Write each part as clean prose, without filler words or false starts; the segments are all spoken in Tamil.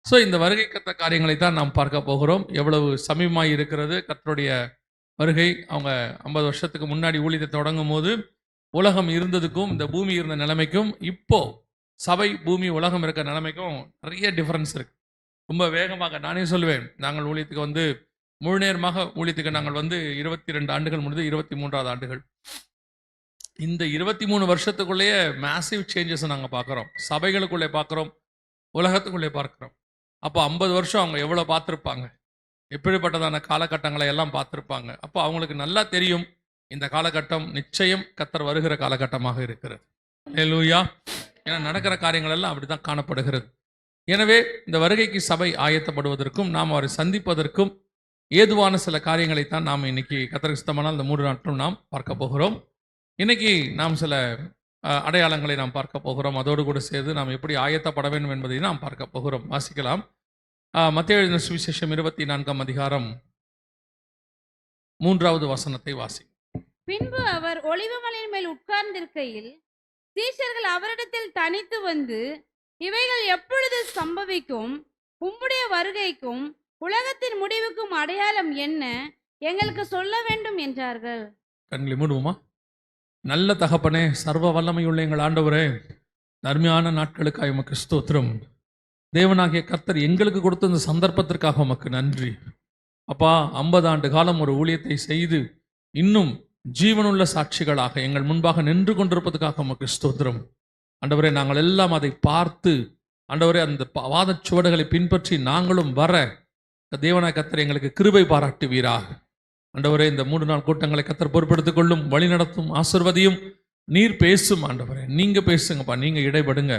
ஸோ இந்த வருகைக்கத்த காரியங்களை தான் நாம் பார்க்க போகிறோம். எவ்வளவு சமீபமாய் இருக்கிறது கர்த்தருடைய வருகை. அவங்க 50 வருஷத்துக்கு முன்னாடி ஊழியத்தை தொடங்கும் போது உலகம் இருந்ததுக்கும் இந்த பூமி இருந்த நிலைமைக்கும் இப்போ சபை பூமி உலகம் இருக்க நிலைமைக்கும் நிறைய டிஃபரன்ஸ் இருக்கு. ரொம்ப வேகமாக நானே சொல்லுவேன், நாங்கள் ஊழியத்துக்கு வந்து முழு நேரமாக ஊழியத்துக்கு நாங்கள் வந்து 22 ஆண்டுகள் முடிந்து 23வது ஆண்டுகள். இந்த 23 வருஷத்துக்குள்ளேயே மேசிவ் சேஞ்சஸ் நாங்கள் பார்க்குறோம். சபைகளுக்குள்ளே பார்க்குறோம், உலகத்துக்குள்ளே பார்க்குறோம். அப்போ 50 வருஷம் அவங்க எவ்வளோ பார்த்துருப்பாங்க, எப்படிப்பட்டதான காலகட்டங்களை எல்லாம் பார்த்துருப்பாங்க. அப்போ அவங்களுக்கு நல்லா தெரியும் இந்த காலகட்டம் நிச்சயம் கர்த்தர் வருகிற காலகட்டமாக இருக்கிறது. அல்லேலூயா. ஏன்னா நடக்கிற காரியங்கள் எல்லாம் அப்படி தான் காணப்படுகிறது. எனவே இந்த வருகைக்கு சபை ஆயத்தப்படுவதற்கும் நாம் அவரை சந்திப்பதற்கும் ஏதுவான சில காரியங்களைத்தான் நாம் இன்னைக்கு கர்த்தருக்கு சித்தமானால் இந்த 3 நாட்களும் நாம் பார்க்க போகிறோம். இன்னைக்கு நாம் சில அடையாளங்களை நாம் பார்க்க போகிறோம். அதோடு கூட சேர்ந்து நாம் எப்படி ஆயத்தப்பட வேண்டும் என்பதை நாம் பார்க்க போகிறோம். வாசிக்கலாம். மத்தேயு எழுதின சுவிசேஷம் 24ஆம் அதிகாரம் 3வது வசனத்தை வாசி. பின்பு அவர் ஒலிவமலையின் மேல் உட்கார்ந்திருக்கையில் சீஷர்கள் அவரிடத்தில் தனித்து வந்து, இவைகள் எப்பொழுது சம்பவிக்கும்? உம்முடைய வருகைக்கும் உலகத்தின் முடிவுக்கும் அடையாளம் என்ன? எங்களுக்கு சொல்ல வேண்டும் என்றார்கள். கண்களை மூடுவோமா? நல்ல தகப்பனே, சர்வ வல்லமையுள்ள எங்கள் ஆண்டவரே, அருமையான நாட்களுக்காக உமக்கு ஸ்தோத்திரம். தேவனாகிய கர்த்தர் எங்களுக்கு கொடுத்த இந்த சந்தர்ப்பத்திற்காக உமக்கு நன்றி. அப்பா, 50 ஆண்டு காலம் ஒரு ஊழியத்தை செய்து இன்னும் ஜீவனுள்ள சாட்சிகளாக எங்கள் முன்பாக நின்று கொண்டிருப்பதற்காக உமக்கு ஸ்தோத்திரம். ஆண்டவரே, நாங்கள் எல்லாம் அதை பார்த்து ஆண்டவரே அந்த வாதச்சுவடுகளை பின்பற்றி நாங்களும் வர தேவனாகிய கர்த்தர் எங்களுக்கு கிருபை பாராட்டுவீராக. ஆண்டவரே, இந்த 3 நாள் கூட்டங்களை கர்த்தர் பொறுப்பெடுத்துக் கொள்ளும், வழி நடத்தும், ஆசீர்வதியும். நீர் பேசும் ஆண்டவரே, நீங்க பேசுங்கப்பா, நீங்க இடைபடுங்க.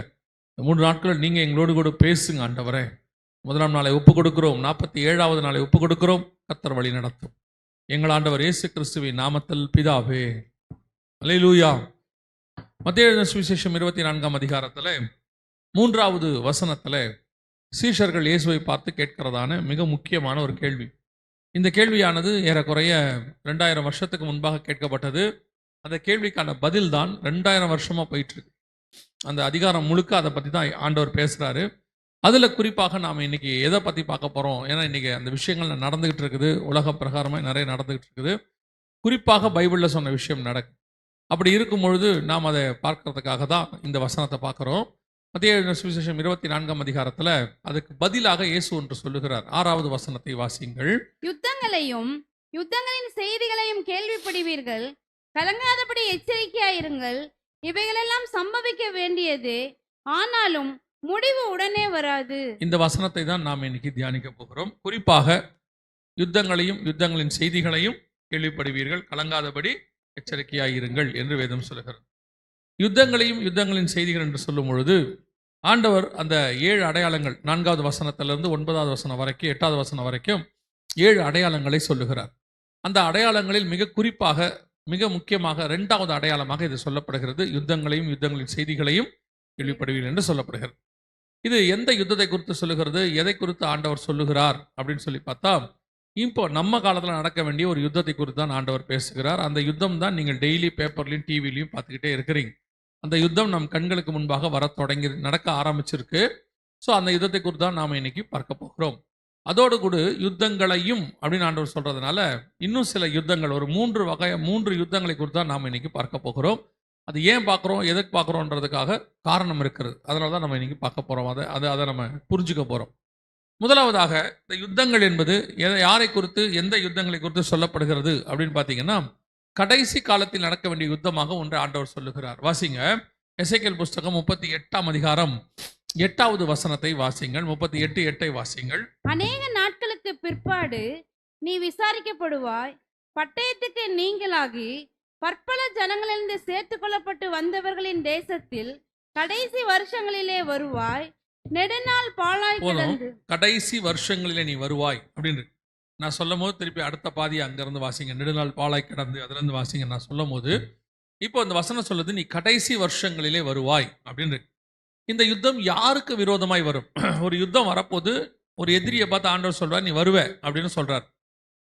இந்த 3 நாட்கள் நீங்க எங்களோடு கூட பேசுங்க ஆண்டவரே. 1ஆம் நாளை ஒப்பு கொடுக்கிறோம், 47வது நாளை ஒப்பு கொடுக்கிறோம். கர்த்தர் வழி நடத்தும். எங்கள் ஆண்டவர் இயேசு கிறிஸ்துவின் நாமத்தில் பிதாவே. அல்லேலூயா. மத்தேயு எழுதின சுவிசேஷம் 24ஆம் அதிகாரத்தில் 3வது வசனத்தில் சீஷர்கள் இயேசுவை பார்த்து கேட்கிறதான மிக முக்கியமான ஒரு கேள்வி. இந்த கேள்வியானது ஏறக்குறைய 2000 வருஷத்துக்கு முன்பாக கேட்கப்பட்டது. அந்த கேள்விக்கான பதில் தான் 2000 வருஷமா போயிட்டு இருக்கு. அந்த அதிகாரம் முழுக்க அதை பற்றி தான் ஆண்டவர் பேசுகிறாரு. அதில் குறிப்பாக நாம் இன்னைக்கு எதை பற்றி பார்க்க போகிறோம்? ஏன்னா இன்னைக்கு அந்த விஷயங்கள் நடந்துகிட்டு இருக்குது, உலக பிரகாரமாக நிறைய நடந்துகிட்டு இருக்குது. குறிப்பாக பைபிளில் சொன்ன விஷயம் நடக்கும். அப்படி இருக்கும் பொழுது நாம் அதை பார்க்கறதுக்காக தான் இந்த வசனத்தை பார்க்குறோம். மத்தேயு சுவிசேஷம் 24ஆம் அதிகாரத்தில் அதுக்கு பதிலாக இயேசு ஒன்று சொல்லுகிறார். 6வது வசனத்தை வாசியுங்கள். யுத்தங்களையும் யுத்தங்களின் செய்திகளையும் கேள்விப்படுவீர்கள், கலங்காதபடி எச்சரிக்கையாயிருங்கள். இவைகளெல்லாம் சம்பவிக்க வேண்டியது, ஆனாலும் முடிவு உடனே வராது. இந்த வசனத்தை தான் நாம் இன்னைக்கு தியானிக்க போகிறோம். குறிப்பாக யுத்தங்களையும் யுத்தங்களின் செய்திகளையும் கேள்விப்படுவீர்கள், கலங்காதபடி எச்சரிக்கையாயிருங்கள் என்று வேதம் சொல்லுகிறது. யுத்தங்களையும் யுத்தங்களின் செய்திகள் என்று சொல்லும் பொழுது ஆண்டவர் அந்த 7 அடையாளங்கள் 4வது வசனத்திலிருந்து 9வது வசனம் வரைக்கும் 8வது வசனம் வரைக்கும் 7 அடையாளங்களை சொல்லுகிறார். அந்த அடையாளங்களில் மிக குறிப்பாக மிக முக்கியமாக 2வது அடையாளமாக இது சொல்லப்படுகிறது. யுத்தங்களையும் யுத்தங்களின் செய்திகளையும் கேள்விப்படுவீர்கள் என்று சொல்லப்படுகிறது. இது எந்த யுத்தத்தை குறித்து சொல்லுகிறது, எதை குறித்து ஆண்டவர் சொல்லுகிறார் அப்படின்னு சொல்லி பார்த்தா, இப்போ நம்ம காலத்தில் நடக்க வேண்டிய ஒரு யுத்தத்தை குறித்து தான் ஆண்டவர் பேசுகிறார். அந்த யுத்தம் தான் நீங்கள் டெய்லி பேப்பர்லையும் டிவிலையும் பார்த்துக்கிட்டே இருக்கிறீங்க. அந்த யுத்தம் நம் கண்களுக்கு முன்பாக வர தொடங்கி நடக்க ஆரம்பிச்சிருக்கு. ஸோ அந்த யுத்தத்தை குறித்து தான் நாம் இன்னைக்கு பார்க்க போகிறோம். அதோடு கூட யுத்தங்களையும் அப்படின்னு ஆண்டவர் சொல்றதுனால இன்னும் சில யுத்தங்கள், ஒரு 3 யுத்தங்களை குறித்து தான் நாம் இன்னைக்கு பார்க்க போகிறோம். அது ஏன் பார்க்குறோம், எதுக்கு பார்க்குறோன்றதுக்காக காரணம் இருக்கிறது. அதனால தான் நம்ம இன்னைக்கு பார்க்க போகிறோம். அதை நம்ம புரிஞ்சுக்க போகிறோம். முதலாவதாக இந்த யுத்தங்கள் என்பது யாரை குறித்து, எந்த யுத்தங்களை குறித்து சொல்லப்படுகிறது அப்படின்னு பார்த்தீங்கன்னா, கடைசி காலத்தில் நடக்க வேண்டிய யுத்தமாக ஒன்று ஆண்டவர் சொல்லுகிறார். வாசிங்க, எசேக்கியேல் புஸ்தகம் 38ஆம் அதிகாரம் 8வது வசனத்தை வாசிங்கள். 38:8 வாசிங்கள். அநேக நாட்களுக்கு பிற்பாடு நீ விசாரிக்கப்படுவாய், பட்டயத்துக்கு நீங்களாகி பற்பல ஜனங்களிலிருந்து சேர்த்து கொள்ளப்பட்டு வந்தவர்களின் தேசத்தில் கடைசி வருஷங்களிலே வருவாய். நெடுநாள் பாழாய் கிடந்து. கடைசி வருஷங்களிலே நீ வருவாய் அப்படின்னு நான் சொல்லும் போது திருப்பி அடுத்த பாதி அங்கிருந்து வாசிங்க. நெடுநாள் பாழாய் கிடந்து அதுல இருந்து வாசிங்க. நான் சொல்லும் போது இப்போ இந்த வசனம் சொல்லுது, நீ கடைசி வருஷங்களிலே வருவாய் அப்படின்னு. இந்த யுத்தம் யாருக்கு விரோதமாய் வரும்? ஒரு யுத்தம் வரப்போது ஒரு எதிரியை பார்த்து ஆண்டவர் சொல்றார், நீ வருவ அப்படின்னு சொல்றார்.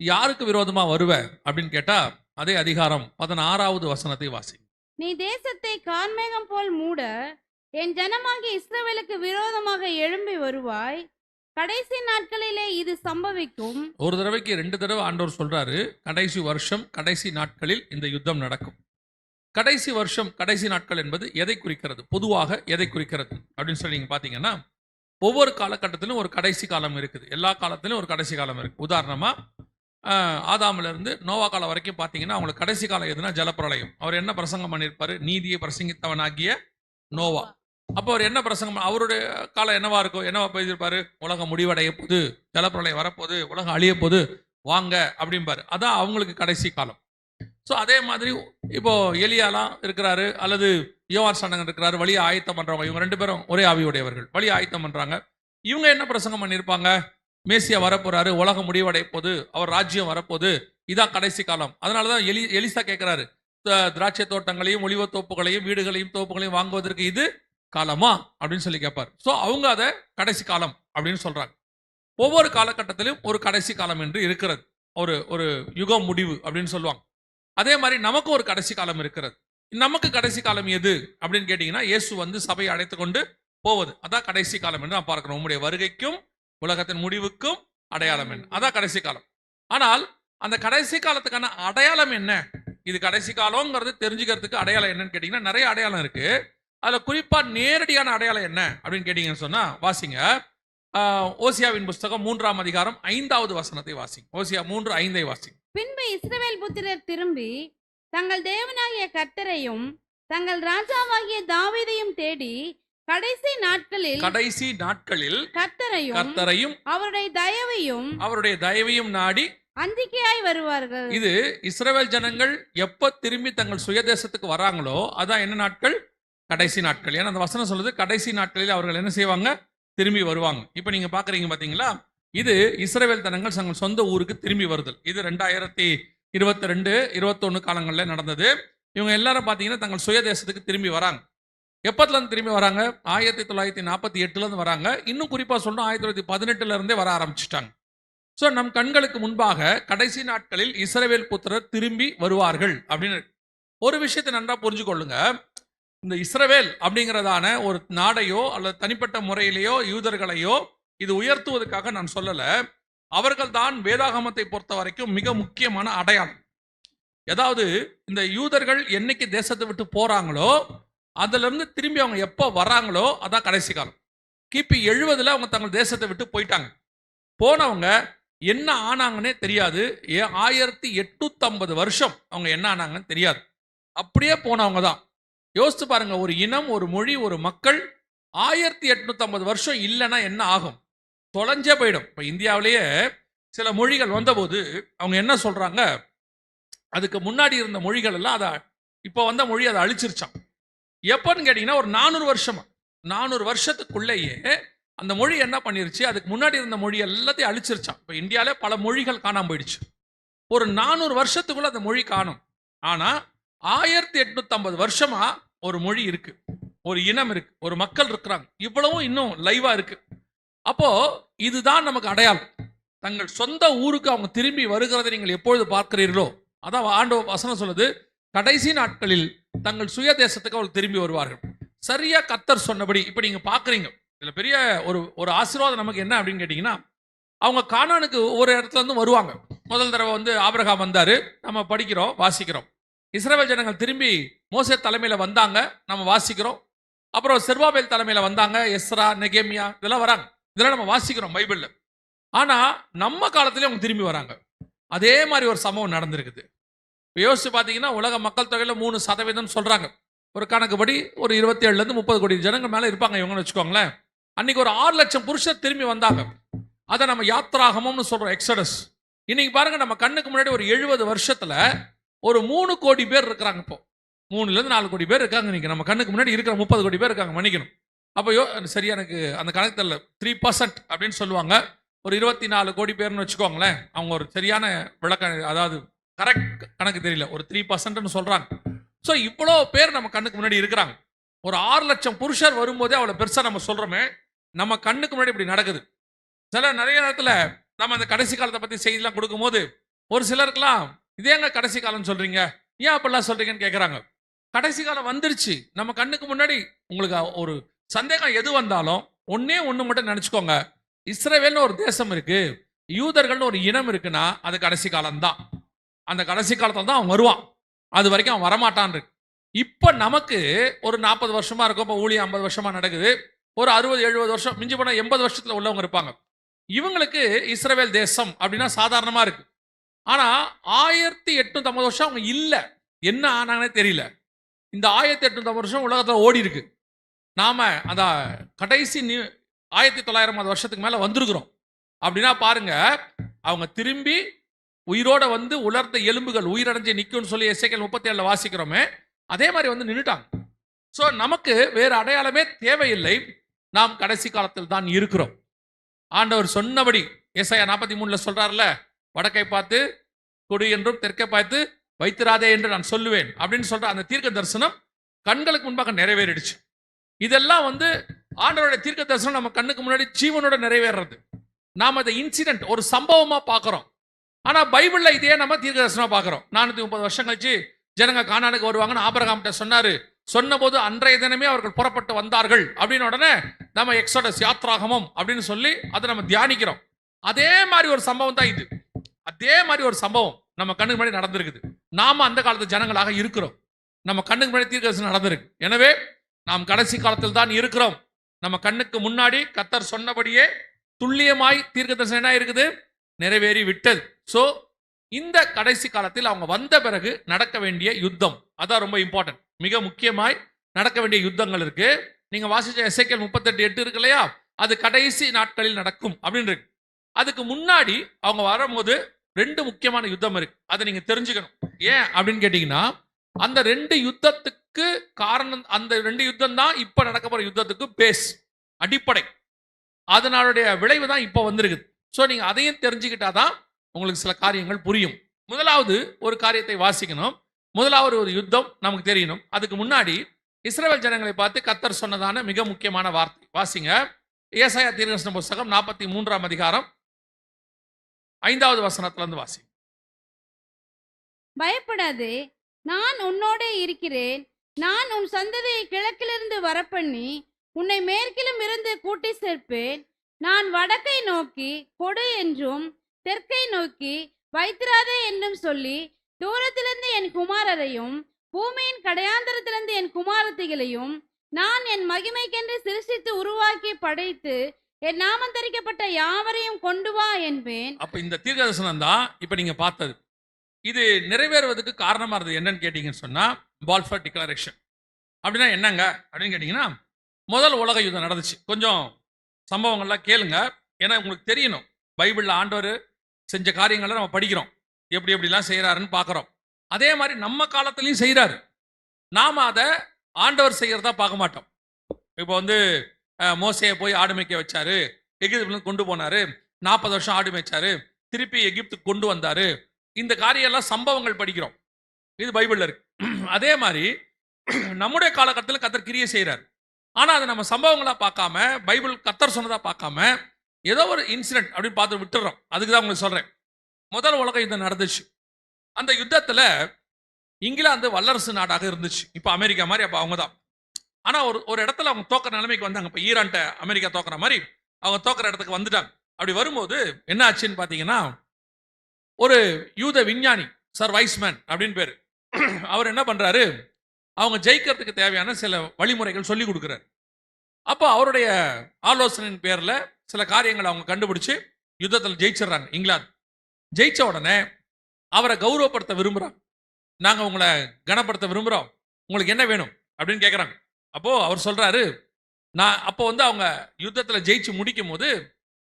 யாருக்கு விரோதமா வருவ அப்படின்னு கேட்டா, அதே அதிகாரம் 16வது வசனத்தை வாசி. நீ தேசத்தை கார்மேகம் போல் மூட என் ஜனமாகிய இஸ்ரவேலுக்கு விரோதமாக எழும்பி வருவாய். கடைசி நாட்களிலே இது சம்பவிக்கும். ஒரு தடவைக்கு 2 தடவை ஆண்டவர் சொல்றாரு, கடைசி வருஷம் கடைசி நாட்களில் இந்த யுத்தம் நடக்கும். கடைசி வருஷம் கடைசி நாட்கள் என்பது எதை குறிக்கிறது, பொதுவாக எதை குறிக்கிறது அப்படின்னு சொல்லி நீங்க பாத்தீங்கன்னா, ஒவ்வொரு காலகட்டத்திலும் ஒரு கடைசி காலம் இருக்குது. எல்லா காலத்திலும் ஒரு கடைசி காலம் இருக்கு. உதாரணமா ஆதாமில இருந்து நோவா காலம் வரைக்கும் பார்த்தீங்கன்னா அவங்களுக்கு கடைசி காலம் எதுனா ஜலப்பிரளயம். அவர் என்ன பிரசங்கம் பண்ணியிருப்பாரு, நீதியை பிரசங்கித்தவனாகிய நோவா. அப்போ அவர் என்ன பிரசங்கம், அவருடைய காலம் என்னவா இருக்கும், என்னவா பேசியிருப்பாரு, உலகம் முடிவடைய போது, ஜலப்பிரளயம் வரப்போது, உலகம் அழிய போது, வாங்க அப்படிம்பாரு. அதான் அவங்களுக்கு கடைசி காலம். ஸோ அதே மாதிரி இப்போ எலியாலாம் இருக்கிறாரு, அல்லது யோவான் ஸ்நானகன் இருக்கிறாரு, வழியை ஆயத்தம் பண்றவங்க. இவங்க 2 பேரும் ஒரே ஆவியுடையவர்கள், வழியை ஆயத்தம் பண்றாங்க. இவங்க என்ன பிரசங்கம் பண்ணியிருப்பாங்க, மேசியா வரப்போறாரு, உலகம் முடிவடைய போது, அவர் ராஜ்யம் வரப்போது, இதான் கடைசி காலம். அதனாலதான் எலிசா கேட்கிறாரு, திராட்சை தோட்டங்களையும் ஒலிவ தோப்புகளையும் வீடுகளையும் தோப்புகளையும் வாங்குவதற்கு இது காலமா அப்படின்னு சொல்லி கேட்பார். ஸோ அவங்க அதை கடைசி காலம் அப்படின்னு சொல்றாங்க. ஒவ்வொரு காலகட்டத்திலும் ஒரு கடைசி காலம் என்று இருக்கிறது. ஒரு யுகம் முடிவு அப்படின்னு சொல்லுவாங்க. அதே மாதிரி நமக்கு ஒரு கடைசி காலம் இருக்கிறது. நமக்கு கடைசி காலம் எது அப்படின்னு கேட்டீங்கன்னா, இயேசு வந்து சபையை அழைத்து கொண்டு போவது, அதான் கடைசி காலம் என்று நான் பார்க்கிறோம். உங்களுடைய வருகைக்கும் உலகத்தின் முடிவுக்கும் அடையாளம் என்ன, அதான் கடைசி காலம். ஆனால் அந்த கடைசி காலத்துக்கான அடையாளம் என்ன, இது கடைசி காலம்ங்கிறது தெரிஞ்சுக்கிறதுக்கு அடையாளம் என்னன்னு கேட்டீங்கன்னா, நிறைய அடையாளம் இருக்கு. அதுல குறிப்பா நேரடியான அடையாளம் என்ன அப்படின்னு கேட்டீங்கன்னு சொன்னா, வாசிங்க ஓசியாவின் புஸ்தகம் 3ஆம் அதிகாரம் 5வது வசனத்தை வாசிங்க. ஓசியா 3:5 வாசிங்க. பின்பு இஸ்ரவேல் புத்திரர் திரும்பி தங்கள் தேவனாகிய கர்த்தரையும் தங்கள் ராஜாவாகிய தாவீதையும் தேடி கடைசி நாட்களில் கர்த்தரையும் அவருடைய தயவையும் நாடி அந்திக்கையாய் வருவார்கள். இது இஸ்ரவேல் ஜனங்கள் எப்ப திரும்பி தங்கள் சுயதேசத்துக்கு வராங்களோ அதான் என்ன நாட்கள், கடைசி நாட்கள். ஏன்னா அந்த வசனம் சொல்லுது, கடைசி நாட்களில் அவர்கள் என்ன செய்வாங்க, திரும்பி வருவாங்க. இப்ப நீங்க பாக்குறீங்க பாத்தீங்களா, இது இஸ்ரவேல் ஜனங்கள் தங்கள் சொந்த ஊருக்கு திரும்பி வருதல். இது 2022-21 காலங்களில் நடந்தது. இவங்க எல்லாரும் பாத்தீங்கன்னா தங்கள் சுயதேசத்துக்கு திரும்பி வராங்க. எப்பத்துல இருந்து திரும்பி வராங்க, 1948 இருந்து வராங்க. இன்னும் குறிப்பா சொல்லணும், 1918 இருந்தே வர ஆரம்பிச்சுட்டாங்க. ஸோ நம் கண்களுக்கு முன்பாக கடைசி நாட்களில் இஸ்ரவேல் புத்திரர் திரும்பி வருவார்கள் அப்படின்னு ஒரு விஷயத்தை நன்றா புரிஞ்சுக்கொள்ளுங்க. இந்த இஸ்ரவேல் அப்படிங்கிறதான ஒரு நாடையோ அல்லது தனிப்பட்ட முறையிலேயோ யூதர்களையோ இது உயர்த்துவதற்காக நான் சொல்லல. அவர்கள் தான் வேதாகமத்தை பொறுத்த வரைக்கும் மிக முக்கியமான அடையாளம். ஏதாவது இந்த யூதர்கள் என்னைக்கு தேசத்தை விட்டு போறாங்களோ அதுல இருந்து திரும்பி அவங்க எப்போ வராங்களோ அதான் கடைசி காலம். கிபி 70 அவங்க தங்கள் தேசத்தை விட்டு போயிட்டாங்க. போனவங்க என்ன ஆனாங்கன்னே தெரியாது. 1850 வருஷம் அவங்க என்ன ஆனாங்கன்னு தெரியாது. அப்படியே போனவங்க தான். யோசிச்சு பாருங்க, ஒரு இனம், ஒரு மொழி, ஒரு மக்கள் 1850 வருஷம் இல்லைன்னா என்ன ஆகும், தொலைஞ்சே போயிடும். இப்போ இந்தியாவிலேயே சில மொழிகள் வந்தபோது அவங்க என்ன சொல்றாங்க, அதுக்கு முன்னாடி இருந்த மொழிகள் எல்லாம் அதை இப்போ வந்த மொழி அதை அழிச்சிருச்சான். எப்பன்னு கேட்டீங்கன்னா ஒரு 400 வருஷத்துக்குள்ளேயே அந்த மொழி என்ன பண்ணிருச்சு, அதுக்கு முன்னாடி இருந்த மொழி எல்லாத்தையும் அழிச்சிருச்சான். இப்போ இந்தியாவிலே பல மொழிகள் காணாம போயிடுச்சு. ஒரு 400 வருஷத்துக்குள்ள அந்த மொழி காணும். ஆனா 1850 வருஷமா ஒரு மொழி இருக்கு, ஒரு இனம் இருக்கு, ஒரு மக்கள் இருக்கிறாங்க. இவ்வளவும் இன்னும் லைவா இருக்கு. அப்போ இதுதான் நமக்கு அடையாளம். தங்கள் சொந்த ஊருக்கு அவங்க திரும்பி வருகிறதை நீங்கள் எப்பொழுது பார்க்கிறீர்களோ அதான் ஆண்டவர் வசனம் சொல்லுது, கடைசி நாட்களில் தங்கள் சுய தேசத்துக்கு அவர்கள் திரும்பி வருவார்கள். சரியா கர்த்தர் சொன்னபடி. இப்ப நீங்க பாக்குறீங்க, இதுல பெரிய ஒரு ஆசீர்வாதம் நமக்கு என்ன அப்படின்னு கேட்டீங்கன்னா, அவங்க கானானுக்கு ஒரு இடத்துல இருந்து வருவாங்க. முதல் தடவை வந்து ஆபிரகாம் வந்தாரு, நம்ம படிக்கிறோம், வாசிக்கிறோம். இஸ்ரவேல் ஜனங்கள் திரும்பி மோசே தலைமையில வந்தாங்க, நம்ம வாசிக்கிறோம். அப்புறம் செர்பாபேல் தலைமையில வந்தாங்க, எஸ்ரா, நெகேமியா இதெல்லாம் வராங்க, இதெல்லாம் நம்ம வாசிக்கிறோம் பைபிள்ல. ஆனா நம்ம காலத்திலே அவங்க திரும்பி வராங்க. அதே மாதிரி ஒரு சம்பவம் நடந்திருக்குது. யோசிச்சு பார்த்தீங்கன்னா உலக மக்கள் தொகையில 3% சொல்றாங்க. ஒரு கணக்குப்படி ஒரு 27 30 கோடி ஜனங்கள் மேல இருப்பாங்க இவங்கன்னு வச்சுக்கோங்களேன். அன்னைக்கு ஒரு 6 லட்சம் புருஷர் திரும்பி வந்தாங்க. அதை நம்ம யாத்ராகமம்னு சொல்றோம், எக்ஸடஸ். இன்னைக்கு பாருங்க, நம்ம கண்ணுக்கு முன்னாடி ஒரு 70 வருஷத்துல ஒரு 3 கோடி பேர் இருக்கிறாங்க. இப்போ 3-4 கோடி பேர் இருக்காங்க. இன்னைக்கு நம்ம கண்ணுக்கு முன்னாடி இருக்கிற 30 கோடி பேர் இருக்காங்க, மன்னிக்கணும். அப்போ சரியா எனக்கு அந்த கணக்கு தெரியல, 3% அப்படின்னு சொல்லுவாங்க. ஒரு 24 கோடி பேர்னு வச்சுக்கோங்களேன். அவங்க ஒரு சரியான விளக்கம், அதாவது கரெக்ட் கணக்கு தெரியல, ஒரு 3% சொல்றாங்க. ஸோ இவ்வளோ பேர் நம்ம கண்ணுக்கு முன்னாடி இருக்கிறாங்க. ஒரு 6 லட்சம் புருஷர் வரும்போதே அவ்வளோ பெருசா நம்ம சொல்றோமே, நம்ம கண்ணுக்கு முன்னாடி இப்படி நடக்குது. நிறைய நேரத்தில் நம்ம அந்த கடைசி காலத்தை பத்தி செய்திலாம் கொடுக்கும்போது ஒரு சிலருக்குலாம் இதேங்க கடைசி காலம் சொல்றீங்க, ஏன் அப்படிலாம் சொல்றீங்கன்னு கேட்குறாங்க. கடைசி காலம் வந்துருச்சு நம்ம கண்ணுக்கு முன்னாடி. உங்களுக்கு ஒரு சந்தேகம் எது வந்தாலும் ஒண்ணே ஒன்று மட்டும் நினைச்சுக்கோங்க, இஸ்ரவேல்னு ஒரு தேசம் இருக்கு, யூதர்கள்னு ஒரு இனம் இருக்குன்னா அது கடைசி காலம்தான். அந்த கடைசி காலத்துல தான் அவன் வருவான். அது வரைக்கும் அவன் வரமாட்டான் இருக்கு. இப்ப நமக்கு ஒரு 40 வருஷமா இருக்கும், இப்போ ஊழியம் 50 வருஷமா நடக்குது. ஒரு 60-70 வருஷம், மிஞ்சி போனா 80 வருஷத்துல உள்ளவங்க இருப்பாங்க. இவங்களுக்கு இஸ்ரவேல் தேசம் அப்படின்னா சாதாரணமா இருக்கு. ஆனா 1850 வருஷம் அவங்க இல்ல, என்ன ஆனாங்கன்னே தெரியல. இந்த 1850 வருஷம் உலகத்துல ஓடி இருக்கு. நாம அந்த கடைசி 1900 வருஷத்துக்கு மேல வந்திருக்கிறோம். அப்படின்னா பாருங்க, அவங்க திரும்பி உயிரோட வந்து உலர்ந்த எலும்புகள் உயிரடைஞ்சு நிக்கும்னு சொல்லி எசேக்கியேல் 37 வாசிக்கிறோமே, அதே மாதிரி வந்து நின்னுட்டாங்க. சோ நமக்கு வேற அடையாளமே தேவையில்லை. நாம் கடைசி காலத்தில் தான் இருக்கிறோம். ஆண்டவர் சொன்னபடி ஏசாயா 43 சொல்றாருல, வடக்கை பார்த்து கொடு என்றும் தெற்கை பார்த்து வைத்திராதே என்று நான் சொல்லுவேன் அப்படின்னு சொல்ற அந்த தீர்க்க தரிசனம் கண்களுக்கு முன்பாக நிறைவேறிடுச்சு. இதெல்லாம் வந்து ஆண்டவருடைய தீர்க்க தரிசனம் நம்ம கண்ணுக்கு முன்னாடி ஜீவனோட நிறைவேறது. நாம அதை இன்சிடென்ட் ஒரு சம்பவமா பார்க்கிறோம். ஆனா பைபிள்ல இதே நம்ம தீர்க்க தரிசனமா பார்க்கிறோம். 430 வருஷம் கழிச்சு ஜனங்க கானானுக்கு வருவாங்கன்னு ஆபிரகாம்கிட்ட சொன்னாரு. சொன்னபோது அன்றைய தினமே அவர்கள் புறப்பட்டு வந்தார்கள் அப்படின்னு உடனே நம்ம எக்ஸோடஸ் யாத்ராகமம் அப்படின்னு சொல்லி அதை நம்ம தியானிக்கிறோம். அதே மாதிரி ஒரு சம்பவம் தான் இது. அதே மாதிரி ஒரு சம்பவம் நம்ம கண்ணுக்கு முன்னாடி நடந்திருக்குது. நாம அந்த காலத்து ஜனங்களாக இருக்கிறோம். நம்ம கண்ணுக்கு முன்னாடி தீர்க்கதரிசனம் நடந்திருக்கு. எனவே நாம் கடைசி காலத்தில் தான் இருக்கிறோம். நம்ம கண்ணுக்கு முன்னாடி கர்த்தர் சொன்னபடியே துல்லியமாய் தீர்க்கதரிசனம் என்ன இருக்குது, நிறைவேறி விட்டது. சோ இந்த கடைசி காலத்தில் அவங்க வந்த பிறகு நடக்க வேண்டிய யுத்தம், அதான் ரொம்ப இம்பார்ட்டன்ட். மிக முக்கியமாய் நடக்க வேண்டிய யுத்தங்கள் இருக்கு. நீங்க வாசிச்ச எசேக்கியேல் 38:8 இருக்கு இல்லையா, அது கடைசி நாட்களில் நடக்கும் அப்படின்னு இருக்கு. அதுக்கு முன்னாடி அவங்க வரும்போது 2 முக்கியமான யுத்தம் இருக்கு. அதை நீங்க தெரிஞ்சுக்கணும். ஏன் அப்படின்னு கேட்டீங்கன்னா, அந்த 2 யுத்தத்துக்கு காரணம், அந்த 2 யுத்தம் தான் இப்ப நடக்க போற யுத்தத்துக்கு பேஸ், அடிப்படை. அதனுடைய விளைவு தான் இப்ப வந்திருக்குது. சோ நீங்க அதையும் தெரிஞ்சுக்கிட்டாதான் உங்களுக்கு சில காரியங்கள் புரியும். முதலாவது ஒரு காரியத்தை வாசிக்கணும். முதலாவது ஒரு யுத்தம் நமக்கு தெரியணும். அதுக்கு முன்னாடி இஸ்ரவேல் ஜனங்களை பார்த்து கர்த்தர் சொன்னதான மிக முக்கியமான வார்த்தை வாசிங்க. ஏசாயா தீர்க்கதரிசன புத்தகம் 43ஆம் அதிகாரம் 5வது வசனத்துல இருந்து வாசி. பயப்படாதே, நான் உன்னோட இருக்கிறேன். நான் உன் சந்ததியை கிழக்கிலிருந்து வரப்பண்ணி உன்னை மேற்கிலும் இருந்து கூட்டி சேர்ப்பேன். நான் வடக்கை நோக்கி கொடு என்றும் தெற்கை நோக்கி வைத்திராதே என்றும் சொல்லி தூரத்திலிருந்து என் குமாரரையும் பூமியின் கடையாந்தரத்திலிருந்து என் குமாரத்திகளையும் நான் என் மகிமைக்கென்று சிருஷ்டித்து உருவாக்கி படைத்து என் நாமம் தரிக்கப்பட்ட யாவரையும் கொண்டு வா என்பேன். அப்ப இந்த தீர்க்கதரிசனம் தான் இப்ப நீங்க பார்த்தது. இது நிறைவேறுவதற்கு காரணமா இருந்தது என்னன்னு கேட்டீங்கன்னு சொன்னா, பால்ஃபர் டிக்ளரேஷன். அப்படின்னா என்னங்க அப்படின்னு கேட்டீங்கன்னா, முதல் உலக யுத்தம் நடந்துச்சு. கொஞ்சம் சம்பவங்கள்லாம் கேளுங்க, ஏன்னா உங்களுக்கு தெரியணும். பைபிள்ல ஆண்டவர் செஞ்ச காரியங்களை நம்ம படிக்கிறோம், எப்படி எப்படிலாம் செய்யறாருன்னு பார்க்குறோம். அதே மாதிரி நம்ம காலத்துலையும் செய்கிறாரு. நாம அதை ஆண்டவர் செய்யறதா பார்க்க மாட்டோம். இப்போ வந்து மோசையை போய் ஆடு மேய்க்க வச்சாரு, எகிப்துல கொண்டு போனாரு, 40 வருஷம் ஆடு மேய்ச்சாரு, திருப்பி எகிப்துக்கு கொண்டு வந்தாரு. இந்த காரியம் எல்லாம் சம்பவங்கள் படிக்கிறோம், இது பைபிள்ல இருக்கு. அதே மாதிரி நம்முடைய காலகட்டத்தில் கர்த்தர் கிரியை செய்யறாரு. ஆனா அதை நம்ம சம்பவங்களா பார்க்காம, பைபிள் கர்த்தர் சொன்னதா பார்க்காம, ஏதோ ஒரு இன்சிடென்ட் அப்படின்னு பார்த்து விட்டுறோம். அதுக்கு தான் உங்களுக்கு சொல்றேன். முதல் உலக யுத்தம் நடந்துச்சு. அந்த யுத்தத்துல இங்கிலாந்து வல்லரசு நாடாக இருந்துச்சு. இப்போ அமெரிக்கா மாதிரி அப்போ அவங்க தான். ஆனா ஒரு இடத்துல அவங்க தோக்கிற நிலைமைக்கு வந்தாங்க. இப்போ ஈரான்ட்ட அமெரிக்கா தோக்குற மாதிரி அவங்க தோக்குற இடத்துக்கு வந்துட்டாங்க. அப்படி வரும்போது என்ன ஆச்சுன்னு பார்த்தீங்கன்னா, ஒரு யூத விஞ்ஞானி சர் வைஸ்மேன் அப்படின்னு பேரு, அவர் என்ன பண்றாரு, அவங்க ஜெயிக்கிறதுக்கு தேவையான சில வழிமுறைகள் சொல்லி கொடுக்குறாரு. அப்போ அவருடைய ஆலோசனையின் பேர்ல சில காரியங்களை அவங்க கண்டுபிடிச்சு யுத்தத்தில் ஜெயிச்சிடறாங்க. இங்கிலாந்து ஜெயிச்ச உடனே அவரை கௌரவப்படுத்த விரும்புறாங்க. நாங்க உங்களை கனப்படுத்த விரும்புறோம், உங்களுக்கு என்ன வேணும் அப்படின்னு கேட்குறாங்க. அப்போ அவர் சொல்றாரு, நான் அப்போ வந்து அவங்க யுத்தத்தில் ஜெயிச்சு முடிக்கும் போது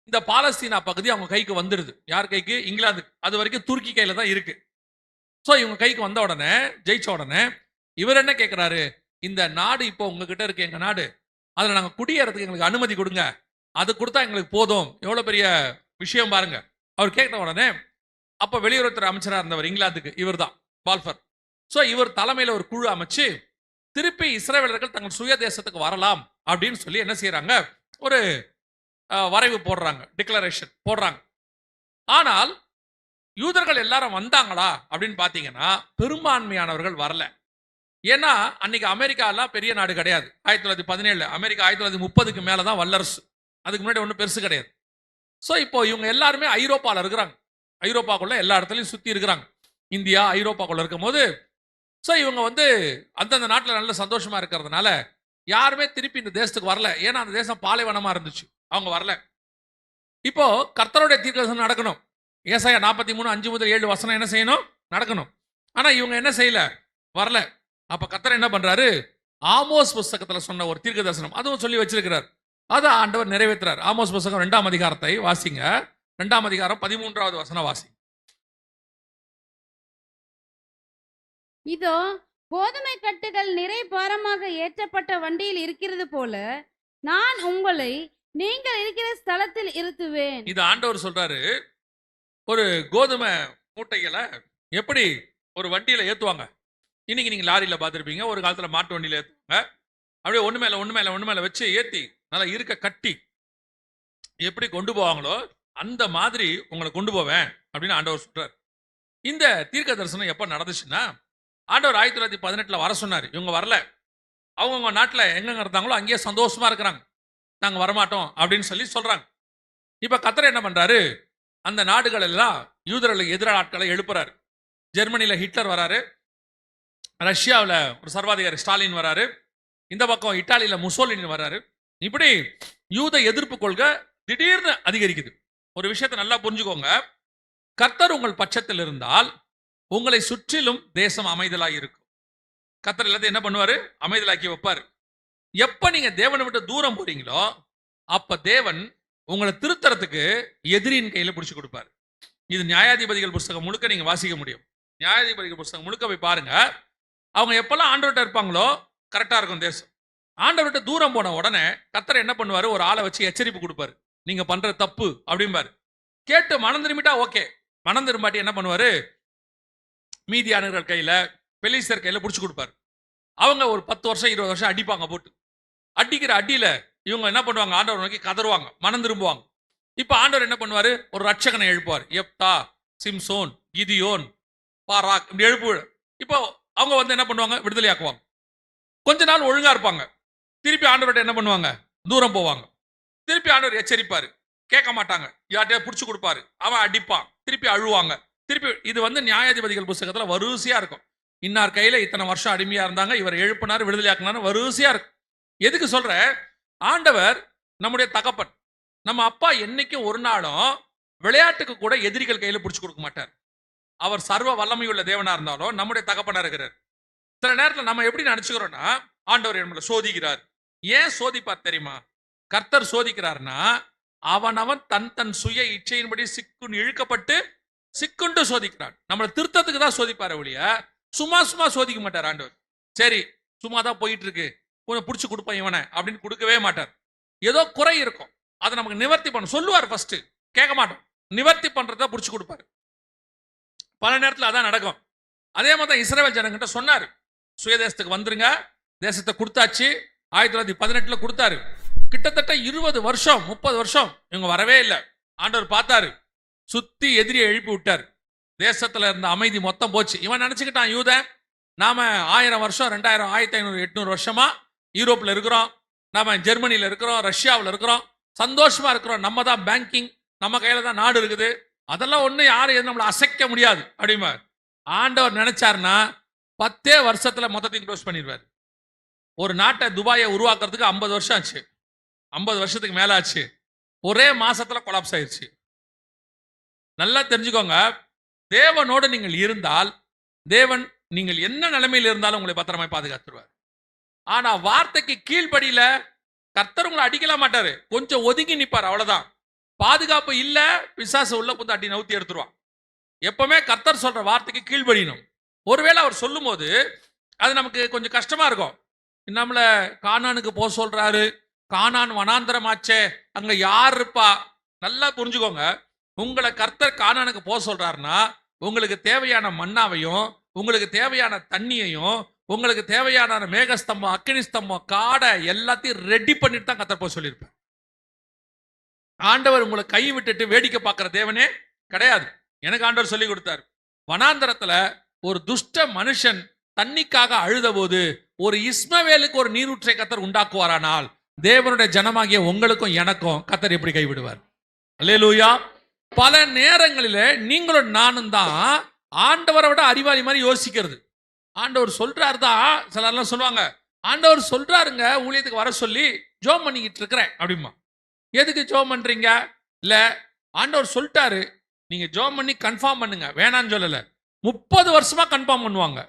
இந்த பாலஸ்தீனா பகுதி அவங்க கைக்கு வந்துடுது. யார் கைக்கு? இங்கிலாந்து. அது வரைக்கும் துருக்கி கையில தான் இருக்கு. ஸோ இவங்க கைக்கு வந்த உடனே, ஜெயிச்ச உடனே இவர் என்ன கேட்கிறாரு, இந்த நாடு இப்போ உங்ககிட்ட இருக்கு, எங்க நாடு, அதில் நாங்கள் குடியேறதுக்கு எங்களுக்கு அனுமதி கொடுங்க, அது கொடுத்தா எங்களுக்கு போதும். எவ்வளோ பெரிய விஷயம் பாருங்க. அவர் கேட்ட உடனே அப்போ வெளியுறவுத்துறை அமைச்சராக இருந்தவர் இங்கிலாந்துக்கு இவர் தான், பால்ஃபர். ஸோ இவர் தலைமையில் ஒரு குழு அமைச்சு திருப்பி இஸ்ரவேலர்கள் தங்கள் சுய தேசத்துக்கு வரலாம் அப்படின்னு சொல்லி என்ன செய்யறாங்க, ஒரு வரைவு போடுறாங்க, டிக்ளரேஷன் போடுறாங்க. ஆனால் யூதர்கள் எல்லாரும் வந்தாங்களா அப்படின்னு பார்த்தீங்கன்னா பெரும்பான்மையானவர்கள் வரல. ஏன்னா அன்னைக்கு அமெரிக்கா எல்லாம் பெரிய நாடு கிடையாது. 1917 அமெரிக்கா 1930க்கு மேல தான் வல்லரசு. அதுக்கு முன்னாடி ஒன்றும் பெருசு கிடையாது. ஸோ இப்போ இவங்க எல்லாருமே ஐரோப்பாவில் இருக்கிறாங்க. ஐரோப்பாக்குள்ள எல்லா இடத்துலையும் சுற்றி இருக்கிறாங்க. இந்தியா ஐரோப்பாக்குள்ள இருக்கும் போது ஸோ இவங்க வந்து அந்தந்த நாட்டில் நல்ல சந்தோஷமா இருக்கிறதுனால யாருமே திருப்பி இந்த தேசத்துக்கு வரல. ஏன்னா அந்த தேசம் பாலைவனமா இருந்துச்சு, அவங்க வரல. இப்போ கர்த்தருடைய தீர்க்கதரிசனம் நடக்கணும். ஏசாயா 43:5-7 என்ன செய்யணும்? நடக்கணும். ஆனா இவங்க என்ன செய்யல? வரல. அப்ப கர்த்தர் என்ன பண்றாரு? ஆமோஸ் புஸ்தகத்துல சொன்ன ஒரு தீர்க்க தரிசனம் அதுவும் சொல்லி வச்சிருக்கிறார். அதை ஆண்டவர் நிறைவேற்றுறார். ஆமோஸ் புஸ்தகம் 2ஆம் அதிகாரத்தை வாசிங்க. 2ஆம் அதிகாரம் 13வது வசனம் வாசி. இதோ கோதுமை கட்டுகள் நிறை பாரமாக ஏற்றப்பட்ட வண்டியில் இருக்கிறது போல நான் உங்களை நீங்கள் இருக்கிற ஸ்தலத்தில் இருத்துவேன். இது ஆண்டவர் சொல்றாரு. ஒரு கோதுமை மூட்டைகளை எப்படி ஒரு வண்டியில ஏத்துவாங்க? இன்னைக்கு நீங்க லாரியில பார்த்துருப்பீங்க, ஒரு காலத்துல மாட்டு வண்டியில ஏத்துவாங்க. அப்படியே ஒண்ணு மேல வச்சு ஏத்தி நல்லா இருக்க கட்டி எப்படி கொண்டு போவாங்களோ அந்த மாதிரி உங்களை கொண்டு போவேன் அப்படின்னு ஆண்டவர் சொல்றாரு. இந்த தீர்க்க தரிசனம் எப்ப நடந்துச்சுன்னா, ஆண்டவர் 1918 வர சொன்னார். இவங்க வரல. அவங்கவுங்க நாட்டில் எங்கெங்க இருந்தாங்களோ அங்கேயே சந்தோஷமா இருக்கிறாங்க. நாங்கள் வரமாட்டோம் அப்படின்னு சொல்லி சொல்றாங்க. இப்ப கர்த்தர் என்ன பண்றாரு? அந்த நாடுகள் எல்லாம் யூதர்களுக்கு எதிரான ஆட்களை எழுப்புறாரு. ஜெர்மனியில ஹிட்லர் வராரு, ரஷ்யாவில் ஒரு சர்வாதிகாரி ஸ்டாலின் வராரு, இந்த பக்கம் இட்டாலியில முசோலினி வராரு. இப்படி யூத எதிர்ப்பு கொள்கை திடீர்னு அதிகரிக்குது. ஒரு விஷயத்தை நல்லா புரிஞ்சுக்கோங்க. கர்த்தர் உங்கள் பட்சத்தில் இருந்தால் உங்களை சுற்றிலும் தேசம் அமைதலாக இருக்கும். கர்த்தர் எல்லாத்தையும் என்ன பண்ணுவாரு? அமைதலாக்கி வைப்பாரு. எப்ப நீங்க தேவனை விட்டு தூரம் போறீங்களோ அப்ப தேவன் உங்களை திருத்தறதுக்கு எதிரியின் கையில பிடிச்சு கொடுப்பாரு. இது நியாயாதிபதிகள் புஸ்தகம் முழுக்க நீங்க வாசிக்க முடியும். நியாயாதிபதிகள் புஸ்தகம் முழுக்க போய் பாருங்க. அவங்க எப்பெல்லாம் ஆண்டவர்கிட்ட இருப்பாங்களோ கரெக்டா இருக்கும் தேசம். ஆண்டவர்கிட்ட தூரம் போன உடனே கர்த்தர் என்ன பண்ணுவாரு? ஒரு ஆளை வச்சு எச்சரிப்பு கொடுப்பாரு. நீங்க பண்ற தப்பு அப்படிம்பாரு. கேட்டு மனம் திரும்பிட்டா ஓகே. மனம் திரும்பாட்டி என்ன பண்ணுவாரு? மீதியானவர்கள் கையில, பெலிஸ்தர் கையில பிடிச்சு கொடுப்பாரு. அவங்க ஒரு 10 வருஷம் 20 வருஷம் அடிப்பாங்க. போட்டு அடிக்கிற அடியில இவங்க என்ன பண்ணுவாங்க? ஆண்டவர் நோக்கி கதறுவாங்க, மனம் திரும்புவாங்க. இப்ப ஆண்டவர் என்ன பண்ணுவாரு? ஒரு ரட்சகனை எழுப்புவார். எப்தா, சிம்சோன், கிதியோன், பாராக் இப்படி எழுப்பு. இப்போ அவங்க வந்து என்ன பண்ணுவாங்க? விடுதலை ஆக்குவாங்க. கொஞ்ச நாள் ஒழுங்கா இருப்பாங்க. திருப்பி ஆண்டவர்கிட்ட என்ன பண்ணுவாங்க? தூரம் போவாங்க. திருப்பி ஆண்டவர் எச்சரிப்பாரு, கேட்க மாட்டாங்க. யார்கிட்டயா பிடிச்சு கொடுப்பாரு, அவன் அடிப்பான், திருப்பி அழுவாங்க. திருப்பி இது வந்து நியாயாதிபதிகள் புஸ்தகத்துல வரிசையா இருக்கும். இன்னார் கையில இத்தனை வருஷம் அடிமையா இருந்தாங்க, இவர் எழுப்பினார், விடுதலை ஆக்கினார், வரிசையா இருக்கும். எதுக்கு சொல்ற? ஆண்டவர் நம்முடைய தகப்பன். நம்ம அப்பா என்னைக்கும் ஒரு நாளும் விளையாட்டுக்கு கூட எதிரிகள் கையில பிடிச்சு கொடுக்க மாட்டார். அவர் சர்வ வல்லமையுள்ள தேவனா இருந்தாலும் நம்முடைய தகப்பனா இருக்கிறார். சில நேரத்தில் நம்ம எப்படி நினைச்சுக்கிறோம்னா, ஆண்டவர் நம்மளை சோதிக்கிறார். ஏன் சோதிப்பார் தெரியுமா? கர்த்தர் சோதிக்கிறார்னா அவன் தன் தன் சுய இச்சையின்படி சிக்குன்னு இழுக்கப்பட்டு சிக்குண்டு சோதிக்கிறான். நம்மளை திருத்தத்துக்கு தான் சோதிப்பாரு ஒழிய சும்மா சும்மா சோதிக்க மாட்டார் ஆண்டவர். சரி சும்மா தான் போயிட்டு இருக்கு, கொஞ்சம் பிடிச்சு கொடுப்பேன் இவனை அப்படின்னு கொடுக்கவே மாட்டார். ஏதோ குறை இருக்கும், அதை நமக்கு நிவர்த்தி பண்ண சொல்லுவார். ஃபர்ஸ்ட் கேட்க மாட்டோம், நிவர்த்தி பண்றத பிடிச்சு கொடுப்பாரு. பல நேரத்தில் அதான் நடக்கும். அதே மாதிரி தான் இஸ்ரவேல் ஜனங்கிட்ட சொன்னார், சுயதேசத்துக்கு வந்துருங்க, தேசத்தை கொடுத்தாச்சு. 1918 கொடுத்தாரு. கிட்டத்தட்ட 20 வருஷம் 30 வருஷம் இவங்க வரவே இல்லை. ஆண்டவர் பார்த்தாரு, சுத்தி எதிரியை எழுப்பி விட்டார். தேசத்துல இருந்த அமைதி மொத்தம் போச்சு. இவன் நினைச்சுக்கிட்டான், யூதன் நாம 1000 வருஷம் 2000 1500 800 வருஷமா யூரோப்ல இருக்கிறோம், நாம ஜெர்மனியில இருக்கிறோம், ரஷ்யாவில் இருக்கிறோம், சந்தோஷமா இருக்கிறோம், நம்ம தான் பேங்கிங், நம்ம கையில தான் நாடு இருக்குது, அதெல்லாம் ஒண்ணு யாரும் நம்மளை அசைக்க முடியாது அப்படிமா. ஆண்டவர் நினைச்சாருன்னா 10 வருஷத்துல மொத்தத்தையும் க்ளோஸ் பண்ணிடுவார். ஒரு நாட்டை துபாயை உருவாக்குறதுக்கு 50 வருஷம் ஆச்சு, 50 வருஷத்துக்கு மேல ஆச்சு. ஒரே மாசத்துல கொலாப்ஸ் ஆயிடுச்சு. நல்லா தெரிஞ்சுக்கோங்க, தேவனோடு நீங்கள் இருந்தால் தேவன் நீங்கள் என்ன நிலைமையில் இருந்தாலும் உங்களை பத்திரமாய் பாதுகாத்துருவார். ஆனா வார்த்தைக்கு கீழ்படியில கர்த்தர் உங்களை அடிக்கலாம் மாட்டாரு, கொஞ்சம் ஒதுங்கி நிப்பார், அவ்வளவுதான். பாதுகாப்பு இல்ல, பிசாசு உள்ள புந்து அடி நவுத்தி எடுத்துருவான். எப்பவுமே கர்த்தர் சொல்ற வார்த்தைக்கு கீழ்படியணும். ஒருவேளை அவர் சொல்லும் போது அது நமக்கு கொஞ்சம் கஷ்டமா இருக்கும். நம்மள கானானுக்கு போக சொல்றாரு, கானான் வனாந்தரமாச்சே, அங்க யார் இருப்பா? நல்லா புரிஞ்சுக்கோங்க, உங்களை கர்த்தர் கானானுக்கு போக சொல்றாருன்னா உங்களுக்கு தேவையான மன்னாவையும், உங்களுக்கு தேவையான தண்ணியையும், உங்களுக்கு தேவையான மேகஸ்தம்பம், அக்கினி ஸ்தம்பம், காடை எல்லாத்தையும் ரெடி பண்ணிட்டு தான் கர்த்தர் போக சொல்லியிருப்பார். ஆண்டவர் உங்களை கை விட்டுட்டு வேடிக்கை பார்க்கிற தேவனே கிடையாது. எனக்கு ஆண்டவர் சொல்லி கொடுத்தார், வனாந்தரத்துல ஒரு துஷ்ட மனுஷன் தண்ணிக்காக அழுத போது ஒரு இஸ்மவேலுக்கு ஒரு நீரூற்றை கர்த்தர் உண்டாக்குவாரானால் தேவனுடைய ஜனமாகிய உங்களுக்கும் எனக்கும் கர்த்தர் எப்படி கைவிடுவார்? அல்லேலூயா. பல நேரங்களிலே நீங்களும் நானும் தான் ஆண்டவரை விட அறிவாளி மாதிரி யோசிக்கிறது. ஆண்டவர் சொல்றாரு தான், சிலர்லாம் சொல்லுவாங்க, ஆண்டவர் சொல்றாருங்க ஊழியத்துக்கு வர சொல்லி ஜோம் பண்ணிக்கிட்டு இருக்கிறேன் அப்படிமா. எதுக்கு ஜோம் பண்றீங்க? இல்ல, ஆண்டவர் சொல்லிட்டாரு, நீங்க ஜோம் பண்ணி கன்ஃபார்ம் பண்ணுங்க, வேணான்னு சொல்லல. 30 வருஷமா கன்ஃபார்ம் பண்ணுவாங்க,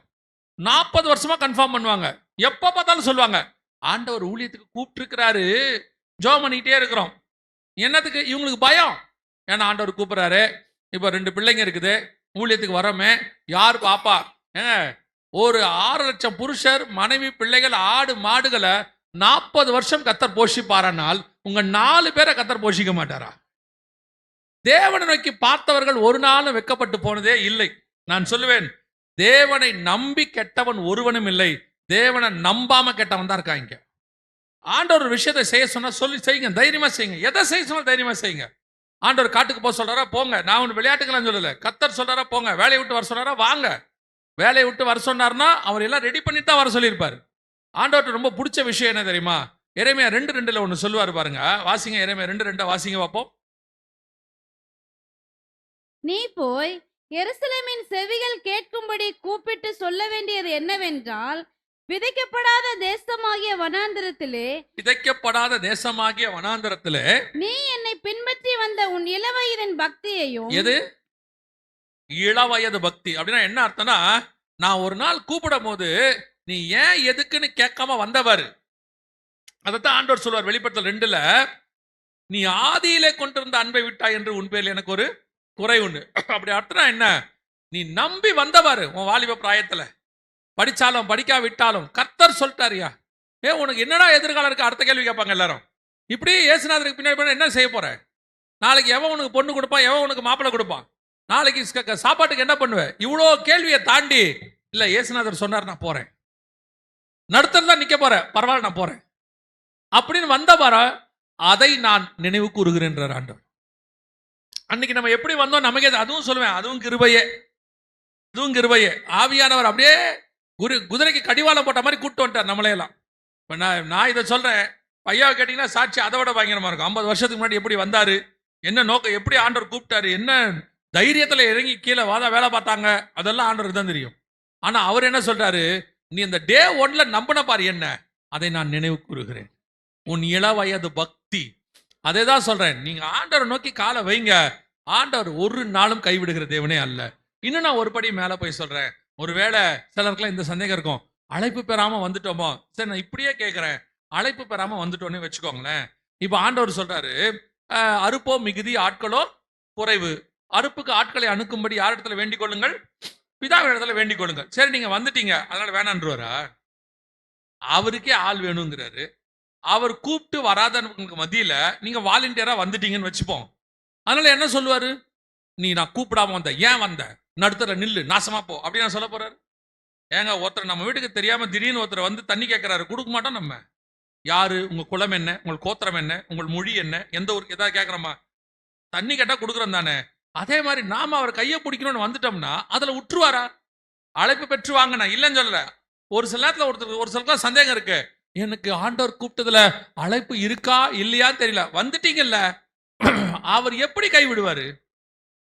40 வருஷமா கன்ஃபார்ம் பண்ணுவாங்க. எப்ப பார்த்தாலும் சொல்லுவாங்க, ஆண்டவர் ஊழியத்துக்கு கூப்பிட்டு இருக்கிறாரு, ஜோம் பண்ணிக்கிட்டே இருக்கிறோம். என்னத்துக்கு? இவங்களுக்கு பயம். ஏன்னா ஆண்டவர் கூப்பிடுறாரு, இப்ப 2 பிள்ளைங்க இருக்குது, ஊழியத்துக்கு வரோமே, யார் பாப்பா? ஒரு 6 லட்சம் புருஷர், மனைவி, பிள்ளைகள், ஆடு மாடுகளை 40 வருஷம் கத்தர் போஷிப்பாரானால் உங்க 4 பேரை கத்தர் போஷிக்க மாட்டாரா? தேவனை நோக்கி பார்த்தவர்கள் ஒரு நாளும் வெட்கப்பட்டு போனதே இல்லை. நான் சொல்லுவேன், தேவனை நம்பி கெட்டவன் ஒருவனும் இல்லை, தேவனை நம்பாம கெட்டவன் தான் இருக்காங்க. ஆண்டவர் ஒரு விஷயத்தை செய்ய சொன்னா சொல்லி செய்யுங்க, தைரியமா செய்யுங்க. எதை செய்ய சொன்னா தைரியமா செய்யுங்க. ஆண்டவர் காட்டுக்கு போக சொல்றாரா, போங்க. நான் ஒன்று விளையாட்டுக்கெல்லாம் சொல்லல. கத்தர் சொல்றாரா, போங்க. வேலையை விட்டு வர சொல்றாரா, வாங்க. வேலையை விட்டு வர சொன்னார்னா அவர் எல்லாம் ரெடி பண்ணி தான் வர சொல்லியிருப்பாரு. ஆண்டவர்கிட்ட ரொம்ப பிடிச்ச விஷயம் என்ன தெரியுமா? எரேமியா 2:2 ஒன்று சொல்லுவார் பாருங்க. வாசிங்க, எரேமியா 2:2 வாசிங்க பார்ப்போம். நீ போய் எருசலேமின் செவிகள் கேட்கும்படி கூப்பிட்டு சொல்ல வேண்டியது என்னவென்றால், விதைக்கப்படாத தேசமாகிய வனாந்திரத்திலே நீ என்னை பின்பற்றி வந்த உன் இளவயதின் பக்தியையும். எது இளவயது பக்தி அப்படின்னா என்ன அர்த்தம்னா, நான் ஒரு நாள் கூப்பிடும் போது நீ ஏன் எதுக்குன்னு கேட்காம வந்தவர். அதைத்தான் ஆண்டவர் சொல்வார் வெளிப்படுத்தல் 2ல, நீ ஆதியிலே கொண்டிருந்த அன்பை விட்டாய் என்று உன் பேரில் எனக்கு ஒரு குறை உண்டு. அப்படி அர்த்தம் என்ன? நீ நம்பி வந்தவாரு உன் வாலிப பிராயத்துல, படிச்சாலும் படிக்காவிட்டாலும் கர்த்தர் சொல்லிட்டாரியா. உனக்கு என்னடா எதிர்காலம் இருக்கு? அடுத்த கேள்வி கேட்பாங்க எல்லாரும். இப்படி இயேசுநாதருக்கு பின்னாடி என்ன செய்ய போற? நாளைக்கு எவன் உனக்கு பொண்ணு கொடுப்பான், எவன் உனக்கு மாப்பிள்ளை கொடுப்பான், நாளைக்கு சாப்பாட்டுக்கு என்ன பண்ணுவேன்? இவ்வளோ கேள்வியை தாண்டி இல்ல, இயேசுநாதர் சொன்னார், நான் போறேன், நடுத்தம் தான் நிக்க போறேன், பரவாயில்ல நான் போறேன் அப்படின்னு வந்தவார அதை நான் நினைவு கூறுகிறேன் ஆண்டவர். அன்னைக்கு நம்ம எப்படி வந்தோம் நமக்கே, அதுவும் சொல்லுவேன், அதுவும் கிருபையே, அதுவும் கிருபையே. ஆவியானவர் அப்படியே குதிரைக்கு கடிவாளம் போட்ட மாதிரி கூட்டு வந்துட்டார் நம்மளையெல்லாம். இப்போ நான் இதை சொல்றேன், பையாவை கேட்டீங்கன்னா சாட்சி அதை விட பயங்கரமா இருக்கும். 50 வருஷத்துக்கு முன்னாடி எப்படி வந்தாரு, என்ன நோக்கம், எப்படி ஆண்டவர் கூப்பிட்டாரு, என்ன தைரியத்துல இறங்கி கீழே வேலை பார்த்தாங்க, அதெல்லாம் ஆண்டவருக்கு தான் தெரியும். ஆனா அவர் என்ன சொல்றாரு, நீ இந்த டே 1ல நம்பின பாரு என்ன, அதை நான் நினைவு கூறுகிறேன், உன் இளவயது பக்தி. அதை தான் சொல்றேன், நீங்க ஆண்டவரை நோக்கி காலை வைங்க, ஆண்டவர் ஒரு நாளும் கைவிடுகிற தேவனே அல்ல. இன்னும் நான் ஒரு படி மேல போய் சொல்றேன். ஒருவேளை சிலருக்குலாம் இந்த சந்தேகம் இருக்கும், அழைப்பு பெறாம வந்துட்டோமோ. சரி, நான் இப்படியே கேட்கிறேன், அழைப்பு பெறாம வந்துட்டோன்னு வச்சுக்கோங்களேன். இப்ப ஆண்டவர் சொல்றாரு, அறுப்போ மிகுதி ஆட்களோ குறைவு, அறுப்புக்கு ஆட்களை அணுக்கும்படி யார் இடத்துல வேண்டிக் கொள்ளுங்கள், பிதாவின் இடத்துல வேண்டிக் கொள்ளுங்கள். சரி, நீங்க வந்துட்டீங்க அதனால வேணான்றவரா? அவருக்கே ஆள் வேணுங்கிறாரு. அவர் கூப்பிட்டு வராதவங்களுக்கு மத்தியில நீங்க வாலண்டியரா வந்துட்டீங்கன்னு வச்சுப்போம். அதனால என்ன சொல்லுவாரு, நீ நான் கூப்பிடாம வந்த, ஏன் வந்த, நடுத்தர நில்லு, நாசமா போ அப்படின்னு சொல்ல போறாரு. ஏங்க, ஒருத்தர் நம்ம வீட்டுக்கு தெரியாம திடீர்னு ஒருத்தர் வந்து தண்ணி கேட்கிறாரு, கொடுக்க மாட்டோம் நம்ம. யாரு, உங்க குலம் என்ன, உங்கள் கோத்திரம் என்ன, உங்கள் மொழி என்ன, எந்த ஊருக்கு ஏதாவது கேட்கறோமா? தண்ணி கேட்டா கொடுக்குறோம் தானே. அதே மாதிரி நாம அவர் கையை பிடிக்கணும்னு வந்துட்டோம்னா அதுல உற்றுவாரா? அழைப்பு பெற்று வாங்கினா இல்லைன்னு சொல்லல. ஒரு சில நேரத்துல ஒரு சிலருக்குலாம் சந்தேகம் இருக்கு, எனக்கு ஆண்டவர் கூப்பிட்டதுல அழைப்பு இருக்கா இல்லையான்னு தெரியல, வந்துட்டீங்கல்ல, அவர் எப்படி கை விடுவாரு?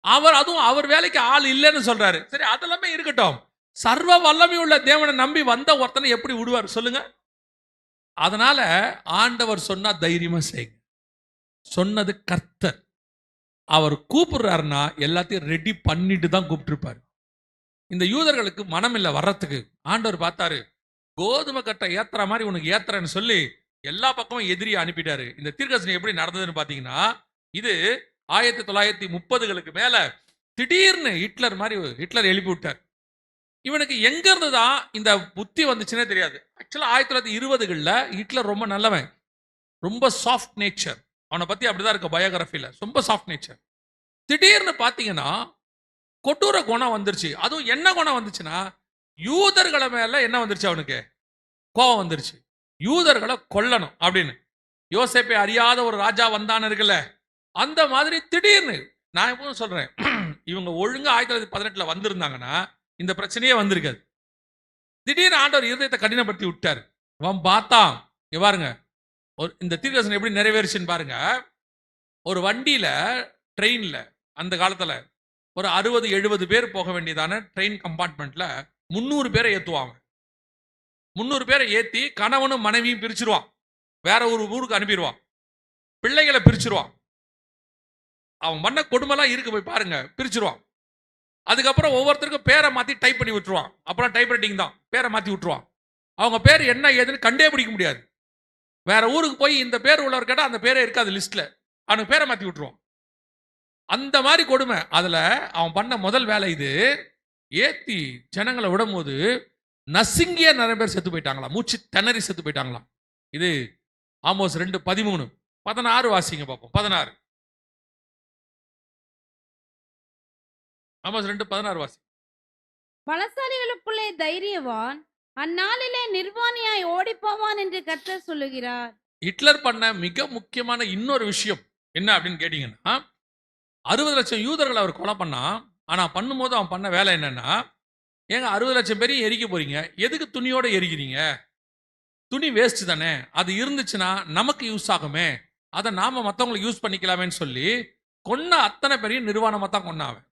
அதுவும் அவர் வேலைக்கு ஆள் இல்லைன்னு சொல்றாரு. சரி, அதெல்லாமே இருக்கட்டும், சர்வ வல்லமை உள்ள தேவனை நம்பி வந்த ஒருத்தனை எப்படி விடுவார் சொல்லுங்க? அதனால ஆண்டவர் சொன்னா தைரியமா செய்யுங்க. சொன்னது கர்த்தர், அவர் கூப்பிடுறாருன்னா எல்லாத்தையும் ரெடி பண்ணிட்டு தான் கூப்பிட்டுருப்பாரு. இந்த யூதர்களுக்கு மனம் இல்லை வர்றதுக்கு. ஆண்டவர் பார்த்தாரு, கோதுமை கட்டை ஏத்துற மாதிரி உனக்கு ஏத்துறேன்னு சொல்லி எல்லா பக்கமும் எதிரியை அனுப்பிட்டாரு. இந்த தீர்க்கதரிசனம் எப்படி நடந்ததுன்னு பாத்தீங்கன்னா, இது 1930களுக்கு மேல திடீர்னு ஹிட்லர் எழுப்பி விட்டார். இவனுக்கு எங்க இருந்து தான் இந்த புத்தி வந்துச்சுன்னே தெரியாது. ஆக்சுவலா 1920களில் ஹிட்லர் ரொம்ப நல்லவன், ரொம்ப சாஃப்ட் நேச்சர். அவனை பத்தி அப்படிதான் இருக்க பயோகிராஃபில, ரொம்ப சாஃப்ட் நேச்சர். திடீர்னு பாத்தீங்கன்னா கொடூர குணம் வந்துருச்சு. அதுவும் என்ன குணம் வந்துச்சுன்னா, யூதர்களை மேல என்ன வந்துருச்சு, அவனுக்கு கோபம் வந்துருச்சு, யூதர்களை கொல்லணும் அப்படின்னு. யோசேப்பை அறியாத ஒரு ராஜா வந்தான்னு இருக்குல்ல, அந்த மாதிரி திடீர்னு. நான் எப்பவும் சொல்றேன், இவங்க ஒழுங்கா 1918ல வந்திருந்தாங்கன்னா இந்த பிரச்சனையே வந்திருக்காது. திடீர்னு ஆண்டவர் இருதயத்தை கடினப்படுத்தி விட்டார். அவன் பார்த்தான், பாருங்க இந்த தீர்க்கதரிசனம் எப்படி நிறைவேறுச்சுன்னு பாருங்க. ஒரு வண்டியில, ட்ரெயின்ல அந்த காலத்துல ஒரு 60-70 பேர் போக வேண்டியதான ட்ரெயின் கம்பார்ட்மெண்ட்ல 300 பேரை ஏத்துவாங்க. 300 பேரை ஏத்தி கணவனும் மனைவியும் பிரிச்சிருவான். வேற ஒரு ஊருக்கு அனுப்பிடுவான். பிள்ளைகளை பிரிச்சிருவான். அவன் பண்ண கொடுமைலாம் இருக்கு, போய் பாருங்க. பிரிச்சிருவான். அதுக்கப்புறம் ஒவ்வொருத்தருக்கும் பேரை மாத்தி டைப் பண்ணி விட்டுருவான். அப்புறம் டைப் ரைட்டிங் தான், பேரை மாத்தி விட்டுருவான். அவங்க பேர் என்ன ஏதுன்னு கண்டே பிடிக்க முடியாது. வேற ஊருக்கு போய் இந்த பேர் உள்ளவர் கேட்டா அந்த பேரே இருக்காது லிஸ்ட்ல. அவனுக்கு பேரை மாத்தி விட்டுருவான். அந்த மாதிரி கொடுமை. அதுல அவன் பண்ண முதல் வேலை இது. ஏத்தி ஜனங்களை விடும்போது நசுங்கிய நிறைய பேர் செத்து போயிட்டாங்களாம். மூச்சு திணறி செத்து போயிட்டாங்களாம். இது ஆமோஸ் 2:13. 16 வாசிங்க பார்ப்போம். 16. ஆமோஸ் 2:16 வாசி. பலசாலிகளுக்குள்ளே தைரியவான், அந்நாளிலே நிர்வாணியாய் ஓடிப்போவான் என்று கர்த்தர் சொல்லுகிறார். ஹிட்லர் பண்ண மிக முக்கியமான இன்னொரு விஷயம் என்ன அப்படின்னு கேட்டீங்கன்னா, 60 லட்சம் யூதர்கள் அவர் கொலை பண்ணான். ஆனா பண்ணும்போது அவன் பண்ண வேலை என்னன்னா, ஏங்க 60 லட்சம் பேரையும் எரிக்க போறீங்க, எதுக்கு துணியோட எரிக்கிறீங்க? துணி வேஸ்ட் தானே, அது இருந்துச்சுன்னா நமக்கு யூஸ் ஆகுமே, அதை நாம மற்றவங்களுக்கு யூஸ் பண்ணிக்கலாமேன்னு சொல்லி கொன்ன அத்தனை பேரையும் நிர்வாணமா தான் கொன்னாவன்.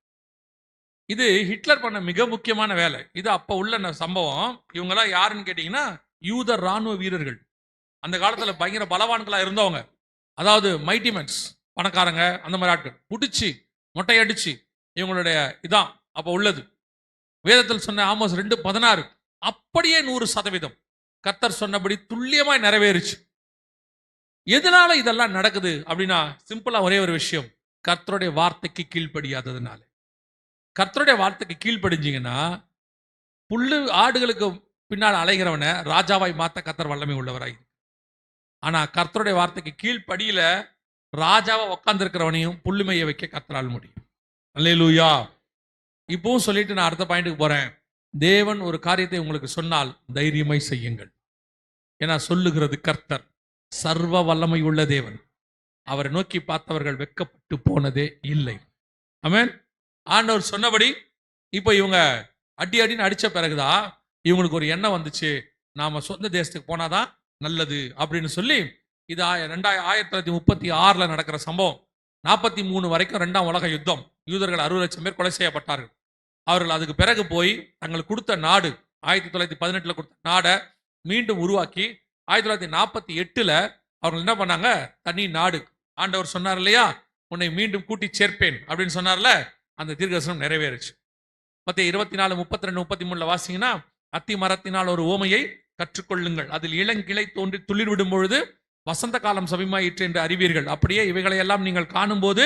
இது ஹிட்லர் பண்ண மிக முக்கியமான வேலை. இது அப்ப உள்ள சம்பவம். இவங்கெல்லாம் யாருன்னு கேட்டீங்கன்னா, யூத ராணுவ வீரர்கள். அந்த காலத்துல பயங்கர பலவான்களா இருந்தவங்க. அதாவது மைட்டிமென்ஸ், பணக்காரங்க, அந்த மாதிரி ஆட்கள் புடிச்சு மொட்டையடிச்சு இவங்களுடைய இதான் அப்ப உள்ளது. வேதத்தில் சொன்ன ஆமோஸ் 2:16 அப்படியே 100% கர்த்தர் சொன்னபடி துல்லியமாய் நிறைவேறுச்சு. எதனால இதெல்லாம் நடக்குது அப்படின்னா, சிம்பிளா ஒரே ஒரு விஷயம், கர்த்தருடைய வார்த்தைக்கு கீழ்ப்படியாததுனால. கர்த்தருடைய வார்த்தைக்கு கீழ்ப்படிஞ்சீங்கன்னா, புல்லு ஆடுகளுக்கு பின்னால் அலைகிறவனை ராஜாவாய் மாத்த கர்த்தர் வல்லமை உள்ளவராய். ஆனா கர்த்தருடைய வார்த்தைக்கு கீழ்ப்படியில ராஜாவா உட்கார்ந்து இருக்கிறவனையும் புல்லுமைய வைக்க கர்த்தரால் முடியும். அல்லேலூயா. இப்பவும் சொல்லிட்டு நான் அடுத்த பாயிண்ட்டுக்கு போறேன். தேவன் ஒரு காரியத்தை உங்களுக்கு சொன்னால் தைரியமாய் செய்யுங்கள். ஏன்னா சொல்லுகிறது கர்த்தர், சர்வ வல்லமை உள்ள தேவன். அவரை நோக்கி பார்த்தவர்கள் வெட்கப்பட்டு போனதே இல்லை. ஆமென். ஆண்டவர் சொன்னபடி இப்போ இவங்க அடின்னு அடிச்ச பிறகுதான் இவங்களுக்கு ஒரு எண்ணம் வந்துச்சு, நாம சொந்த தேசத்துக்கு போனாதான் நல்லது அப்படின்னு சொல்லி, இது 1936 நடக்கிற சம்பவம். 43 வரைக்கும் 2ஆம் உலக யுத்தம். யூதர்கள் 60 லட்சம் பேர் கொலை செய்யப்பட்டார்கள். அவர்கள் அதுக்கு பிறகு போய் தங்களுக்கு கொடுத்த நாடு, 1918 கொடுத்த நாடை மீண்டும் உருவாக்கி 1948 அவர்கள் என்ன பண்ணாங்க, தனி நாடு. ஆண்டவர் சொன்னார் இல்லையா, உன்னை மீண்டும் கூட்டி சேர்ப்பேன் அப்படின்னு சொன்னார்ல, அந்த தீர்க்கதரிசனம் நிறைவேறுச்சு. மத்தேயு 24, 32, 33 வாசிங்கன்னா, அத்தி மரத்தினால் ஒரு ஓமையை கற்றுக்கொள்ளுங்கள், அதில் இளங்கிளை தோன்றி துளிர் விடும் பொழுது வசந்த காலம் சமீபமாயிற்று என்று அறிவீர்கள். அப்படியே இவைகளை எல்லாம் நீங்கள் காணும்போது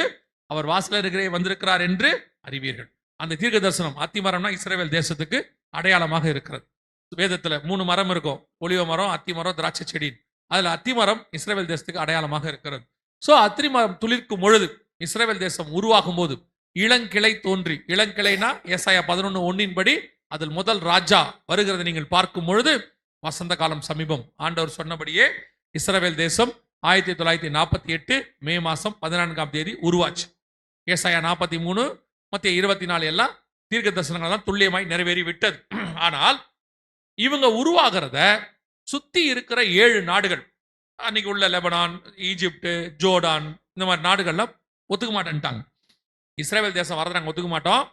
அவர் வாசலருகே வந்திருக்கிறார் என்று அறிவீர்கள். அந்த தீர்க்க தரிசனம் அத்திமரம்னா இஸ்ரவேல் தேசத்துக்கு அடையாளமாக இருக்கிறது. வேதத்துல 3 மரம் இருக்கும், ஒலிவ மரம், அத்தி மரம், திராட்சை செடி. அதுல அத்திமரம் இஸ்ரவேல் தேசத்துக்கு அடையாளமாக இருக்கிறது. சோ அத்திமரம் துளிர்க்கும் பொழுது இஸ்ரவேல் தேசம் உருவாகும் போது இளங்கிளை தோன்றி, இளங்கிளைனா ஏசாயா 11:1 படி அதில் முதல் ராஜா வருகிறதை நீங்கள் பார்க்கும் பொழுது வசந்த காலம் சமீபம். ஆண்டவர் சொன்னபடியே இஸ்ரவேல் தேசம் 1948 மே மாசம் 14ஆம் தேதி உருவாச்சு. ஏசாயா 43, மத்தேயு 24 எல்லாம் தீர்க்க தரிசனங்கள் தான் துல்லியமாய் நிறைவேறி விட்டது. ஆனால் இவங்க உருவாகிறத சுத்தி இருக்கிற 7 நாடுகள், அன்னைக்கு உள்ள லெபனான், ஈஜிப்ட், ஜோர்டான், இந்த மாதிரி நாடுகள்லாம் ஒத்துக்க மாட்டேன்ட்டாங்க. இஸ்ரவேல் தேசம் வரதை நாங்கள் ஒத்துக்க மாட்டோம்,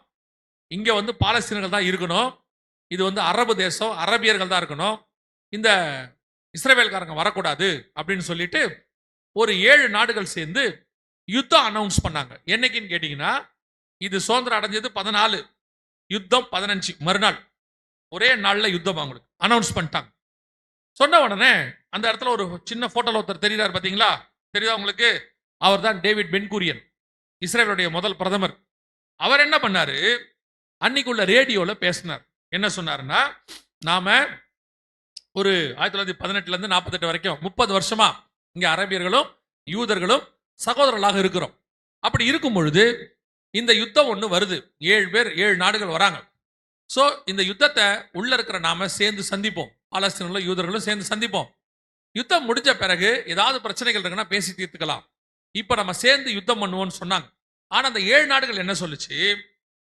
இங்க வந்து பாலஸ்தீனர்கள் தான் இருக்கணும், இது வந்து அரபு தேசம், அரபியர்கள் தான் இருக்கணும், இந்த இஸ்ரவேல்காரங்க வரக்கூடாது அப்படின்னு சொல்லிட்டு ஒரு 7 நாடுகள் சேர்ந்து யுத்தம் அனௌன்ஸ் பண்ணாங்க. என்னைக்குன்னு கேட்டீங்கன்னா, இது சுதந்திரம் அடைஞ்சது 14, யுத்தம் 15, மறுநாள் ஒரே நாள்ல யுத்தம் அவங்களுக்கு அனௌன்ஸ் பண்ணிட்டாங்க. சொன்ன உடனே அந்த இடத்துல ஒரு சின்ன போட்டோல ஒருத்தர் தெரியுறாரு பாத்தீங்களா, தெரியுதா உங்களுக்கு? அவர் தான் டேவிட் பென்கூரியன், இஸ்ரேலுடைய முதல் பிரதமர். அவர் என்ன பண்ணாரு, அன்னைக்குள்ள ரேடியோல பேசினார். என்ன சொன்னாருன்னா, நாம ஒரு 1918 இருந்து 48 வரைக்கும் 30 வருஷமா இங்க அரபியர்களும் யூதர்களும் சகோதரர்களாக இருக்கிறோம். அப்படி இருக்கும் பொழுது இந்த யுத்தம் ஒண்ணு வருது, 7 பேர் 7 நாடுகள் வராங்க. சோ இந்த யுத்தத்தை உள்ள இருக்கிற நாம சேர்ந்து சந்திப்போம், பாலஸ்தீனர்களும் யூதர்களும் சேர்ந்து சந்திப்போம். யுத்தம் முடிஞ்ச பிறகு ஏதாவது பிரச்சனைகள் இருக்குன்னா பேசி தீர்த்துக்கலாம், இப்ப நம்ம சேர்ந்து யுத்தம் பண்ணுவோம்னு சொன்னாங்க. ஆனா அந்த 7 நாடுகள் என்ன சொல்லுச்சு,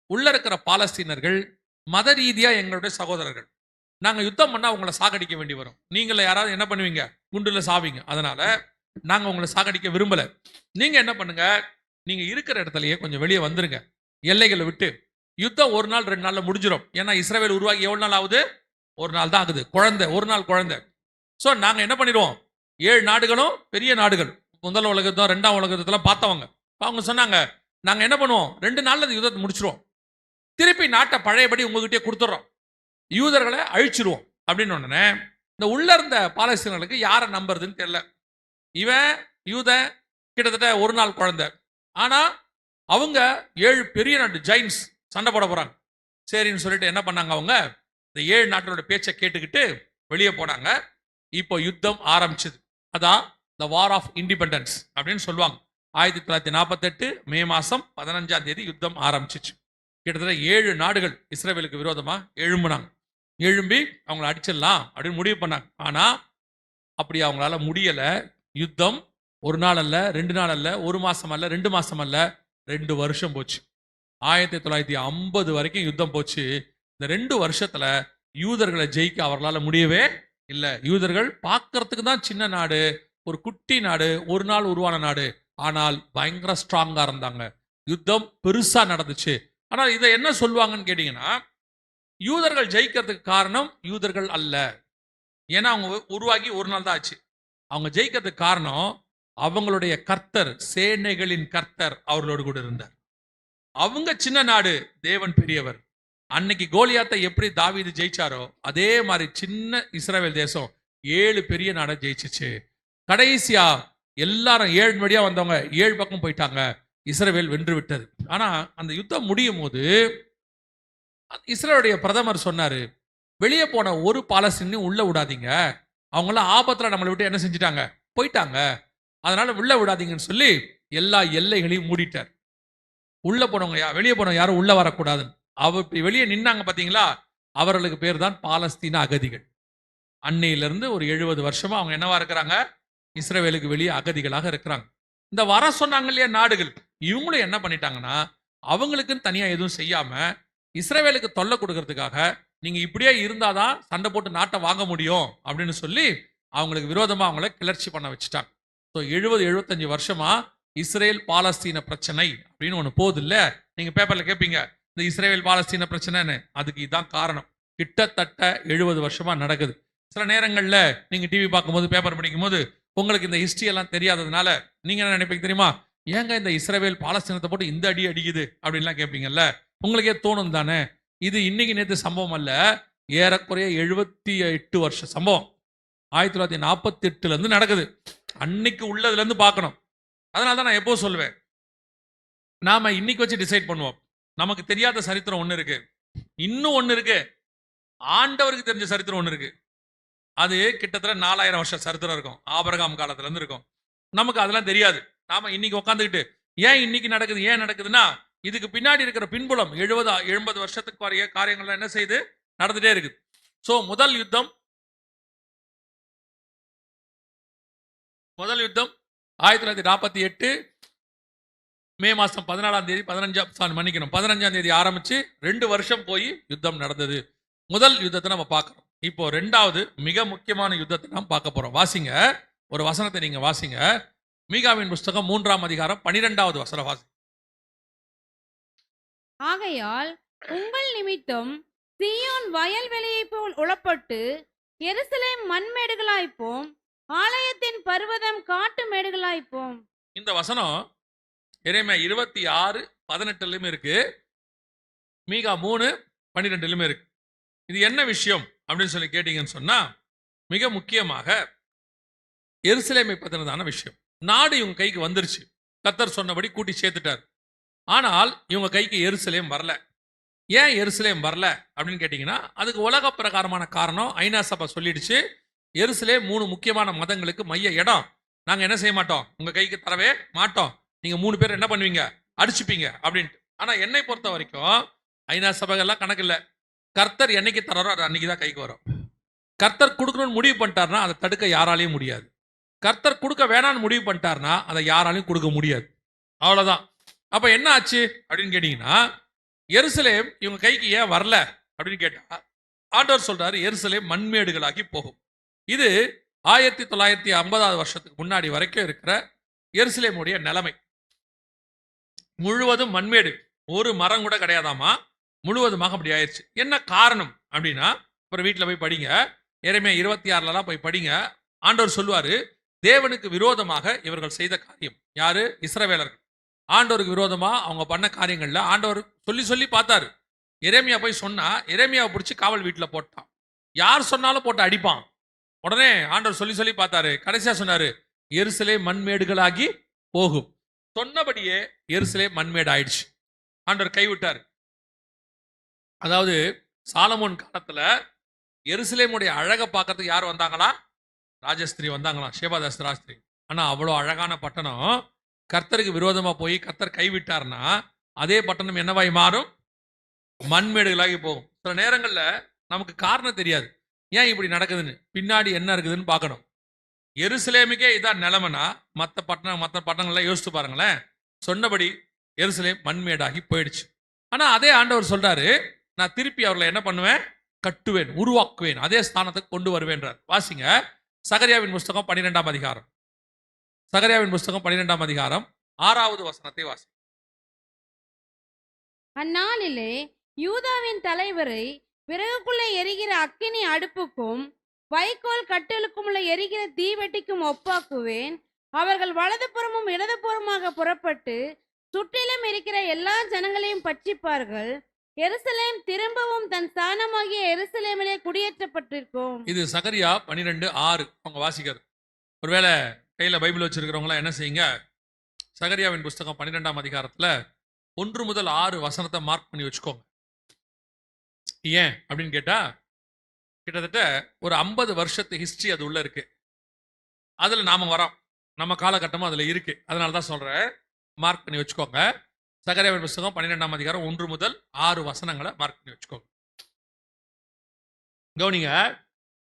உள்ள இருக்கிற பாலஸ்தீனர்கள் மத ரீதியா எங்களுடைய சகோதரர்கள், நாங்க யுத்தம் பண்ணா உங்களை சாகடிக்க வேண்டி வரும், நீங்கள யாராவது என்ன பண்ணுவீங்க, குண்டுல சாவீங்க, அதனால நாங்க உங்களை சாகடிக்க விரும்பல. நீங்க என்ன பண்ணுங்க, நீங்க இருக்கிற இடத்துலயே கொஞ்சம் வெளியே வந்துருங்க, எல்லைகளை விட்டு. யுத்தம் ஒரு நாள் 2 நாள்ல முடிஞ்சிடும். ஏன்னா இஸ்ரவேல் உருவாகி எவ்வளவு நாள் ஆகுது? ஒரு நாள் தான் ஆகுது. குழந்தை, ஒரு நாள் குழந்தை. சோ நாங்க என்ன பண்ணிடுவோம், 7 நாடுகளும் பெரிய நாடுகள், முதல் உலகத்தம் 2ஆம் உலகத்தெல்லாம் பார்த்தவங்க. அவங்க சொன்னாங்க, நாங்க என்ன பண்ணுவோம், 2 நாள்ல இந்த யுத்தத்தை முடிச்சிருவோம், திருப்பி நாட்டை பழையபடி உங்ககிட்டயே கொடுத்துறோம், யூதர்களை அழிச்சிருவோம் அப்படின்னு உடனே இந்த உள்ள இருந்த பாலஸ்தீனர்களுக்கு யாரை நம்புறதுன்னு தெரியல. இவன் யூத கிட்டத்தட்ட ஒரு நாள் குழந்தை, ஆனா அவங்க 7 பெரிய நாட்டு ஜெயின்ஸ் சண்டை போட போறாங்க. சரின்னு சொல்லிட்டு என்ன பண்ணாங்க, அவங்க இந்த 7 நாட்டோட பேச்சை கேட்டுக்கிட்டு வெளியே போனாங்க. இப்போ யுத்தம் ஆரம்பிச்சது. அதான் த வார் ஆஃப் இண்டிபெண்டன்ஸ் அப்படின்னு சொல்லுவாங்க. 1948 மே மாசம் 15ஆம் தேதி யுத்தம் ஆரம்பிச்சிச்சு. கிட்டத்தட்ட 7 நாடுகள் இஸ்ரேலுக்கு விரோதமா எழும்புனாங்க. எழும்பி அவங்களை அடிச்சிடலாம் அப்படின்னு முடிவு பண்ணாங்க. ஆனா அப்படி அவங்களால முடியல. யுத்தம் ஒரு நாள் அல்ல, 2 நாள் அல்ல, 1 மாசம் அல்ல, 2 மாசம் அல்ல, 2 வருஷம் போச்சு. 1950 வரைக்கும் யுத்தம் போச்சு. இந்த 2 வருஷத்துல யூதர்களை ஜெயிக்க அவர்களால முடியவே இல்லை. யூதர்கள் பார்க்கறதுக்கு தான் சின்ன நாடு, ஒரு குட்டி நாடு, ஒரு நாள் உருவான நாடு, ஆனால் பயங்கர ஸ்ட்ராங்கா இருந்தாங்க. யுத்தம் பெருசா நடந்துச்சு. ஆனால் இதை என்ன சொல்லுவாங்கன்னு கேட்டீங்கன்னா, யூதர்கள் ஜெயிக்கிறதுக்கு காரணம் யூதர்கள் அல்ல. ஏன்னா அவங்க உருவாகி ஒரு நாள் தான் ஆச்சு. அவங்க ஜெயிக்கிறதுக்கு காரணம் அவங்களுடைய கர்த்தர், சேனைகளின் கர்த்தர் அவர்களோடு கூட இருந்தார். அவங்க சின்ன நாடு, தேவன் பெரியவர். அன்னைக்கு கோலியாத்தை எப்படி தாவீது ஜெயிச்சாரோ அதே மாதிரி சின்ன இஸ்ரவேல் தேசம் 7 பெரிய நாடை ஜெயிச்சிச்சு. கடைசியா எல்லாரும் 7 வழியா வந்தவங்க 7 பக்கம் போயிட்டாங்க. இஸ்ரவேல் வென்று விட்டது. ஆனா அந்த யுத்தம் முடியும் போது இஸ்ரேலுடைய பிரதமர் சொன்னாரு, வெளியே போன ஒரு பாலஸ்தீனையும் உள்ள விடாதீங்க, அவங்களாம் ஆபத்துல நம்மளை விட்டு என்ன செஞ்சிட்டாங்க, போயிட்டாங்க, அதனால உள்ள விடாதீங்கன்னு சொல்லி எல்லா எல்லைகளையும் மூடிட்டார். உள்ள போனவங்க வெளியே போனவங்க யாரும் உள்ள வரக்கூடாதுன்னு. அவர் வெளியே நின்னாங்க பாத்தீங்களா, அவர்களுக்கு பேர் தான் பாலஸ்தீன அகதிகள். அன்னையிலிருந்து ஒரு 70 வருஷமா அவங்க என்னவா இருக்கிறாங்க, இஸ்ரவேலுக்கு வெளியே அகதிகளாக இருக்கிறாங்க. இந்த வர சொன்னாங்க இல்லையா நாடுகள், இவங்களும் என்ன பண்ணிட்டாங்கன்னா, அவங்களுக்குன்னு தனியா எதுவும் செய்யாம இஸ்ரவேலுக்கு தொல்லை கொடுக்கறதுக்காக, நீங்க இப்படியே இருந்தாதான் சண்டை போட்டு நாட்டை வாங்க முடியும் அப்படின்னு சொல்லி அவங்களுக்கு விரோதமா அவங்கள கிளர்ச்சி பண்ண வச்சுட்டாங்க. ஸோ 70-75 வருஷமா இஸ்ரேல் பாலஸ்தீன பிரச்சனை அப்படின்னு ஒன்று போகுது இல்ல, நீங்க பேப்பர்ல கேட்பீங்க இந்த இஸ்ரேல் பாலஸ்தீன பிரச்சனைன்னு. அதுக்கு இதுதான் காரணம். கிட்டத்தட்ட 70 வருஷமா நடக்குது. சில நேரங்கள்ல நீங்க டிவி பார்க்கும்போது, பேப்பர் படிக்கும் போது உங்களுக்கு இந்த ஹிஸ்டரி எல்லாம் தெரியாததுனால நீங்க என்ன நினைப்பீங்க தெரியுமா, ஏங்க இந்த இஸ்ரேல் பாலஸ்தீனத்தை போட்டு இந்த அடி அடிக்குது அப்படின்லாம் கேட்பீங்கல்ல. உங்களுக்கே தோணும் தானே, இது இன்னைக்கு நேற்று சம்பவம் அல்ல, ஏறக்குறைய 78 வருஷ சம்பவம். 1948 இருந்து நடக்குது. அன்னைக்கு உள்ளதுல இருந்து பார்க்கணும். அதனால தான் நான் எப்போ சொல்லுவேன், நாம இன்னைக்கு வச்சு டிசைட் பண்ணுவோம். நமக்கு தெரியாத சரித்திரம் ஒண்ணு இருக்கு, இன்னும் ஒண்ணு இருக்கு, ஆண்டவருக்கு தெரிஞ்ச சரித்திரம் ஒண்ணு இருக்கு. அது கிட்டத்தட்ட 4000 வருஷம் சரித்திரம் இருக்கும், ஆபிரகாம் காலத்துல இருந்து இருக்கும். நமக்கு அதெல்லாம் தெரியாது. நாம இன்னைக்கு உட்காந்துக்கிட்டு ஏன் இன்னைக்கு நடக்குது, ஏன் நடக்குதுன்னா, இதுக்கு பின்னாடி இருக்கிற பின்புலம் 70-80 வருஷத்துக்கு வரைய காரியங்கள்லாம் என்ன செய்து நடந்துட்டே இருக்குது. சோ முதல் யுத்தம் 1948 மே மாசம் 14ஆம் தேதி 15ஆம் தேதி ஆரம்பிச்சு 2 வருஷம் போய் யுத்தம் நடந்தது. முதல் யுத்தத்தை நம்ம பார்க்கிறோம். இப்போ 2வது மிக முக்கியமான யுத்தத்தை நாம் பார்க்க போறோம். வாசிங்க, ஒரு வசனத்தை நீங்க வாசிங்க. மீகாவின் புஸ்தகம் 3ஆம் அதிகாரம் 12வது வசனம் வாசி. ஆகையால் உங்கள் நிமித்தம் சீயோன் வயல்வெளியைப் போல் உளப்பட்டு, எருசலேம் மண்மேடுகளாய்ப்போம், ஆலயத்தின் பர்வதம் காட்டு மேடுகளாய்ப்போம். இந்த வசனம் எரேமியா 26:18 இருக்கு, மீகா 3:12 இருக்கு. இது என்ன விஷயம் அப்படின்னு சொல்லி கேட்டீங்கன்னு சொன்னா, மிக முக்கியமாக எருசலேமை பத்தினதான விஷயம். நாடு இவங்க கைக்கு வந்துருச்சு, கர்த்தர் சொன்னபடி கூட்டி சேர்த்துட்டார். ஆனால் இவங்க கைக்கு எருசலேம் வரல. ஏன் எருசலேம் வரல அப்படின்னு கேட்டீங்கன்னா, அதுக்கு உலக பிரகாரமான காரணம் ஐநா சபை சொல்லிடுச்சு, எருசலேம் 3 முக்கியமான மதங்களுக்கு மைய இடம், நாங்க என்ன செய்ய மாட்டோம், உங்க கைக்கு தரவே மாட்டோம், நீங்க 3 பேர் என்ன பண்ணுவீங்க, அடிச்சுப்பீங்க அப்படின்ட்டு. ஆனா என்னை பொறுத்த வரைக்கும் ஐநா சபைகள்லாம் கணக்கு இல்லை. கர்த்தர் என்னைக்கு தராரோ அது அன்னைக்கு தான் கைக்கு வரும். கர்த்தர் கொடுக்கணும்னு முடிவு பண்ணிட்டாருன்னா அதை தடுக்க யாராலையும் முடியாது. கர்த்தர் கொடுக்க வேணான்னு முடிவு பண்ணிட்டாருன்னா அதை யாராலையும் கொடுக்க முடியாது. அவ்வளவுதான். அப்ப என்ன ஆச்சு அப்படின்னு கேட்டீங்கன்னா, எருசலேம் இவங்க கைக்கு ஏன் வரல அப்படின்னு கேட்டா, ஆண்டவர் சொல்றாரு எருசலேம் மண்மேடுகளாகி போகும். இது 1950 வருஷத்துக்கு முன்னாடி வரைக்கும் இருக்கிற எருசலேமுடைய நிலைமை. முழுவதும் மண்மேடு, ஒரு மரம் கூட கிடையாதாமா, முழுவதுமாக அப்படி ஆயிடுச்சு. என்ன காரணம் அப்படின்னா, அப்புறம் வீட்டில் போய் படிங்க, எரேமியா 26 போய் படிங்க. ஆண்டவர் சொல்லுவாரு, தேவனுக்கு விரோதமாக இவர்கள் செய்த காரியம். யாரு? இஸ்ரவேலர்கள். ஆண்டவருக்கு விரோதமா அவங்க பண்ண காரியங்கள்ல ஆண்டவர் சொல்லி சொல்லி பார்த்தாரு. எரேமியா போய் சொன்னா, எரேமியாவை பிடிச்சி காவல் வீட்டில் போட்டான். யார் சொன்னாலும் போட்டு அடிப்பான். உடனே ஆண்டவர் சொல்லி சொல்லி பார்த்தாரு. கடைசியா சொன்னாரு, எருசலேம் மண்மேடுகளாகி போகும். சொன்னபடியே எருசலேம் மண்மேடு ஆயிடுச்சு. ஆண்டவர் கைவிட்டார். அதாவது சாலமோன் காலத்துல எருசலேமுடைய அழகை பார்க்கறதுக்கு யார் வந்தாங்களா? ராஜஸ்திரி வந்தாங்களாம், ஷேபாதாஸ் ராஜஸ்திரி. ஆனா அவ்வளோ அழகான பட்டணம் கர்த்தருக்கு விரோதமா போய் கர்த்தர் கைவிட்டார்னா அதே பட்டணம் என்னவாய் மாறும்? மண்மேடுகளாகி போகும். சில நேரங்கள்ல நமக்கு காரணம் தெரியாது, ஏன் இப்படி நடக்குதுன்னு. பின்னாடி என்ன இருக்குதுன்னு பார்க்கணும். எருசலேமுக்கே இதான் நிலைமைனா மற்ற பட்டணங்கள்லாம் யோசிச்சு பாருங்களேன். சொன்னபடி எருசலேம் மண்மேடாகி போயிடுச்சு. ஆனா அதே ஆண்டவர் சொல்றாரு, நான் திருப்பி அவர்களை என்ன பண்ணுவேன்? கட்டுவேன், உருவாக்குவேன், அதே ஸ்தானத்துக்கு கொண்டு வருவேன்றார். வாசிங்க சகரியாவின் புஸ்தகம் 12ஆம் அதிகாரம். சகரியாவின் புஸ்தகம் 12ஆம் அதிகாரம் 6வது வசனத்தை வாசி. அந்நாளிலே யூதாவின் தலைவரை விறகுக்குள்ளே எரிகிற அக்கினி அடுப்புக்கும் வைக்கோல் கட்டலுக்கும் உள்ள எரிகிற தீவெட்டிக்கும் ஒப்பாக்குவேன். அவர்கள் வலதுபுறமும் இடதுபுறமாக புறப்பட்டு சுற்றிலும் இருக்கிற எல்லா ஜனங்களையும் பட்சிப்பார்கள். எருசலேம் திரும்பவும் தன் ஸ்தானமாகிய எருசலேமிலே குடியேற்றப்பட்டிருக்கும். இது சகரியா 12:6 அவங்க வாசிக்கிறது. ஒருவேளை கையில பைபிள் வச்சிருக்கிறவங்களாம் என்ன செய்யுங்க, சகரியாவின் புஸ்தகம் 12ஆம் அதிகாரத்துல 1 முதல் 6 வசனத்தை மார்க் பண்ணி வச்சுக்கோங்க. ஏன் அப்படின்னு கேட்டா, கிட்டத்தட்ட ஒரு 50 வருஷத்து ஹிஸ்டரி அது உள்ள இருக்கு. அதுல நாம வரோம், நம்ம காலகட்டமும் அதுல இருக்கு. அதனால தான் சொல்றேன், மார்க் பண்ணி வச்சுக்கோங்க. சகரியாவின் புஸ்தகம் 12ஆம் அதிகாரம் 1 முதல் 6 வசனங்களை மார்க் பண்ணி வச்சுக்கோங்க. கவனிங்க,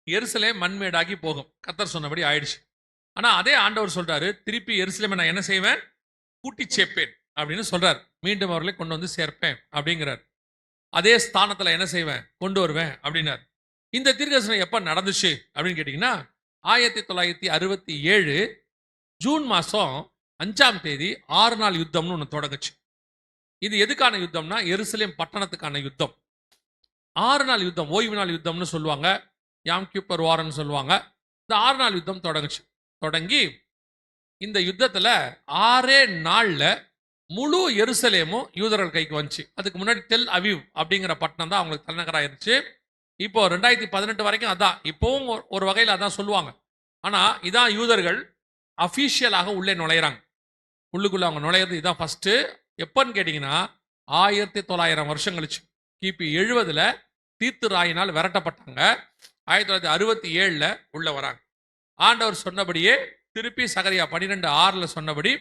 எருசலேம் மண்மேடாகி போகும், கர்த்தர் சொன்னபடி ஆயிடுச்சு. ஆனா அதே ஆண்டவர் சொல்றாரு, திருப்பி எருசலேமை நான் என்ன செய்வேன்? கூட்டி சேர்ப்பேன் அப்படின்னு சொல்றாரு. மீண்டும் அவர்களை கொண்டு வந்து சேர்ப்பேன் அப்படிங்கிறார். அதே ஸ்தானத்துல என்ன செய்வேன்? கொண்டு வருவேன் அப்படின்னார். இந்த தீர்க்கதரிசனம் எப்ப நடந்துச்சு அப்படின்னு கேட்டீங்கன்னா, 1967 ஜூன் மாசம் 5ஆம் தேதி 6 நாள் யுத்தம்னு ஒன்று தொடங்குச்சு. இது எதுக்கான யுத்தம்னா, எருசலேம் பட்டணத்துக்கான யுத்தம். 6 நாள் யுத்தம், ஓய்வு நாள் யுத்தம்னு சொல்லுவாங்க, யாம் கியூப்பர் வார்னு சொல்லுவாங்க. இந்த 6 நாள் யுத்தம் தொடங்குச்சு. தொடங்கி இந்த யுத்தத்துல 6 நாள்ல முழு எருசலேமும் யூதர்கள் கைக்கு வந்துச்சு. அதுக்கு முன்னாடி டெல் அவிவ் அப்படிங்கிற பட்டணம் தான் அவங்களுக்கு தலைநகராக இருந்துச்சு. இப்போ 2018 வரைக்கும் அதான், இப்போவும் ஒரு வகையில் அதான் சொல்லுவாங்க. ஆனா இதான் யூதர்கள் அபிஷியலாக உள்ளே நுழையிறாங்க. உள்ளுக்குள்ள அவங்க நுழையிறது இதான் ஃபர்ஸ்ட். எப்பன்னு கேட்டீங்கன்னா, 1900 வருஷம் கழிச்சு, கிபி 70 தீத்து ராயினால் விரட்டப்பட்டாங்க. 1967 உள்ள வராங்க. ஆண்டவர் சொன்னபடியே திருப்பி சகரியா 12:6 சொன்னபடி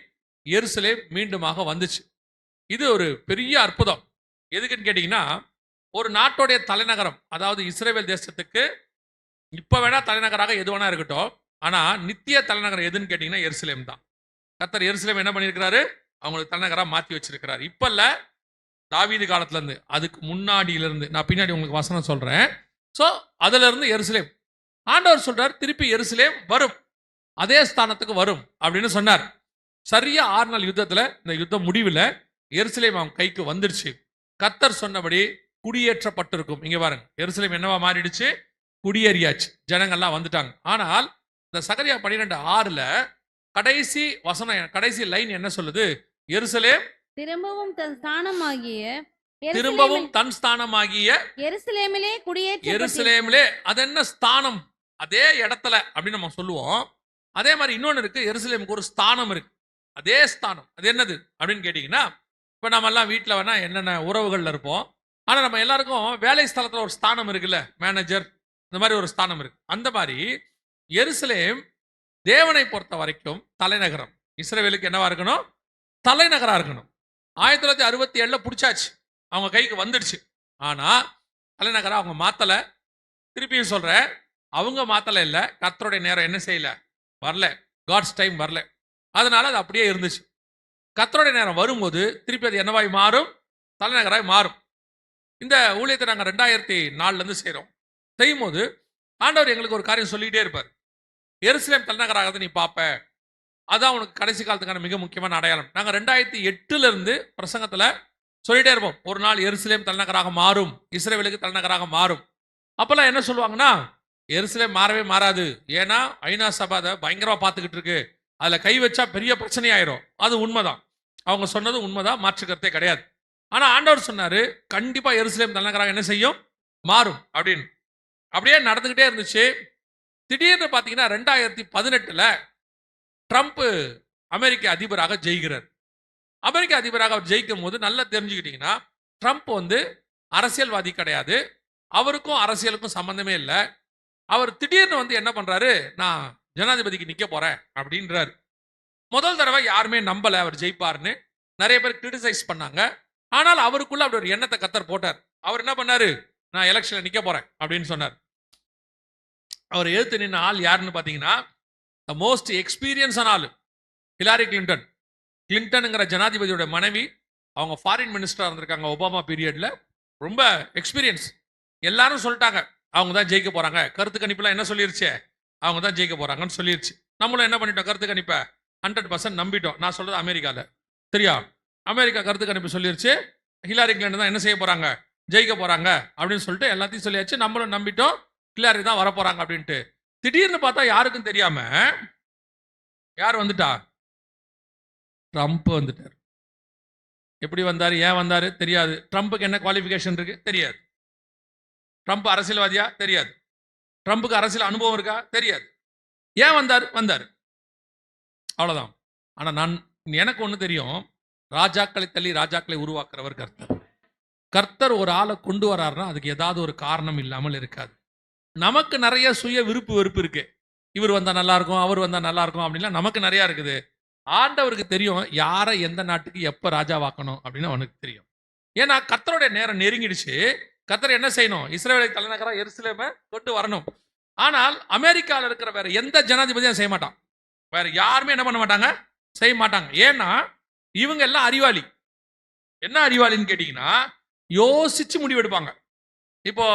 எருசலேம் மீண்டுமாக வந்துச்சு. இது ஒரு பெரிய அற்புதம். எதுக்குன்னு கேட்டீங்கன்னா, ஒரு நாட்டுடைய தலைநகரம், அதாவது இஸ்ரேல் தேசத்துக்கு இப்ப வேணா தலைநகராக எது வேணா இருக்கட்டும், ஆனா நித்திய தலைநகரம் எதுன்னு கேட்டீங்கன்னா எருசலேம் தான். கர்த்தர் எருசலேம் என்ன பண்ணியிருக்கிறாரு? அவங்களுக்கு தலைநகரா மாத்தி வச்சிருக்கிறாரு. இப்ப இல்ல, தாவீது காலத்துல இருந்து, அதுக்கு முன்னாடியில இருந்து. நான் பின்னாடி உங்களுக்கு வசனம் சொல்றேன். சோ அதுல இருந்து எருசலேம், ஆண்டவர் சொல்றார், திருப்பி எருசலேம் வரும், அதே ஸ்தானத்துக்கு வரும் அப்படின்னு சொன்னார். சரியா 6 நாள் யுத்தத்துல, இந்த யுத்தம் முடிவுல எருசலேம் அவங்க கைக்கு வந்துருச்சு. கர்த்தர் சொன்னபடி குடியேற்றப்பட்டிருக்கும். இங்க பாருங்க, எருசலேம் என்னவா மாறிடுச்சு? குடியேறியாச்சு, ஜனங்கள்லாம் வந்துட்டாங்க. ஆனால் இந்த சகரியா 12:6 கடைசி வசனம், கடைசி லைன் என்ன சொல்லுது? எருசலேம் திரும்பவும் தன் ஸ்தானமாகிய திரும்பவும் தன் ஸ்தானமாகிய எருசலேமிலே குடியேற்ற எருசலேமிலே. அது என்ன ஸ்தானம்? அதே இடத்துல அப்படின்னு நம்ம சொல்லுவோம். அதே மாதிரி இன்னொன்னு இருக்கு, எருசலேமுக்கு ஒரு ஸ்தானம் இருக்கு, அதே ஸ்தானம். அது என்னது அப்படின்னு கேட்டீங்கன்னா, இப்ப நம்ம எல்லாம் வீட்டுல வேணா என்னென்ன உறவுகள்ல இருப்போம், ஆனா நம்ம எல்லாருக்கும் வேலை ஸ்தலத்துல ஒரு ஸ்தானம் இருக்குல்ல, மேனேஜர், இந்த மாதிரி ஒரு ஸ்தானம் இருக்கு. அந்த மாதிரி எருசலேம் தேவனை பொறுத்த வரைக்கும் தலைநகரம். இஸ்ரவேலுக்கு என்னவா இருக்கணும்? தலைநகரா இருக்கணும். 1967 பிடிச்சாச்சு, அவங்க கைக்கு வந்துடுச்சு. ஆனா தலைநகரா அவங்க மாத்தல. திருப்பியும் சொல்றேன், அவங்க மாத்தல இல்ல, கர்த்தருடைய நேரம் என்ன செய்யல? வரல, காட்ஸ் டைம் வரல. அதனால அது அப்படியே இருந்துச்சு. கர்த்தருடைய நேரம் வரும்போது திருப்பி அது என்னவாய் மாறும்? தலைநகராய் மாறும். இந்த ஊழியத்தை நாங்கள் 2004 செய்யறோம். செய்யும் போது ஆண்டவர் எங்களுக்கு ஒரு காரியம் சொல்லிக்கிட்டே இருப்பார். எருசலேம் தலைநகராக நீ பார்ப்ப. அதான் உனக்கு கடைசி காலத்துக்கான மிக முக்கியமான அடையாளம். நாங்கள் 2008 இருந்து பிரசங்கத்தில் சொல்லிட்டே இருப்போம், ஒரு நாள் எருசலேம் தலைநகராக மாறும், இஸ்ரவேலுக்கு தலைநகராக மாறும். அப்பெல்லாம் என்ன சொல்லுவாங்கன்னா, எருசலேம் மாறவே மாறாது, ஏன்னா ஐநா சபை அதை பயங்கரமா பார்த்துக்கிட்டு இருக்கு, அதுல கை வச்சா பெரிய பிரச்சனையாயிரும். அது உண்மைதான், அவங்க சொன்னது உண்மைதான், மாற்றுக்கருத்தே கிடையாது. ஆனா ஆண்டவர் சொன்னாரு, கண்டிப்பா எருசலேம் தலைநகராக என்ன செய்யும், மாறும் அப்படின்னு. அப்படியே நடந்துகிட்டே இருந்துச்சு. திடீர்னு பாத்தீங்கன்னா 2018 ட்ரம்ப் அமெரிக்க அதிபராக ஜெயிக்கிறார். அமெரிக்க அதிபராக அவர் ஜெயிக்கும் போது நல்லா தெரிஞ்சுக்கிட்டீங்கன்னா, ட்ரம்ப் அரசியல்வாதி கிடையாது, அவருக்கும் அரசியலுக்கும் சம்பந்தமே இல்லை. அவர் திடீர்னு என்ன பண்றாரு, நான் ஜனாதிபதிக்கு நிக்க போறேன் அப்படின்றாரு. முதல் தடவை யாருமே நம்பல அவர் ஜெயிப்பார்னு, நிறைய பேர் கிரிட்டிசைஸ் பண்ணாங்க. ஆனால் அவருக்குள்ள அப்படி ஒரு எண்ணத்தை கர்த்தர் போட்டார். அவர் என்ன பண்ணாரு, நான் எலெக்ஷன்ல நிக்க போறேன் அப்படின்னு சொன்னார். அவர் எதிர்த்து நின்ன ஆள் யாருன்னு பாத்தீங்கன்னா, மோஸ்ட் எக்ஸ்பீரியன்ஸான ஆள் ஹிலாரி கிளின்டன். கிளின்டனுங்கிற ஜனாதிபதியோட மனைவி, அவங்க ஃபாரின் மினிஸ்டரா இருந்திருக்காங்க ஒபாமா பீரியட்ல, ரொம்ப எக்ஸ்பீரியன்ஸ். எல்லாரும் சொல்லிட்டாங்க அவங்க தான் ஜெயிக்க போறாங்க, கருத்து கணிப்புலாம் என்ன சொல்லிருச்சு, அவங்க தான் ஜெயிக்க போறாங்கன்னு சொல்லிருச்சு. நம்மளும் என்ன பண்ணிட்டோம், கருத்து கணிப்பை 100% நம்பிட்டோம். நான் சொல்றது அமெரிக்கால, சரியா, அமெரிக்கா கருத்து கணிப்பு சொல்லிருச்சு, ஹிலாரி கிளின்டன் தான் என்ன செய்ய போறாங்க, ஜெயிக்க போறாங்க அப்படின்னு சொல்லிட்டு எல்லாத்தையும் சொல்லியாச்சு. நம்மளும் நம்பிட்டோம் ஹிலாரி தான் வரப்போறாங்க அப்படின்ட்டு. திடீர்னு பார்த்தா யாருக்கும் தெரியாம யார் வந்துட்டா, ட்ரம்ப் வந்துட்டார். எப்படி வந்தாரு, ஏன் வந்தாரு தெரியாது. ட்ரம்ப்புக்கு என்ன குவாலிஃபிகேஷன் இருக்கு தெரியாது. ட்ரம்ப் அரசியல்வாதியா தெரியாது. ட்ரம்ப்புக்கு அரசியல் அனுபவம் இருக்கா தெரியாது. ஏன் வந்தாரு, வந்தாரு, அவ்வளவுதான். ஆனா எனக்கு ஒண்ணு தெரியும், ராஜாக்களை தள்ளி ராஜாக்களை உருவாக்குறவர் கர்த்தர். கர்த்தர் ஒரு ஆளை கொண்டு வராருன்னா அதுக்கு ஏதாவது ஒரு காரணம் இல்லாமல் இருக்காது. நமக்கு நிறைய சுய விருப்பு வெறுப்பு இருக்கு, இவர் வந்தா நல்லா இருக்கும், அவர் வந்தா நல்லா இருக்கும் அப்படின்லாம் நமக்கு நிறைய இருக்குது. ஆண்டவருக்கு தெரியும் யாரை எந்த நாட்டுக்கு எப்ப ராஜாவாக்கணும் அப்படின்னு அவனுக்கு தெரியும். ஏன்னா கர்த்தருடைய நேரம் நெருங்கிடுச்சு. கர்த்தர் என்ன செய்யணும், இஸ்ரவேலை தலைநகரா எருசலேமை கொண்டு வரணும். ஆனால் அமெரிக்காவில் இருக்கிற வேற எந்த ஜனாதிபதியும் செய்ய மாட்டான், வேற யாருமே என்ன பண்ண மாட்டாங்க, செய்ய மாட்டாங்க. ஏன்னா இவங்க எல்லாம் அறிவாளி. என்ன அறிவாளின்னு கேட்டீங்கன்னா, யோசிச்சு முடிவெடுப்பாங்க. இப்போ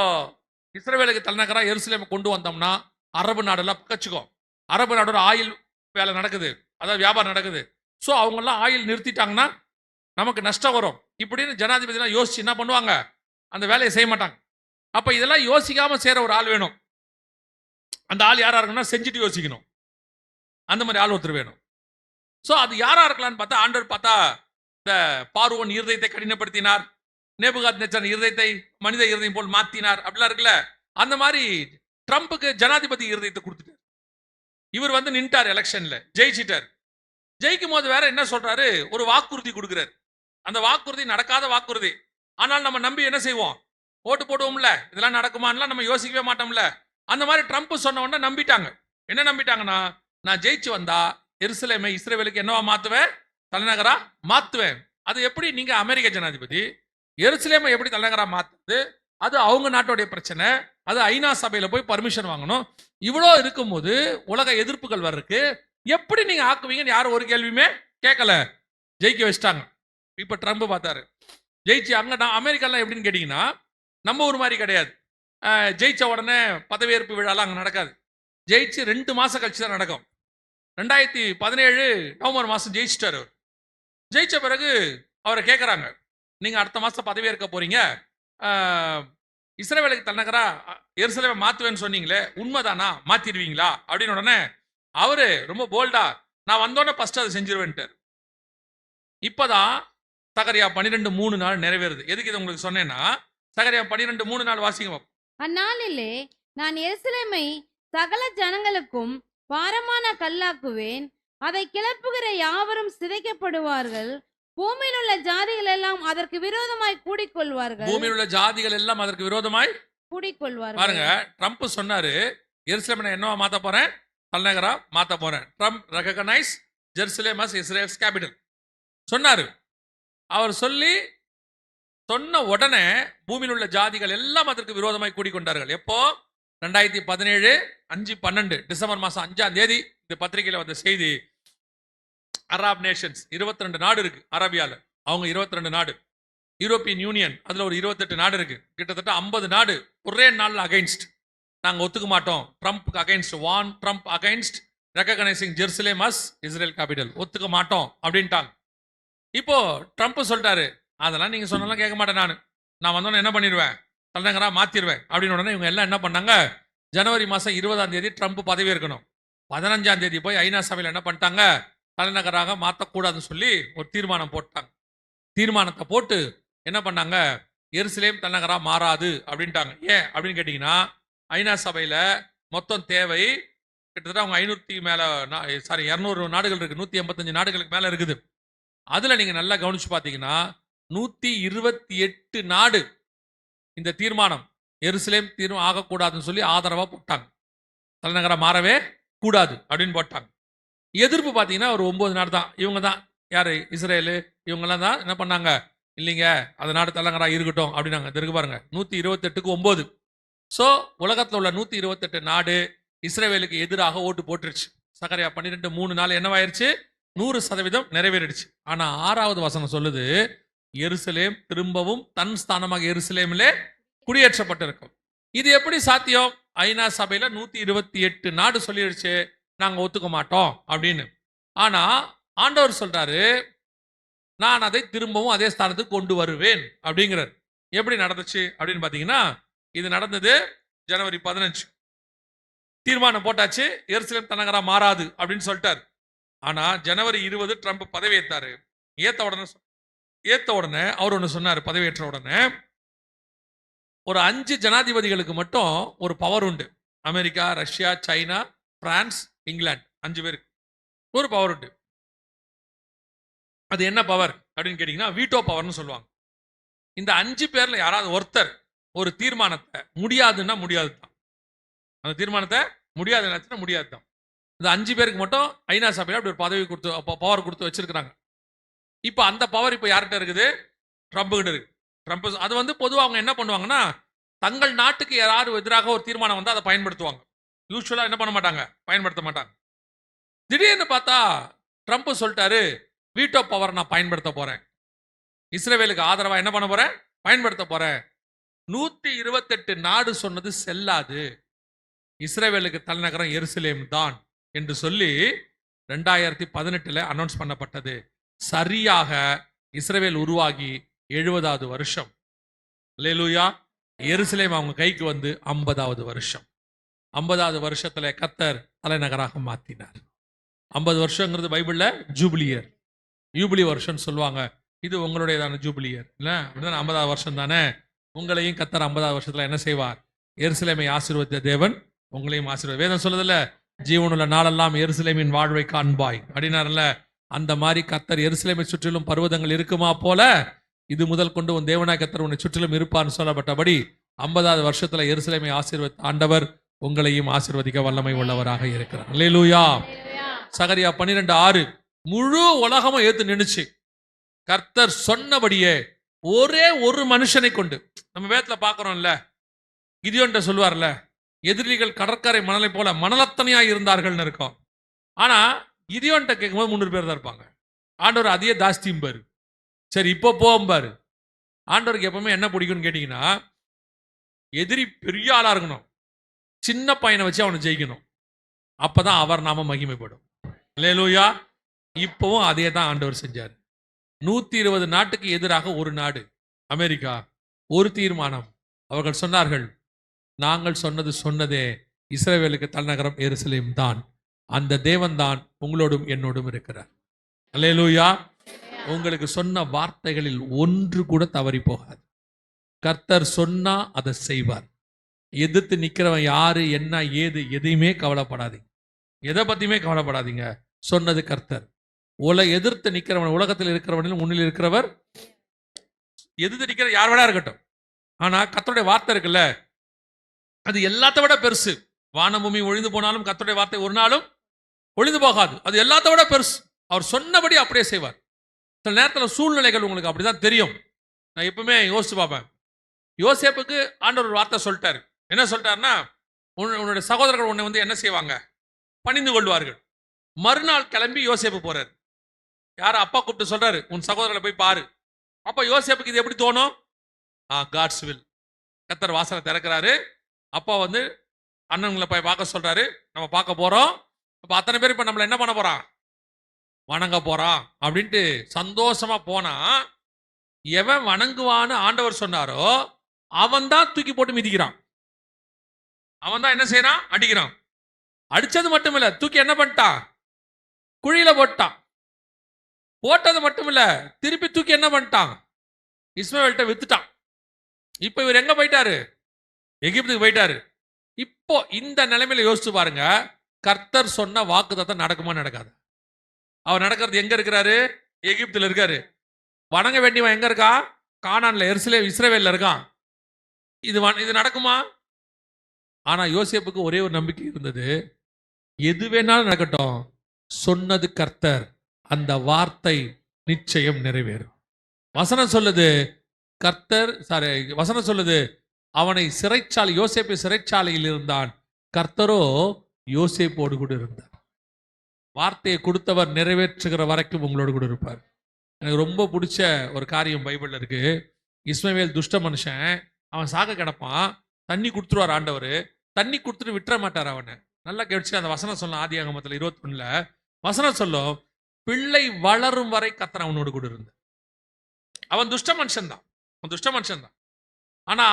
இஸ்ரவேலுக்கு தலைநகரா எருசலேமை கொண்டு வந்தோம்னா அரபு நாடெல்லாம் பக்கச்சுக்கோ, அரபு நாடோட ஆயில் வேலை நடக்குது, அதாவது வியாபாரம் நடக்குது. ஸோ அவங்கெல்லாம் ஆயில் நிறுத்திட்டாங்கன்னா நமக்கு நஷ்டம் வரும் இப்படின்னு ஜனாதிபதிலாம் யோசிச்சு என்ன பண்ணுவாங்க, அந்த வேலையை செய்ய மாட்டாங்க. அப்ப இதெல்லாம் யோசிக்காம செய்யற ஒரு ஆள் வேணும். அந்த ஆள் யாரா இருக்கணும்னா செஞ்சுட்டு யோசிக்கணும், அந்த மாதிரி ஆள் ஒருத்தர் வேணும். ஸோ அது யாரா இருக்கலாம்னு பார்த்தா, ஆண்டவர் பார்த்தா இந்த பார்வோன் இருதயத்தை கடினப்படுத்தினார், நேபுகாத்நேச்சர் இருதயத்தை மனித இருதயம் போல் மாத்தினார் அப்படிலாம் இருக்குல்ல, அந்த மாதிரி ட்ரம்ப்புக்கு ஜனாதிபதி இருதயத்தை கொடுத்துட்டார். இவர் நின்ட்டார், எலெக்ஷன்ல ஜெயிச்சிட்டார். ஜெயிக்கும் போது வேற என்ன சொல்றாரு, ஒரு வாக்குறுதி கொடுக்கிறார். அந்த வாக்குறுதி நடக்காத வாக்குறுதி, ஆனால் நம்ம நம்பி என்ன செய்வோம், ஓட்டு போடுவோம்ல, இதெல்லாம் நடக்குமான்லாம் நம்ம யோசிக்கவே மாட்டோம்ல. அந்த மாதிரி ட்ரம்ப் சொன்ன உடனே நம்பிட்டாங்க. என்ன நம்பிட்டாங்கன்னா, நான் ஜெயிச்சு வந்தா எருசலேமை இஸ்ரவேலுக்கு என்னவா மாத்துவேன், தலைநகரா மாத்துவேன். அது எப்படி, நீங்க அமெரிக்க ஜனாதிபதி, எருசலேமை எப்படி தலைநகரா மாத்துறது, அது அவங்க நாட்டோடைய பிரச்சனை, அது ஐநா சபையில போய் பர்மிஷன் வாங்கணும். இவ்வளோ இருக்கும்போது உலக எதிர்ப்புகள் வர்றதுக்கு எப்படி நீங்க ஆக்குவீங்கன்னு யாரும் ஒரு கேள்வியுமே கேட்கல. ஜெயிக்க வச்சிட்டாங்க. இப்ப ட்ரம்ப் பார்த்தாரு, ஜெயிச்சு அங்க அமெரிக்காலாம் எப்படின்னு கேட்டீங்கன்னா, நம்ம ஊர் மாதிரி கிடையாது. ஜெயிச்ச உடனே பதவியேற்பு விழாலாம் அங்கே நடக்காது. ஜெயிச்சு 2 மாசம் கழிச்சு தான் நடக்கும். 2017 நவம்பர் மாசம் ஜெயிச்சிட்டாரு. ஜெயிச்ச பிறகு அவரை கேட்குறாங்க, நீங்க அடுத்த மாசம் பதவியேற்க போறீங்க, இஸ்ரவேலுக்கு தலைநகரா எருசலேமை மாத்துவேன்னு சொன்னீங்களே, உண்மைதானா, மாத்திடுவீங்களா அப்படின்னு. உடனே அவரு ரொம்ப போல்டா, நான் வந்தோடனே ஃபர்ஸ்ட் அதை செஞ்சிருவேன்ட்டார். இப்பதான் சகரியா 12:3 நிறைவேறுது. எதுக்கு இது உங்களுக்கு சொன்னேன்னா, சகரியா 12:3 வாசிங்க. அந்நாளிலே நான் எருசலேமை சகல ஜனங்களுக்கும் பாரமான கல்லாக்குவேன், அதை கிளப்புகிற யாவரும் சிதைக்கப்படுவார்கள், பூமியில் உள்ள ஜாதிகள் எல்லாம் அதற்கு விரோதமாய் கூடிக்கொள்வார்கள். பூமியில் உள்ள ஜாதிகள் எல்லாம் அதற்கு விரோதமாய் கூடிக்கொள்வார்கள். பாருங்க, ட்ரம்ப் சொன்னாரு, எருசலேமை என்னவா மாத்த போறேன், தலைநகரா மாத்த போறேன். Trump recognise Jerusalem as Israel's capital சொன்னாரு. அவர் சொன்ன உடனே பூமியில் உள்ள ஜாதிகள் எல்லாம் அதற்கு விரோதமாய் கூடிக்கொண்டார்கள். எப்போ, 2017 5/12 டிசம்பர் மாசம் 5ஆம் தேதி இந்த பத்திரிகையில வந்த செய்தி. அரப் நேஷன்ஸ் 22 நாடு இருக்கு அரேபியால, அவங்க 22 நாடு. யூரோப்பியன் யூனியன் அதுல ஒரு 28 நாடு இருக்கு. கிட்டத்தட்ட 50 நாடு ஒரே நாள்ல அகைன்ஸ்ட். நாங்கள் ஒத்துக்க மாட்டோம். ட்ரம்ப்க்கு against Trump against recognising Jerusalem as Israel capital, ஒத்துக்க மாட்டோம் அப்படின்ட்டாங்க. இப்போ ட்ரம்ப் சொல்லிட்டாரு, அதெல்லாம் நீங்க சொன்னாலும் கேட்க மாட்டேன், நான் வந்தோன்னே என்ன பண்ணிடுவேன், தலைநகரா மாத்திடுவேன் அப்படின்னு. உடனே இவங்க எல்லாம் என்ன பண்ணாங்க, ஜனவரி மாதம் 20ஆம் தேதி ட்ரம்ப் பதவி இருக்கணும், 15ஆம் தேதி போய் ஐநா சபையில் என்ன பண்ணிட்டாங்க, தலைநகராக மாற்றக்கூடாதுன்னு சொல்லி ஒரு தீர்மானம் போட்டாங்க. தீர்மானத்தை போட்டு என்ன பண்ணாங்க, எருசலேம் தலைநகரா மாறாது அப்படின்ட்டாங்க. ஏன் அப்படின்னு கேட்டிங்கன்னா, ஐநா சபையில் மொத்தம் தேவை கிட்டத்தட்ட அவங்க 200 நாடுகள் இருக்கு, 185 நாடுகளுக்கு மேல இருக்குது. அதுல நீங்க நல்லா கவனிச்சு பாத்தீங்கன்னா 128 நாடு இந்த தீர்மானம் எருசலேம் தீர்மானம் ஆகக்கூடாதுன்னு சொல்லி ஆதரவா போட்டாங்க, தலைநகரா மாறவே கூடாது அப்படின்னு போட்டாங்க. எதிர்ப்பு பாத்தீங்கன்னா ஒரு 9 நாடு தான். இவங்க தான் யாரு, இஸ்ரேலு, இவங்கெல்லாம் தான் என்ன பண்ணாங்க, இல்லைங்க அந்த நாடு தலைநகரா இருக்கட்டும் அப்படின்னாங்க. இருக்கு பாருங்க, 128க்கு 9. ஸோ உலகத்தில் உள்ள 128 நாடு இஸ்ரேலுக்கு எதிராக ஓட்டு போட்டுருச்சு. சகரியா 12:3 என்னவாயிருச்சு, 100% நிறைவேறிடுச்சு. ஆனா 6வது வசனம் சொல்லுது, எருசலேம் திரும்பவும் தன் ஸ்தானமாக எருசலேமிலே குடியேற்றப்பட்டிருக்கும். இது எப்படி சாத்தியம், ஐநா சபையில 128 நாடு சொல்லிடுச்சு நாங்க ஒத்துக்க மாட்டோம் அப்படின்னு. ஆனா ஆண்டவர் சொல்றாரு, நான் அதை திரும்பவும் அதே ஸ்தானத்துக்கு கொண்டு வருவேன் அப்படிங்கிறார். எப்படி நடந்துச்சு அப்படின்னு பாத்தீங்கன்னா, இது நடந்தது ஜனவரி 15. தீர்மானம் போட்டாச்சு, எருசலேம் தலைநகரா மாறாது அப்படின்னு சொல்லிட்டாரு. ஆனா ஜனவரி 20 ட்ரம்ப் பதவி ஏத்தாரு. ஏத்த உடனே அவர் ஒண்ணு சொன்னார், பதவியேற்ற உடனே ஒரு 5 ஜனாதிபதிகளுக்கு மட்டும் ஒரு பவர் உண்டு. America, Russia, China, France, England 5 பேருக்கு ஒரு பவர் உண்டு. அது என்ன பவர் அப்படின்னு கேட்டீங்கன்னா, வீட்டோ பவர்னு சொல்லுவாங்க. இந்த 5 பேர்ல யாராவது ஒருத்தர் ஒரு தீர்மானத்தை முடியாதுன்னா முடியாது தான், அந்த தீர்மானத்தை முடியாதுன்னா முடியாது தான். இந்த 5 பேருக்கு மட்டும் ஐநா சபையில் அப்படி ஒரு பதவி கொடுத்து பவர் கொடுத்து வச்சிருக்கிறாங்க. இப்போ அந்த பவர் இப்போ யார்கிட்ட இருக்குது, ட்ரம்ப் கிட்ட இருக்கு. ட்ரம்ப் அது பொதுவாக அவங்க என்ன பண்ணுவாங்கன்னா, தங்கள் நாட்டுக்கு யாராவது எதிராக ஒரு தீர்மானம் வந்து அதை பயன்படுத்துவாங்க. யூஸ்வலா என்ன பண்ண மாட்டாங்க, பயன்படுத்த மாட்டாங்க. திடீர்னு பார்த்தா ட்ரம்ப் சொல்லிட்டாரு, வீட்டோ பவர் நான் பயன்படுத்த போறேன், இஸ்ரேலுக்கு ஆதரவா என்ன பண்ண போறேன், பயன்படுத்த போறேன். 128 நாடு சொன்னது செல்லாது, இஸ்ரேலுக்கு தலைநகரம் எருசலேம் தான் என்று சொல்லி 2018 அனௌன்ஸ் பண்ணப்பட்டது. சரியாக இஸ்ரேல் உருவாகி 70வது வருஷம், அல்லேலூயா, எருசலேம் அவங்க கைக்கு வந்து 50வது வருஷம். 50வது வருஷத்துல கர்த்தர் தலைநகராக மாத்தினார். 50 வருஷங்கிறது பைபிள்ல ஜூபிலியர், யூபிலி வருஷம் சொல்லுவாங்க. இது உங்களுடையதான ஜூபிலியர் இல்ல, 50வது வருஷம் தானே. உங்களையும் கர்த்தர் 50வது வருஷத்துல என்ன செய்வார், எருசலேமை ஆசீர்வதித்த தேவன் உங்களையும் ஆசீர்வாத. வேதம் சொல்லுதுல்ல, ஜீவனுள்ள நாளெல்லாம் எருசலேமின் வாழ்வை காண்பாய் அப்படின்னாருல்ல. அந்த மாதிரி கர்த்தர் எருசலேமை சுற்றிலும் பர்வதங்கள் இருக்குமா போல இது முதல் கொண்டு உன் தேவனாய் கர்த்தர் உன்னை சுற்றிலும் இருப்பான்னு சொல்லப்பட்டபடி 50வது வருஷத்துல எருசலேமை ஆசீர்வதித்த ஆண்டவர் உங்களையும் ஆசீர்வதிக்க வல்லமை உள்ளவராக இருக்கிறார். அல்லேலூயா. சகரியா 12:6 முழு உலகமும் ஏத்து நின்னுச்சு. கர்த்தர் சொன்னபடியே ஒரே ஒரு மனுஷனை கொண்டு, நம்ம வேதத்துல பாக்குறோம்ல, கிதியோன்ட்ட சொல்லுவார்ல, எதிரிகள் கடற்கரை மணலை போல மணலத்தனையா இருந்தார்கள் இருக்கும். ஆனா கிதியோன்ட்ட கேட்கும்போது 300 பேர் தான் இருப்பாங்க. ஆண்டவர் அதையே தாஸ்தியும் பாரு, சரி இப்போ போகும் பாரு. ஆண்டவருக்கு எப்பவுமே என்ன பிடிக்கும்னு கேட்டீங்கன்னா, எதிரி பெரிய ஆளா இருக்கணும், சின்ன பையனை வச்சு அவனை ஜெயிக்கணும், அப்பதான் அவர் நாம மகிமைப்படும். அல்லேலூயா. இப்பவும் அதே தான் ஆண்டவர் செஞ்சார். 120 நாட்டுக்கு எதிராக ஒரு நாடு அமெரிக்கா, ஒரு தீர்மானம். அவர்கள் சொன்னார்கள், நாங்கள் சொன்னதே இஸ்ரவேலுக்கு தலைநகரம் எருசலேம் தான், அந்த தேவன் தான் உங்களோடும் என்னோடும் இருக்கிறார். அல்லேலூயா. உங்களுக்கு சொன்ன வார்த்தைகளில் ஒன்று கூட தவறி போகாது. கர்த்தர் சொன்னா அதை செய்வார். எதிர்த்து நிக்கிறவன் யாரு என்ன ஏது எதையுமே கவலைப்படாதீங்க, எதை பத்தியுமே கவலைப்படாதீங்க. சொன்னது கர்த்தர். எதிர்த்து நிக்கிறவன், உலகத்தில் இருக்கிறவனில் முன்னில் இருக்கிறவர், எதிர்த்து நிக்கிற யார் வேணா இருக்கட்டும், ஆனா கர்த்தருடைய வார்த்தை இருக்குல்ல, அது எல்லாத்த விட பெருசு. வானம் பூமி ஒழிந்து போனாலும் கர்த்தருடைய வார்த்தை ஒரு நாளும் ஒழிந்து போகாது. அது எல்லாத்த விட பெருசு. அவர் சொன்னபடி அப்படியே செய்வார். சில நேரத்தில் சூழ்நிலைகள் உங்களுக்கு அப்படிதான் தெரியும். நான் எப்பவுமே யோசிச்சு பார்ப்பேன். யோசேப்புக்கு ஆண்டவர் ஒரு வார்த்தை சொல்லிட்டாரு. என்ன சொல்லிட்டாருன்னா, உன்னுடைய சகோதரர்கள் உன்னை என்ன செய்வாங்க, பணிந்து கொள்வார்கள். மறுநாள் கிளம்பி யோசேப்பு போறாரு. யாரும் அப்பா கூப்பிட்டு சொல்றாரு, உன் சகோதரர்களை போய் பாரு. அப்ப யோசேப்புக்கு இது எப்படி தோணும், காட்ஸ் வில். கர்த்தர் வாசலை திறக்கிறாரு. அப்பா அண்ணன்களை போய் பார்க்க சொல்றாரு. நம்ம பார்க்க போறோம். அப்ப அத்தனை பேர் இப்ப நம்மள என்ன பண்ண போறான்? வணங்க போறான் அப்படின்ட்டு சந்தோஷமா போனா, எவன் வணங்குவான்னு ஆண்டவர் சொன்னாரோ அவன் தான் தூக்கி போட்டு மிதிக்கிறான். அவன் தான் என்ன செய்யறான்? அடிக்கிறான். அடிச்சது மட்டும் இல்ல, தூக்கி என்ன பண்ணிட்டான்? குழியில போட்டான். போட்டது மட்டும் இல்ல, திருப்பி தூக்கி என்ன பண்ணிட்டான்? இஸ்மவேல்கிட்ட வித்துட்டான். இப்ப இவர் எங்க போயிட்டாரு? எகிப்துக்கு போயிட்டாரு. இப்போ இந்த நிலைமையில யோசிச்சு பாருங்க, கர்த்தர் சொன்ன வாக்குத்தத்தம் நடக்குமா நடக்காது? அவர் நடக்கிறது எங்க இருக்கிறாரு? எகிப்துல இருக்காரு. வணங்க வேண்டியவன் எங்க இருக்கா? கானான்ல, இஸ்ரவேல்ல இருக்கான். இது நடக்குமா? ஆனா யோசேப்புக்கு ஒரே ஒரு நம்பிக்கை இருந்தது, எது வேணாலும் நடக்கட்டும், சொன்னது கர்த்தர், அந்த வார்த்தை நிச்சயம் நிறைவேறும். வசனம் சொல்லுது வசனம் சொல்லுது, அவனை யோசேப்பு சிறைச்சாலையில் இருந்தான், கர்த்தரோ யோசேப்போடு கூட இருந்தார். வார்த்தையை கொடுத்தவர் நிறைவேற்றுகிற வரைக்கும் உங்களோடு கூட இருப்பார். எனக்கு ரொம்ப பிடிச்ச ஒரு காரியம் பைபிள்ல இருக்கு. இஸ்மவேல் துஷ்ட மனுஷன், அவன் சாக கிடப்பான். தண்ணி கொடுத்துருவார் ஆண்டவர். தண்ணி கொடுத்துட்டு விட்டுற மாட்டார் அவனை. நல்லா கவனிச்சு அந்த வசனம் சொல்லும். ஆதியாகமத்தில் 21 வசனம் சொல்லும், பிள்ளை வளரும் வரை கர்த்தர் அவனோடு கூட இருந்தார். அவன் துஷ்ட மனுஷன் தான். ஆனா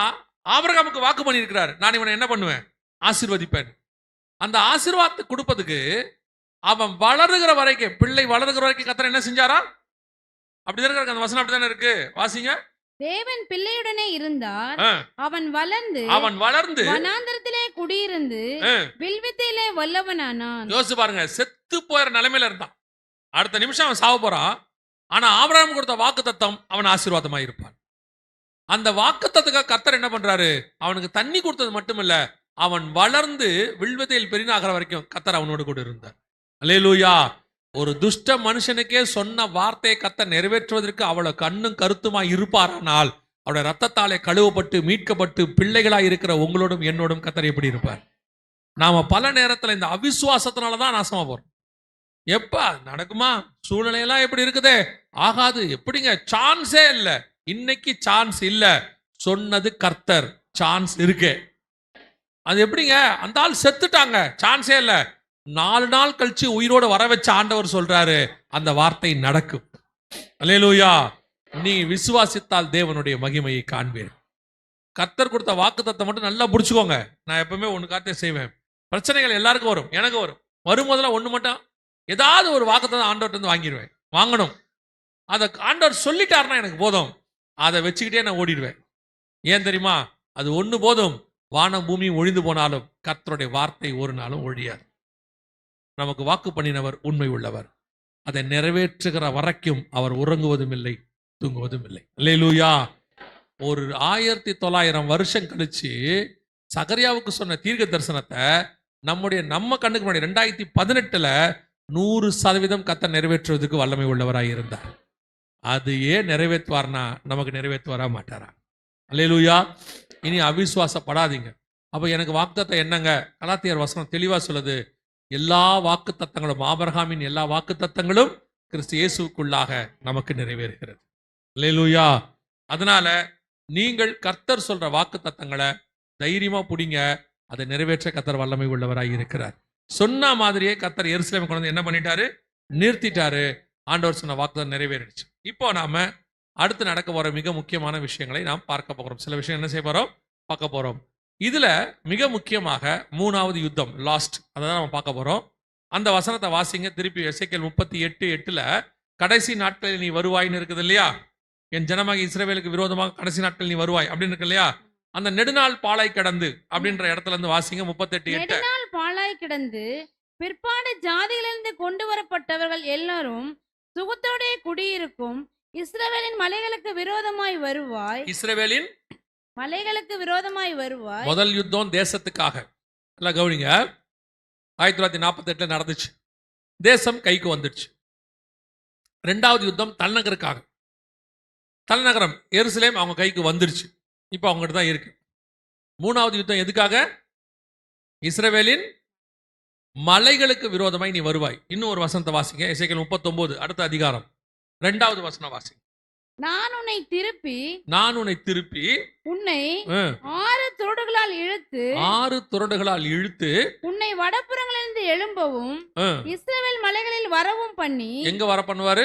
ஆபிரகாமுக்கு வாக்கு பண்ணியிருக்கிறார், நான் இவனை என்ன பண்ணுவேன்? ஆசீர்வதிப்பேன். அந்த ஆசீர்வாதத்தை கொடுப்பதுக்கு அவன் வளருகிற வரைக்கும், பிள்ளை வளருகிற வரைக்கும் கர்த்தர் என்ன செஞ்சாரா? அப்படிதான் இருக்கு. அந்த வசனம் அப்படித்தானே இருக்கு. வாசிங்க. தேவன் பிள்ளையுடனே இருந்தார். அவன் வளர்ந்து வனாந்தரத்திலே குடியிருந்து வில்வித்தையிலே வல்லவனானான். யோசிச்சு பாருங்க, செத்து போயிற நிலைமையில இருந்தான். அடுத்த நிமிஷம் அவன் சாவ போறான். ஆனா ஆபிரகாம் கொடுத்த வாக்குத்தத்தம் அவன் ஆசீர்வாதமா இருப்பான். அந்த வாக்குத்தத்துக்காக கர்த்தர் என்ன பண்றாரு? அவனுக்கு தண்ணி கொடுத்தது மட்டுமில்ல, அவன் வளர்ந்து வில்வித்தையில் பெரிதாகிற வரைக்கும் கர்த்தர் அவனோடு கூட இருந்தார். அல்லேலூயா. ஒரு துஷ்ட மனுஷனுக்கே சொன்ன வார்த்தையை கர்த்தர் நிறைவேற்றுவதற்கு அவ்வளவு கண்ணும் கருத்துமா இருப்பாரானால், அவருடைய ரத்தத்தாலே கழுவப்பட்டு மீட்கப்பட்டு பிள்ளைகளாய் இருக்கிற உங்களோடும் என்னோடும் கர்த்தர் எப்படி இருப்பார்? நாம பல நேரத்துல இந்த அவிசுவாசத்தினாலதான் நாசமா போறோம். எப்ப நடக்குமா? சூழ்நிலையெல்லாம் எப்படி இருக்குதே, ஆகாது, எப்படிங்க? சான்ஸே இல்ல. இன்னைக்கு சான்ஸ் இல்ல, சொன்னது கர்த்தர், சான்ஸ் இருக்கு. அது எப்படிங்க? அந்த ஆள் செத்துட்டாங்க, சான்ஸே இல்ல. 4 நாள் கழிச்சு உயிரோடு வர வச்ச ஆண்டவர் சொல்றாரு, அந்த வார்த்தை நடக்கும். அல்லேலூயா. நீ விசுவாசித்தால் தேவனுடைய மகிமையை காண்பீர். கர்த்தர் கொடுத்த வாக்குத்தத்தம் மட்டும் நல்லா புடிச்சுக்கோங்க. நான் எப்பவுமே ஒண்ணு காரியத்தை செய்வேன். பிரச்சனைகள் எல்லாருக்கும் வரும், எனக்கு வரும். வரும்போதெல்லாம் ஒண்ணு மட்டும், ஏதாவது ஒரு வாக்குத்தத்தம் ஆண்டவர்கிட்ட இருந்து வாங்கிடுவேன். வாங்கணும். அதை ஆண்டவர் சொல்லிட்டாருன்னா எனக்கு போதும். அதை வச்சுக்கிட்டே நான் ஓடிடுவேன். ஏன் தெரியுமா? அது ஒண்ணு போதும். வானம் பூமி ஒழிந்து போனாலும் கர்த்தருடைய வார்த்தை ஒரு நாளும் ஒழியாது. நமக்கு வாக்கு பண்ணினவர் உண்மை உள்ளவர். அதை நிறைவேற்றுகிற வரைக்கும் அவர் உறங்குவதும் இல்லை, தூங்குவதும் இல்லை. அல்லேலூயா. ஒரு 1900 வருஷம் கழிச்சு சகரியாவுக்கு சொன்ன தீர்க்க தரிசனத்தை நம்ம கண்ணுக்கு முன்னாடி 2018 100% கர்த்தர் நிறைவேற்றுவதற்கு வல்லமை உள்ளவராய் இருந்தார். அது ஏன் நிறைவேற்றுவார்னா நமக்கு நிறைவேற்றுவாரா மாட்டாரா? அல்லேலூயா. இனி அவிசுவாசப்படாதீங்க. அப்ப எனக்கு வாக்குத்தத்தம் என்னங்க? கலாத்தியர் வசனம் தெளிவா சொல்லுது, எல்லா வாக்கு தத்தங்களும், ஆபிரகாமின் எல்லா வாக்கு தத்தங்களும் கிறிஸ்து இயேசுக்குள்ளாக நமக்கு நிறைவேறுகிறது. அல்லேலூயா. அதனால நீங்கள் கர்த்தர் சொல்ற வாக்கு தத்தங்களை தைரியமா புடிங்க. அதை நிறைவேற்ற கர்த்தர் வல்லமை உள்ளவராய் இருக்கிறார். சொன்ன மாதிரியே கர்த்தர் எருசலேம் கொண்டு வந்து என்ன பண்ணிட்டாரு? நிறுத்திட்டாரு. ஆண்டவர் சொன்ன வாக்குத்தத்தம் நிறைவேறிடுச்சு. இப்போ நாம அடுத்து நடக்க போற மிக முக்கியமான விஷயங்களை நாம் பார்க்க போகிறோம். சில விஷயம் என்ன செய்ய போறோம்? பார்க்க போறோம். இதுல மிக முக்கியமாக 3வது யுத்தம், லாஸ்ட், அதை நம்ம பார்க்க போறோம். அந்த வசனத்தை வாசிங்க திருப்பி. எசேக்கியேல் 38:8 கடைசி நாட்களில் நீ வருவாய்னு இருக்குது இல்லையா? என் ஜனமாக இஸ்ரவேலுக்கு விரோதமாக கடைசி நாட்கள் நீ வருவாய் அப்படின்னு இருக்கு இல்லையா? அந்த நெடுநாள் பாழாய் கிடந்து அப்படின்ற இடத்துல இருந்து வாசிங்க. 38:8. நெடுநாள் பாழாய் கிடந்து பிற்பாடு ஜாதிகளிலிருந்து கொண்டு வரப்பட்டவர்கள் எல்லாரும் சுகத்தோடே குடியிருக்கும் இஸ்ரவேலின் மலைகளுக்கு விரோதமாய் வருவாய். இஸ்ரவேலின் மலைகளுக்கு விரோதமாய் வருவாய். முதல் யுத்தம் தேசத்துக்காக. எல்லாம் கவனிங்க. 1948 நடந்துச்சு. தேசம் கைக்கு வந்துடுச்சு. 2வது யுத்தம் தலைநகருக்காக. தலைநகரம் எருசலேம் அவங்க கைக்கு வந்துருச்சு. இப்போ அவங்ககிட்ட தான் இருக்கு. 3வது யுத்தம் எதுக்காக? இஸ்ரவேலின் மலைகளுக்கு விரோதமாய் நீ வருவாய். இன்னும் ஒரு வசனத்தை வாசிங்க. எசேக்கியேல் 39 அடுத்த அதிகாரம் 2வது வசனம் வாசிங்க. நான் உன்னை திருப்பி உன்னை 6 துருடுகளால் இழுத்து 6 துறடுகளால் இழுத்து உன்னை வடபுறங்களிலிருந்து எழும்பவும் ஆ, இஸ்ரவேல் மலைகளில் வரவும் பண்ணி எங்க வர பண்ணுவாரு?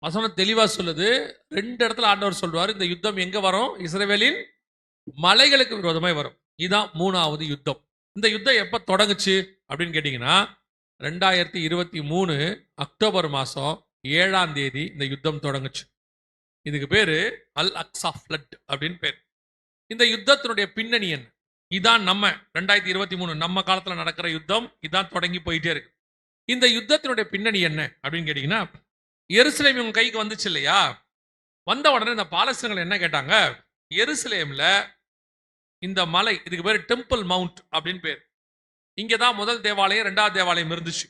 வசனம் தெளிவா சொல்லுது. 2 இடத்துல ஆண்டவர் சொல்றாரு, இந்த யுத்தம் எங்க வரும்? இஸ்ரவேலின் மலைகளுக்கு விரோதமாய் வரும். இதான் 3வது யுத்தம். இந்த யுத்தம் எப்ப தொடங்குச்சு அப்படின்னு கேட்டீங்கன்னா 2023 அக்டோபர் மாசம் 7ஆம் தேதி இந்த யுத்தம் தொடங்குச்சு. இதுக்கு பேரு அல் அக்ஸா ஃப்ளட் அப்படின்னு பேர். இந்த யுத்தத்தினுடைய பின்னணி என்ன? இதான் நம்ம 2023 நம்ம காலத்துல நடக்கிற யுத்தம். இதான் தொடங்கி போயிட்டே இருக்கு. இந்த யுத்தத்தினுடைய பின்னணி என்ன அப்படின்னு கேட்டீங்கன்னா, எருசலேம் இவங்க கைக்கு வந்துச்சு இல்லையா? வந்த உடனே இந்த பாலஸ்தீனர்கள் என்ன கேட்டாங்க? எருசலேம்ல இந்த மலை, இதுக்கு பேர் டெம்பிள் மவுண்ட் அப்படின்னு பேர். இங்கே தான் முதல் தேவாலயம் 2வது தேவாலயம் இருந்துச்சு.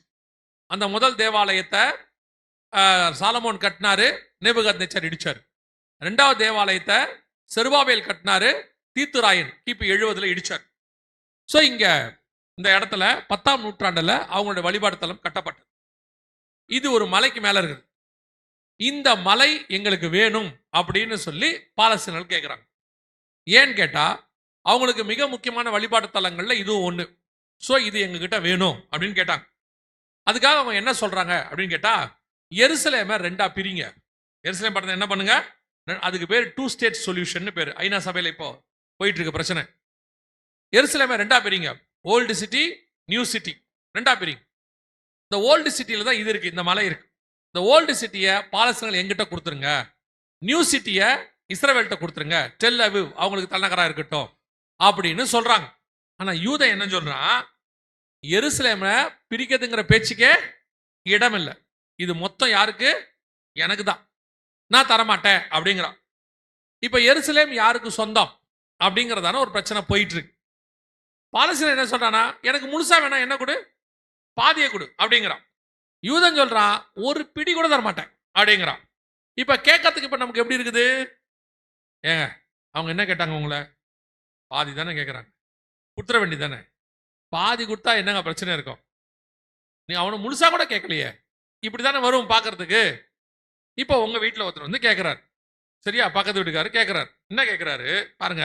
அந்த முதல் தேவாலயத்தை சாலமோன் கட்டினாரு, நேபுகாத்நேச்சர் இடிச்சாரு. 2வது தேவாலயத்தை செருபாபேல் கட்டினாரு, தீத்துராயன் கிபி 70 இடிச்சார். ஸோ இங்க இந்த இடத்துல 10ஆம் நூற்றாண்டுல அவங்களுடைய வழிபாடு தலம் கட்டப்பட்டது. இது ஒரு மலைக்கு மேல இருக்குது. இந்த மலை எங்களுக்கு வேணும் அப்படின்னு சொல்லி பாலஸ்தீனர்கள் கேட்குறாங்க. ஏன்னு கேட்டா அவங்களுக்கு மிக முக்கியமான வழிபாடு தலங்கள்ல இதுவும் ஒன்று. ஸோ இது எங்ககிட்ட வேணும் அப்படின்னு கேட்டாங்க. அதுக்காக அவங்க என்ன சொல்றாங்க அப்படின்னு கேட்டா, எருசலேமை 2ஆ பிரிங்க. எருசலேம் படத்தை என்ன பண்ணுங்க? அதுக்கு பேர் 2 ஸ்டேட் சொல்யூஷன் பேர். ஐநா சபையில இப்போ போயிட்டு இருக்க பிரச்சனை. எருசலேமை 2ஆ பிரிங்க. ஓல்டு சிட்டி, நியூ சிட்டி 2ஆ பிரிங்க. இந்த ஓல்டு சிட்டியில தான் இது இருக்கு, இந்த மலை இருக்கு. இந்த ஓல்டு சிட்டியை பாலஸ்தீனர்கள் எங்கிட்ட கொடுத்துருங்க, நியூ சிட்டியை இஸ்ரவேல்கிட்ட கொடுத்துருங்க, டெல் அவிவ் அவங்களுக்கு தலைநகரா இருக்கட்டும் அப்படின்னு சொல்றாங்க. ஆனா யூதன் என்ன சொல்றான்? எருசலேமை பிரிக்கிறதுங்கிற பேச்சுக்கே இடம் இல்லை. இது மொத்தம் யாருக்கு? எனக்கு தான், நான் தரமாட்டேன் அப்படிங்கிறான். இப்ப எருசலேம் யாருக்கு சொந்தம் அப்படிங்கிறதான ஒரு பிரச்சனை போயிட்டு இருக்கு. பாலஸ்தீனம் என்ன சொல்றானா, எனக்கு முழுசா வேணா, என்ன கொடு, பாதியை கொடு அப்படிங்கிறான். யூதன் சொல்றான், ஒரு பிடி கூட தரமாட்டேன் அப்படிங்கிறான். இப்ப கேட்கறதுக்கு இப்ப நமக்கு எப்படி இருக்குது? ஏங்க அவங்க என்ன கேட்டாங்க? உங்களை பாதி தானே கேட்கறாங்க, கொடுத்துட வேண்டி தானே. பாதி கொடுத்தா என்னங்க பிரச்சனை இருக்கும்? நீ அவனை முழுசா கூட கேட்கலையே, இப்படித்தானே வரும் பார்க்கறதுக்கு. இப்போ உங்க வீட்டில் ஒருத்தர் வந்து கேட்கிறாரு, சரியா? பக்கத்து வீட்டுக்காரு கேட்கிறாரு. என்ன கேட்கிறாரு பாருங்க,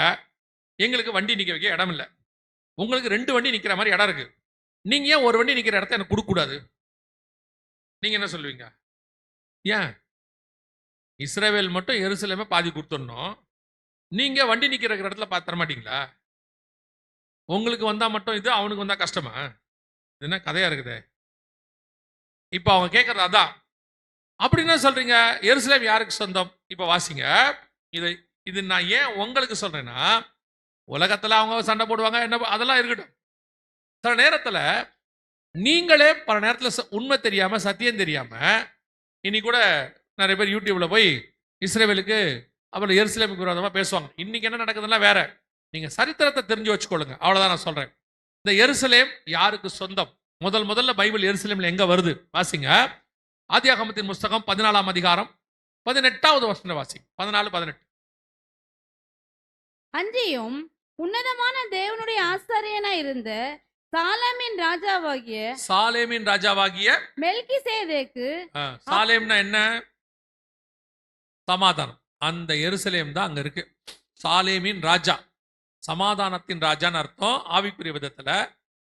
எங்களுக்கு வண்டி நிக்க வைக்க இடம் இல்லை, உங்களுக்கு 2 வண்டி நிக்கிற மாதிரி இடம் இருக்கு, நீங்க ஏன் ஒரு வண்டி நிக்கிற இடத்த எனக்கு கொடுக்க கூடாது? நீங்க என்ன சொல்லுவீங்க? ஏன் இஸ்ரவேல் மட்டும் எருசலேமை பாதி கொடுத்துடணும், நீங்க வண்டி நிக்கிற இடத்துல பார்த்து தர மாட்டீங்களா? உங்களுக்கு வந்தா மட்டும் இது, அவனுக்கு வந்தா கஷ்டமா? இது என்ன கதையா இருக்குது? இப்ப அவங்க கேட்கறது அதான். அப்படி என்ன சொல்றீங்க? எருசலேம் யாருக்கு சொந்தம்? இப்ப வாசிங்க. இது நான் ஏன் உங்களுக்கு சொல்றேன்னா, உலகத்துல அவங்க சண்டை போடுவாங்க, என்ன அதெல்லாம் இருக்கட்டும். சில நேரத்துல நீங்களே பல நேரத்துல உண்மை தெரியாம, சத்தியம் தெரியாம, இனி கூட நிறைய பேர் யூடியூப்ல போய் இஸ்ரவேலுக்கு அப்புறம் எருசலேமுக்கு விரோதமா பேசுவாங்க. இன்னைக்கு என்ன நடக்குதுன்னா வேற. நீங்க சரித்திரத்தை தெரிஞ்சு வச்சுக்கொள்ளுங்க, அவ்வளவுதான் நான் சொல்றேன். இந்த எருசலேம் யாருக்கு சொந்தம்? முதல்ல பைபிள் எருசலேம்ல எங்க வருது வாசிங்க. ஆதியாகமத்தின் புஸ்தகம் 14ஆம் அதிகாரம் 18வது வசனம் வாசி. 14, 18. அன்றியும் உன்னதமான தேவனுடைய ஆசாரியனாய் இருந்த சாலேமின் ராஜாவாகிய மெல்கிசேதேக்கு. சாலேம்னா என்ன? சமாதானம். அந்த எருசலேம் தான் அங்க இருக்கு. சாலேமின் ராஜா, சமாதானத்தின் ராஜான்னு அர்த்தம் ஆவிக்குரிய விதத்துல.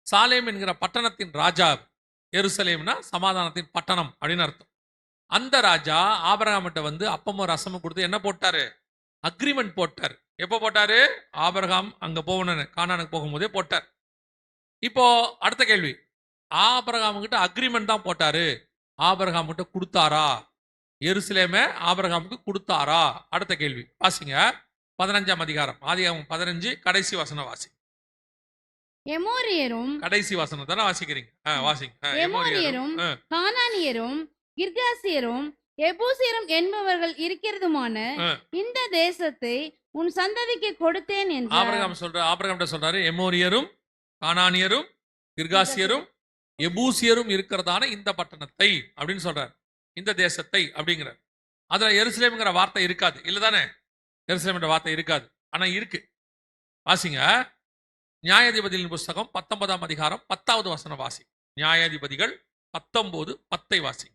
சாலேம் என்கிற பட்டணத்தின் ராஜா. எருசலேம்னா சமாதானத்தின் பட்டணம் அப்படின்னு அர்த்தம். அந்த ராஜா ஆபிரகாம்கிட்ட வந்து அப்பமும் ரசமும் கொடுத்து என்ன போட்டாரு? அக்ரிமெண்ட் போட்டார். எப்போ போட்டாரு? ஆபிரகாம் அங்க போகணும்னு, கானானுக்கு போகும்போதே போட்டார். இப்போ அடுத்த கேள்வி, ஆபிரகாம் கிட்ட அக்ரிமெண்ட் தான் போட்டாரு, ஆபிரகாம் கிட்ட கொடுத்தாரா? எருசலேமை ஆபிரகாமுக்கு கொடுத்தாரா? அடுத்த கேள்வி வாசிங்க. 15ஆம் அதிகாரம் ஆதியாகமம் 15 கடைசி வசனம் வாசி. எமோரியரும், கடைசி வசனம் தானே வாசிக்கிறீங்க? வாசிங்க. எமோரியரும் கானானியரும் கிர்காசியரும் எபூசியரும் என்பவர்கள் இருக்கிறதுமான இந்த தேசத்தை உன் சந்ததிக்கு கொடுத்தேன் என்று ஆபிரகாம் சொல்றாரு. எமோரியரும் கானானியரும் கிர்காசியரும் எபூசியரும் இருக்கிறதான இந்த பட்டணத்தை அப்படின்னு சொல்றாரு, இந்த தேசத்தை அப்படிங்கிறார். அதுல எருசலேம்ங்கிற வார்த்தை இருக்காது, இல்லதானே? எருசலேம் வார்த்தை இருக்காது, ஆனா இருக்கு. வாசிங்க. நியாயாதிபதிகளின் புஸ்தகம் 19ஆம் அதிகாரம் 10வது வசனம் வாசி. நியாயாதிபதிகள் 19:10 வாசி.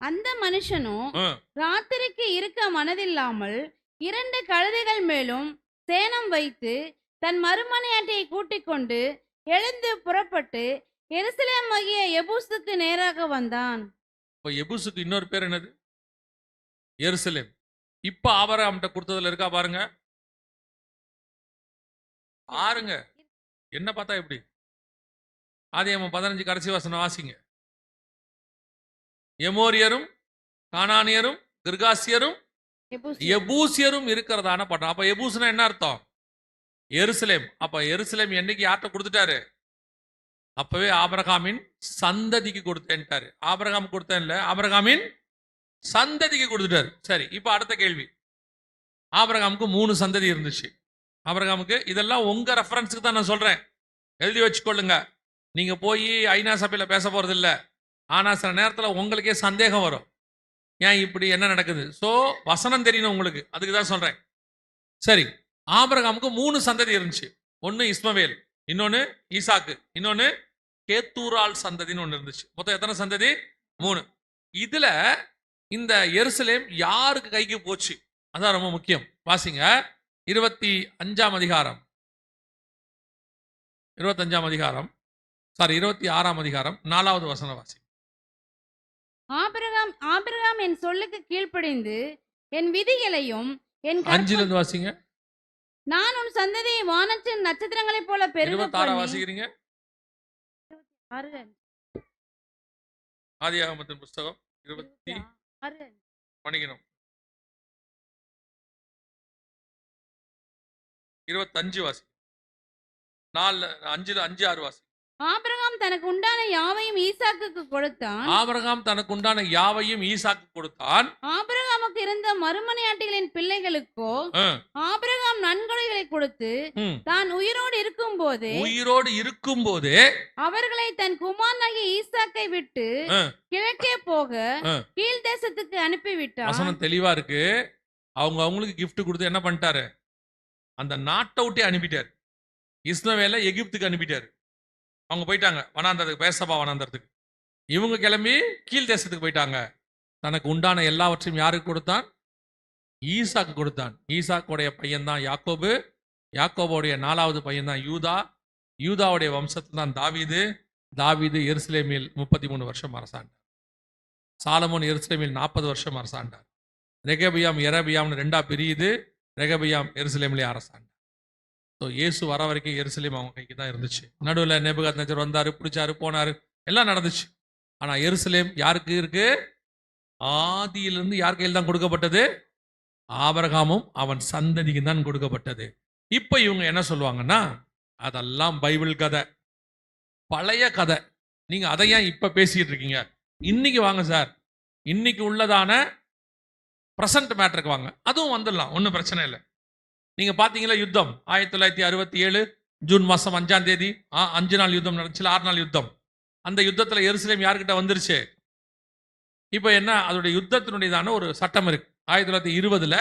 அந்த மனுஷனும் ராத்திரிக்கு இருக்க மனதில்லாமல் 2 கழுதைகள் மேலும் சேணம் வைத்து தன் மறுமனையாட்டியை கூட்டிக் கொண்டு எழுந்து புறப்பட்டு எருசலேம் ஆகிய எபூசுக்கு நேராக வந்தான். இப்போ எபூசுக்கு இன்னொரு பேர் என்னது? எருசலேம். இப்ப ஆபிரகாம்கிட்ட கொடுத்ததுல இருக்கா பாருங்க, பாருங்க. என்ன பார்த்தா எப்படி? ஆதியாகமம் 15 கடைசி வசனம் வாசிங்க. எமோரியரும் கானானியரும் கிர்காசியரும் எபூஸ் எபூசியரும் இருக்கிறதான பட்டம். அப்ப எபூஸ்னா என்ன அர்த்தம்? எருசலேம். அப்ப எருசலேம் என்னைக்கு யார்கிட்ட கொடுத்துட்டாரு? அப்பவே ஆபிரகாமின் சந்ததிக்கு கொடுத்தேன்ட்டாரு. ஆபிரகாம் கொடுத்தேன்ல, ஆபிரகாமின் சந்ததிக்கு கொடுத்துட்டாரு. சரி, இப்ப அடுத்த கேள்வி. ஆபிரகாமுக்கு 3 சந்ததி இருந்துச்சு. ஆபிரகாமுக்கு, இதெல்லாம் உங்க ரெஃபரன்ஸுக்கு தான் நான் சொல்றேன், எழுதி வச்சுக்கொள்ளுங்க. நீங்க போய் ஐநா சபையில பேச போறது இல்ல. ஆனா சில நேரத்துல உங்களுக்கே சந்தேகம் வரும், ஏன் இப்படி என்ன நடக்குது? சோ வசனம் தெரியணும் உங்களுக்கு, அதுக்கு தான் சொல்றேன். சரி, ஆபிரகாமுக்கு 3 சந்ததி இருந்துச்சு. ஒன்னு இஸ்மவேல், இன்னொன்னு ஈசாக்கு, இன்னொன்னு கேத்தூரால் சந்ததின்னு ஒன்று இருந்துச்சு. மொத்தம் எத்தனை சந்ததி? 3. இதுல இந்த எருசலேம் யாருக்கு கைக்கு போச்சு? அதான் ரொம்ப முக்கியம். வாசிங்க 25ஆம் அதிகாரம், 26ஆம் அதிகாரம் 4வது வசனம் வாசி. ஆபிரகாம் என் சொல்லுக்கு கீழ்ப்படிந்து என் விதிகளையும் என் 5ல இருந்து வாசிங்க. நான் உன் சந்ததியை வானத்தின் நட்சத்திரங்களைப் போல பெருக 26 வாசிக்கிறீங்க. 6 ஆதியாகமத்தின் புஸ்தகம் 26 மணிக்கணும் 25 வாசி. 4 5 6 வாசி. ஆபிரகாம் தனக்கு உண்டான யாவையும் ஈசாக்குக்கு கொடுத்தான். ஆபிரகாம் தனக்கு உண்டான யாவையும் ஈசாக்கு கொடுத்தான். ஆபிரகாமுக்கு இருந்த மறுமனையாட்டிகளின் பிள்ளைகளுக்கோ ஆபிரகாம் நன்கொடைகளை கொடுத்து தான் உயிரோடு இருக்கும் போதே அவர்களை தன் குமாரனாகிய ஈசாக்கை விட்டு கிழக்கே போக கீழ் தேசத்துக்கு அனுப்பிவிட்டார். வசனம் தெளிவா இருக்கு. அவங்களுக்கு கிஃப்ட் கொடுத்து என்ன பண்ணிட்டாரு? அந்த நாட்டை விட்டே அனுப்பிட்டாரு. இஸ்மவேலை எகிப்துக்கு அனுப்பிட்டாரு. அவங்க போயிட்டாங்க வனாந்தரத்துக்கு, பேசபா வனாந்தரத்துக்கு. இவங்க கிளம்பி கீழ் தேசத்துக்கு போயிட்டாங்க. தனக்கு உண்டான எல்லாவற்றையும் யாருக்கு கொடுத்தான்? ஈசாக்கு கொடுத்தான். ஈசாக்குடைய பையன் தான் யாக்கோபு. யாக்கோபுடைய 4வது பையன் தான் யூதா. யூதாவுடைய வம்சத்தில் தான் தாவீது எருசலேமில் 33 வருஷம் அரசாண்டார். சாலமோன் எருசலேமில் 40 வருஷம் அரசாண்டார். ரெகபியாம் எரபியாம்னு 2ஆ பிரியுது. ரெகபியாம் எருசலேமிலே அரசாண்டார். ஸோ இயேசு வர வரைக்கும் எருசலேம் அவங்க கைக்கு தான் இருந்துச்சு. நடுவில் நேபுகாத்நேச்சர் வந்தாரு, பிடிச்சாரு, போனாரு, எல்லாம் நடந்துச்சு. ஆனா எருசலேம் யாருக்கு இருக்கு? ஆதியிலிருந்து யார் கையில் தான் கொடுக்கப்பட்டது? ஆபிரகாமும் அவன் சந்ததிக்கு தான் கொடுக்கப்பட்டது. இப்ப இவங்க என்ன சொல்லுவாங்கன்னா, அதெல்லாம் பைபிள் கதை, பழைய கதை. நீங்க அதை ஏன் இப்ப பேசிட்டு இருக்கீங்க? இன்னைக்கு வாங்க சார், இன்னைக்கு உள்ளதான பிரசன்ட் மேட்டருக்கு வாங்க, அதுவும் வந்துடலாம், ஒன்றும் பிரச்சனை இல்லை. நீங்க பாத்தீங்களா யுத்தம் 1967 ஜூன் மாசம் 5ஆம் தேதி 5 நாள் யுத்தம் நடந்துச்சு, 6 நாள் யுத்தம். அந்த யுத்தத்துல எருசலேம் யார்கிட்ட வந்துருச்சு? இப்ப என்ன, அதோடைய யுத்தத்தினுடையதான ஒரு சட்டம் இருக்கு. 1920ல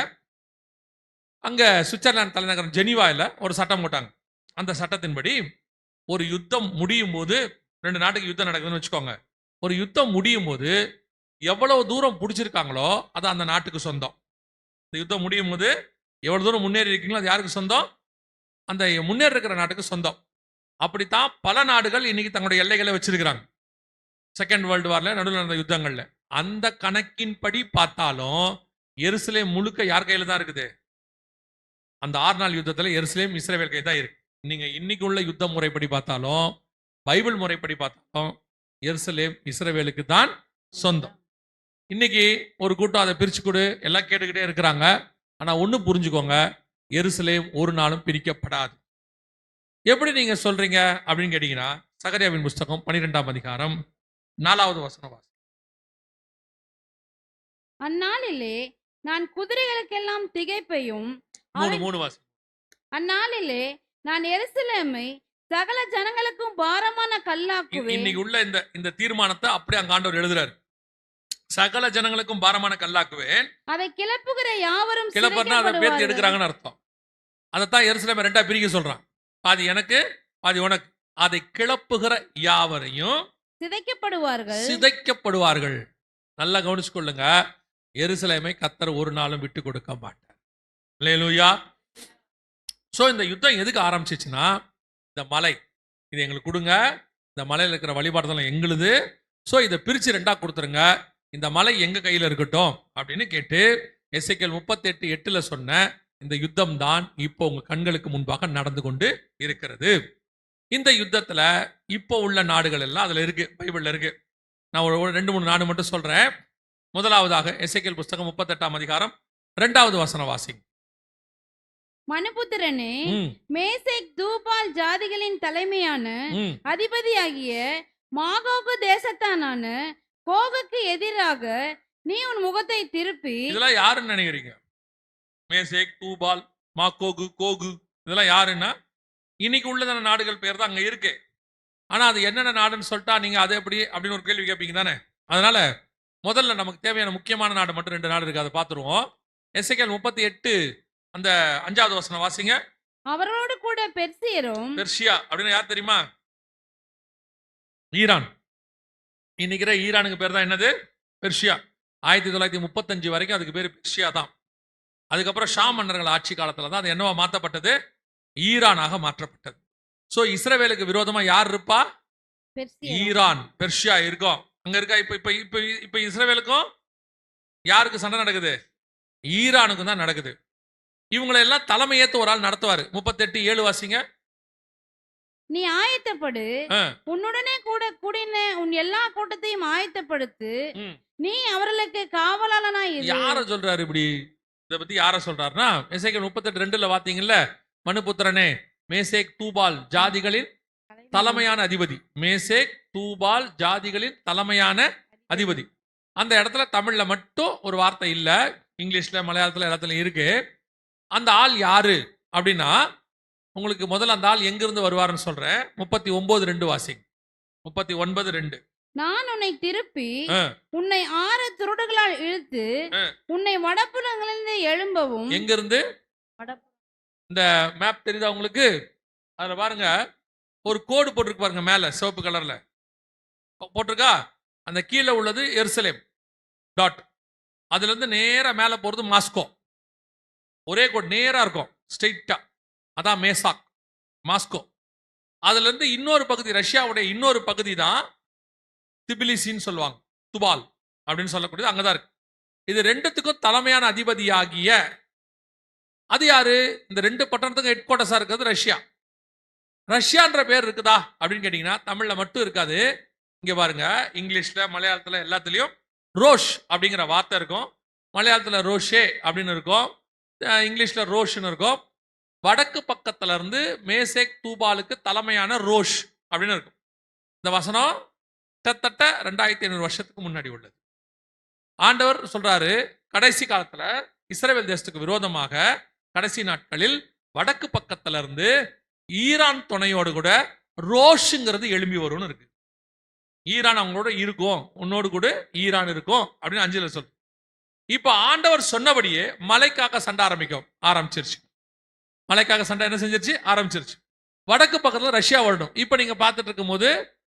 அங்க சுவிட்சர்லாந்து தலைநகரம் ஜெனீவாவில் ஒரு சட்டம் போட்டாங்க. அந்த சட்டத்தின்படி ஒரு யுத்தம் முடியும் போது, 2 நாட்டுக்கு யுத்தம் நடக்குதுன்னு வச்சுக்கோங்க, ஒரு யுத்தம் முடியும் போது எவ்வளவு தூரம் பிடிச்சிருக்காங்களோ அது அந்த நாட்டுக்கு சொந்தம். இந்த யுத்தம் முடியும் போது எவ்வளவு தூரம் முன்னேறி இருக்கீங்களோ அது யாருக்கு சொந்தம்? அந்த முன்னேறி இருக்கிற நாட்டுக்கு சொந்தம். அப்படித்தான் பல நாடுகள் இன்னைக்கு தங்களுடைய எல்லைகளை வச்சிருக்கிறாங்க. செகண்ட் வேர்ல்டு வார்ல நடுவில் நடந்த யுத்தங்கள்ல அந்த கணக்கின்படி பார்த்தாலும் எருசலேம் முழுக்க யார் கையில தான் இருக்குது? அந்த 6 நாள் யுத்தத்துல எருசலேம் இஸ்ரவேல் கை தான் இருக்கு. நீங்க இன்னைக்கு உள்ள யுத்த முறைப்படி பார்த்தாலும், பைபிள் முறைப்படி பார்த்தாலும் எருசலேம் இஸ்ரவேலுக்கு தான் சொந்தம். இன்னைக்கு ஒரு கூட்டம் அதை பிரிச்சு கொடு எல்லாம் கேட்டுக்கிட்டே இருக்கிறாங்க. ஆனா ஒண்ணு புரிஞ்சுக்கோங்க, எருசலேம் ஒரு நாளும் பிரிக்கப்படாது. எப்படி நீங்க சொல்றீங்க அப்படின்னு கேட்டீங்கன்னா, சகரியாவின் புஸ்தகம் 12ஆம் அதிகாரம் 4வது வசனம் வாசி. அந்நாளிலே நான் குதிரைகளுக்கெல்லாம் திகைப்பையும், 3 வாசி. அந்நாளிலே நான் எருசலேமை சகல ஜனங்களுக்கும் பாரமான கல்லாக்குவேன். இன்னைக்கு உள்ள இந்த தீர்மானத்தை அப்படியே அங்க ஆண்டவர் எழுதுறாரு. சகல ஜனங்களுக்கும் பாரமான கல்லாக்குவேன். அதை கிளப்புகிற யாவரும் கிளப்பர்னா அதை பேர்த்து எடுக்கிறாங்கன்னு அர்த்தம். அதைத்தான் எருசலேமை 2ஆ பிரிக்க சொல்றான். பாதி எனக்கு, பாதி உனக்கு. அதை கிளப்புகிற யாவரையும் சிதைக்கப்படுவார்கள். நல்லா கவனிச்சுக்கொள்ளுங்க, எருசலேமை கர்த்தர் ஒரு நாளும் விட்டு கொடுக்க மாட்டார். அல்லேலூயா. ஸோ இந்த யுத்தம் எதுக்கு ஆரம்பிச்சிச்சுன்னா, இந்த மலை இது எங்களுக்கு கொடுங்க, இந்த மலையில் இருக்கிற வழிபாடுதெல்லாம் எங்களுது, ஸோ இதை பிரித்து ரெண்டாக கொடுத்துருங்க, இந்த மலை எங்கள் கையில் இருக்கட்டும் அப்படின்னு கேட்டு எசேக்கியேல் 38:8 சொன்ன இந்த யுத்தம் தான் இப்போ உங்கள் கண்களுக்கு முன்பாக நடந்து கொண்டு இருக்கிறது. இந்த யுத்தத்தில் இப்போ உள்ள நாடுகள் எல்லாம் அதில் இருக்கு, பைபிளில் இருக்கு. நான் ஒரு 2-3 நாடு மட்டும் சொல்கிறேன். முதலாவதாக எசேக்கியேல் புஸ்தகம் 38 2வது வசனம் வாசிங்க. மனுபுத்திரனே, ம், மேசேக் தூபால் ஜாதிகளின் தலைமையான ம். அதிபதியாகிய மாகோகு தேசத்தானான கோகுக்கு எதிராக நீ உன் முகத்தை திருப்பி இதெல்லாம் யாருன்னு நினைக்கிறீங்க? மேசேக், தூபால், மாக்கோகு, கோகு இதெல்லாம் யாருன்னா இன்னைக்கு உள்ளதான நாடுகள் பேர் தான் அங்க இருக்கு. ஆனா அது என்னென்ன நாடுன்னு சொல்லிட்டா நீங்க அது எப்படி அப்படின்னு ஒரு கேள்வி கேட்பீங்க தானே. அதனால முதல்ல நமக்கு தேவையான முக்கியமான நாடு மட்டும் 2 நாடு இருக்கு, அதை பார்த்துருவோம். எசேக்கியேல் 38 அந்த 5வது வசனம் வாசிங்க. அவர்களோடு கூட பெர்சியரும் பெர்ஷியா அப்படின்னு யார் தெரியுமா? ஈரான். இன்னைக்கு ஈரானுக்கு பேர் தான் என்னது? பெர்ஷியா. 1935 வரைக்கும் அதுக்கு பேர் பெர்ஷியா தான். அதுக்கப்புறம் ஷா மன்னர்கள் ஆட்சி காலத்துல தான் அது என்னவா மாற்றப்பட்டது? ஈரானாக மாற்றப்பட்டது. ஸோ இஸ்ரவேலுக்கு விரோதமா யார் இருப்பா? பெர்சியரும். ஈரான், பெர்ஷியா இருக்கும் அங்க இருக்கா. இப்ப இப்ப இப்ப இப்ப இஸ்ரவேலுக்கும் யாருக்கு சண்டை நடக்குது? ஈரானுக்கும் தான் நடக்குது. இவங்களை எல்லாம் தலைமையேத்து ஒரு ஆள் நடத்துவாரு. 38:7 வாசிங்க. நீ ஆயத்தப்படு, ஆ, உன்னுடனே கூட கூடின உன் எல்லா கூட்டத்தையும் ஆயத்தப்படுத்து, ம். நீ அவர்களுக்கு காவலாளனாய் இரு. யார சொல்றாரு இப்படி? இதை பத்தி யார சொல்றாருன்னா எசேக்கியேல் 38:2 வாத்தீங்கல்ல, மனுபுத்திரனே, மேசேக் தூபால் ஜாதிகளின் தலைமையான அதிபதி. மேசேக் தூபால் ஜாதிகளின் தலைமையான அதிபதி. அந்த இடத்துல தமிழ்ல மட்டும் ஒரு வார்த்தை இல்ல, இங்கிலீஷ்ல மலையாளத்துல எல்லாத்துலயும் இருக்கு. அந்த ஆள் யாரு அப்படின்னா, உங்களுக்கு முதல்ல அந்த ஆள் எங்கிருந்து வருவாருன்னு சொல்றேன். 39:2 வாசிங்க. 39:2. நான் உன்னை திருப்பி ஆ. உன்னை 6 துருடுகளால் இழுத்து ஆ. உன்னை வடபுறங்களிலிருந்து எழும்பவும். எங்க இருந்து? வடபு- இந்த மேப் தெரியுதா உங்களுக்கு? அதுல பாருங்க ஒரு கோடு போட்டிருக்கு பாருங்க, மேல சிவப்பு கலர்ல போட்டிருக்கா. அந்த கீழே உள்ளது எருசலேம் டாட். அதுல இருந்து நேரா மேல போறது மாஸ்கோ. ஒரே கோடு நேரா இருக்கும் ஸ்ட்ரெயிட்டா, அதான் மேசாக் மாஸ்கோ. அதுல இருந்து இன்னொரு பகுதி, ரஷ்யாவுடைய இன்னொரு பகுதி தான் திபிலிசின்னு சொல்லுவாங்க, துபால் அப்படின்னு சொல்லக்கூடியது அங்கதான் இருக்கு. இது ரெண்டுத்துக்கும் தலைமையான அதிபதியாகிய அது யாரு? இந்த 2 பட்டணத்துக்கும் ஹெட் குவார்டர்ஸா இருக்கிறது ரஷ்யா. ரஷ்யான்ற பேர் இருக்குதா அப்படின்னு கேட்டீங்கன்னா தமிழ்ல மட்டும் இருக்காது. இங்க பாருங்க, இங்கிலீஷ்ல மலையாளத்துல எல்லாத்துலயும் ரோஷ் அப்படிங்கிற வார்த்தை இருக்கும். மலையாளத்துல ரோஷே அப்படின்னு இருக்கும், இங்கிலீஷ்ல ரோஷ்னு இருக்கும். வடக்கு பக்கத்துல இருந்து மேசேக் தூபாலுக்கு தலைமையான ரோஷ் அப்படின்னு இருக்கும். இந்த வசனம் கிட்டத்தட்ட 2500 வருஷத்துக்கு முன்னாடி உள்ளது. ஆண்டவர் சொல்றாரு, கடைசி காலத்துல இஸ்ரவேல் தேசத்துக்கு விரோதமாக கடைசி நாட்களில் வடக்கு பக்கத்துல இருந்து ஈரான் துணையோடு கூட ரோஷுங்கிறது எழும்பி வரும்னு இருக்கு. ஈரான் அவங்களோட இருக்கும், உன்னோடு கூட ஈரான் இருக்கும் அப்படின்னு 5ல் சொல்லு. இப்ப ஆண்டவர் சொன்னபடியே மலைக்காக சண்டை ஆரம்பிச்சிருச்சு. மலைக்காக சண்டை என்ன செஞ்சிருச்சு? ஆரம்பிச்சிருச்சு. வடக்கு பக்கத்துல ரஷ்யா வரணும். இப்ப நீங்க பார்த்துட்டு இருக்கும் போது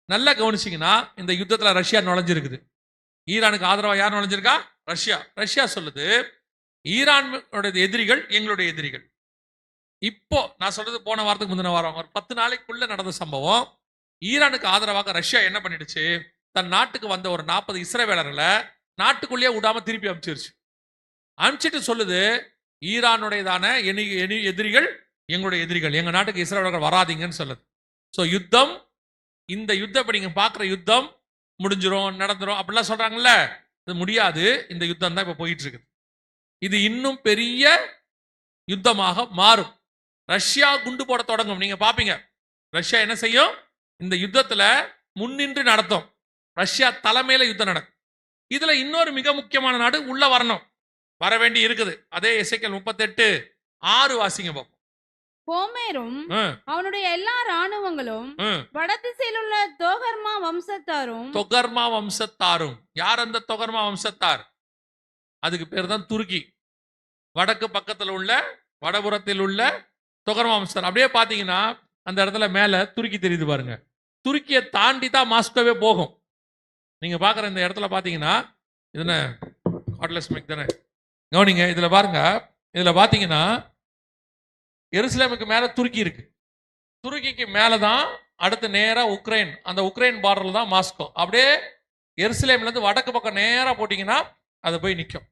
நல்லா கவனிச்சீங்கன்னா இந்த யுத்தத்துல ரஷ்யா நுழைஞ்சிருக்குது. ஈரானுக்கு ஆதரவா யார் நுழைஞ்சிருக்கா? ரஷ்யா. ரஷ்யா சொல்லுது, ஈரானுடைய எதிரிகள் எங்களுடைய எதிரிகள். இப்போ நான் சொல்றது போன வாரத்துக்கு முந்தின வாரம், ஒரு 10 நாளைக்குள்ள நடந்த சம்பவம். ஈரானுக்கு ஆதரவாக ரஷ்யா என்ன பண்ணிடுச்சு? தன் நாட்டுக்கு வந்த ஒரு 40 இஸ்ரவேலர்களை நாட்டுக்குள்ளேயே விடாம திருப்பி அனுப்பிச்சிருச்சு. அனுப்பிச்சிட்டு சொல்லுது, ஈரானுடையதான எதிரிகள் எங்களுடைய எதிரிகள், எங்க நாட்டுக்கு இஸ்ரவேலர்கள் வராதீங்கன்னு சொல்லுது. ஸோ யுத்தம், இந்த யுத்தம் இப்ப நீங்க பாக்குற யுத்தம் முடிஞ்சிரும், நடந்துரும் அப்படிலாம் சொல்றாங்கல்ல, இது முடியாது. இந்த யுத்தம் தான் இப்ப போயிட்டு இருக்குது. இது இன்னும் பெரிய யுத்தமாக மாறும். ரஷ்யா குண்டு போட தொடங்கும். நீங்க பாப்பீங்க, ரஷ்யா என்ன செய்யும்? இந்த யுத்தத்துல முன்னின்று நடத்தும். ரஷ்யா தலைமையில யுத்தம் நடக்கும். இதுல இன்னொரு மிக முக்கியமான நாடு உள்ள வரணும், வர வேண்டி இருக்குது. அதே எசேக்கியேல் 38:6 வாசிங்க பாப்போம். கோமேரும் அவனுடைய எல்லா ராணுவங்களும் வடதிசையில் உள்ள தோகர்மா வம்சத்தாரும். தொகர்மா வம்சத்தாரும். யார் அந்த தொகர்மா வம்சத்தார்? அதுக்கு பேர் தான் துருக்கி. வடக்கு பக்கத்தில் உள்ள, வடபுறத்தில் உள்ள தொகர்மா வம்சத்தார். அப்படியே பாத்தீங்கன்னா அந்த இடத்துல மேல துருக்கி தெரியுது பாருங்க. துருக்கியை தாண்டி தான் மாஸ்கோவே போகும். நீங்க பாக்குற இந்த இடத்துல பாத்தீங்கன்னா இது என்ன கார்ட்லெஸ் மைக் தானே, கவனிங்க. இதுல பாருங்க, இதுல பாத்தீங்கன்னா எருசலேமுக்கு மேல துருக்கி இருக்கு. துருக்கிக்கு மேலதான் அடுத்து நேரா உக்ரைன், அந்த உக்ரைன் பார்டர்ல தான் மாஸ்கோ. அப்படியே எருசலேம்ல இருந்து வடக்கு பக்கம் நேரா போட்டீங்கன்னா அது போய் நிற்கும்.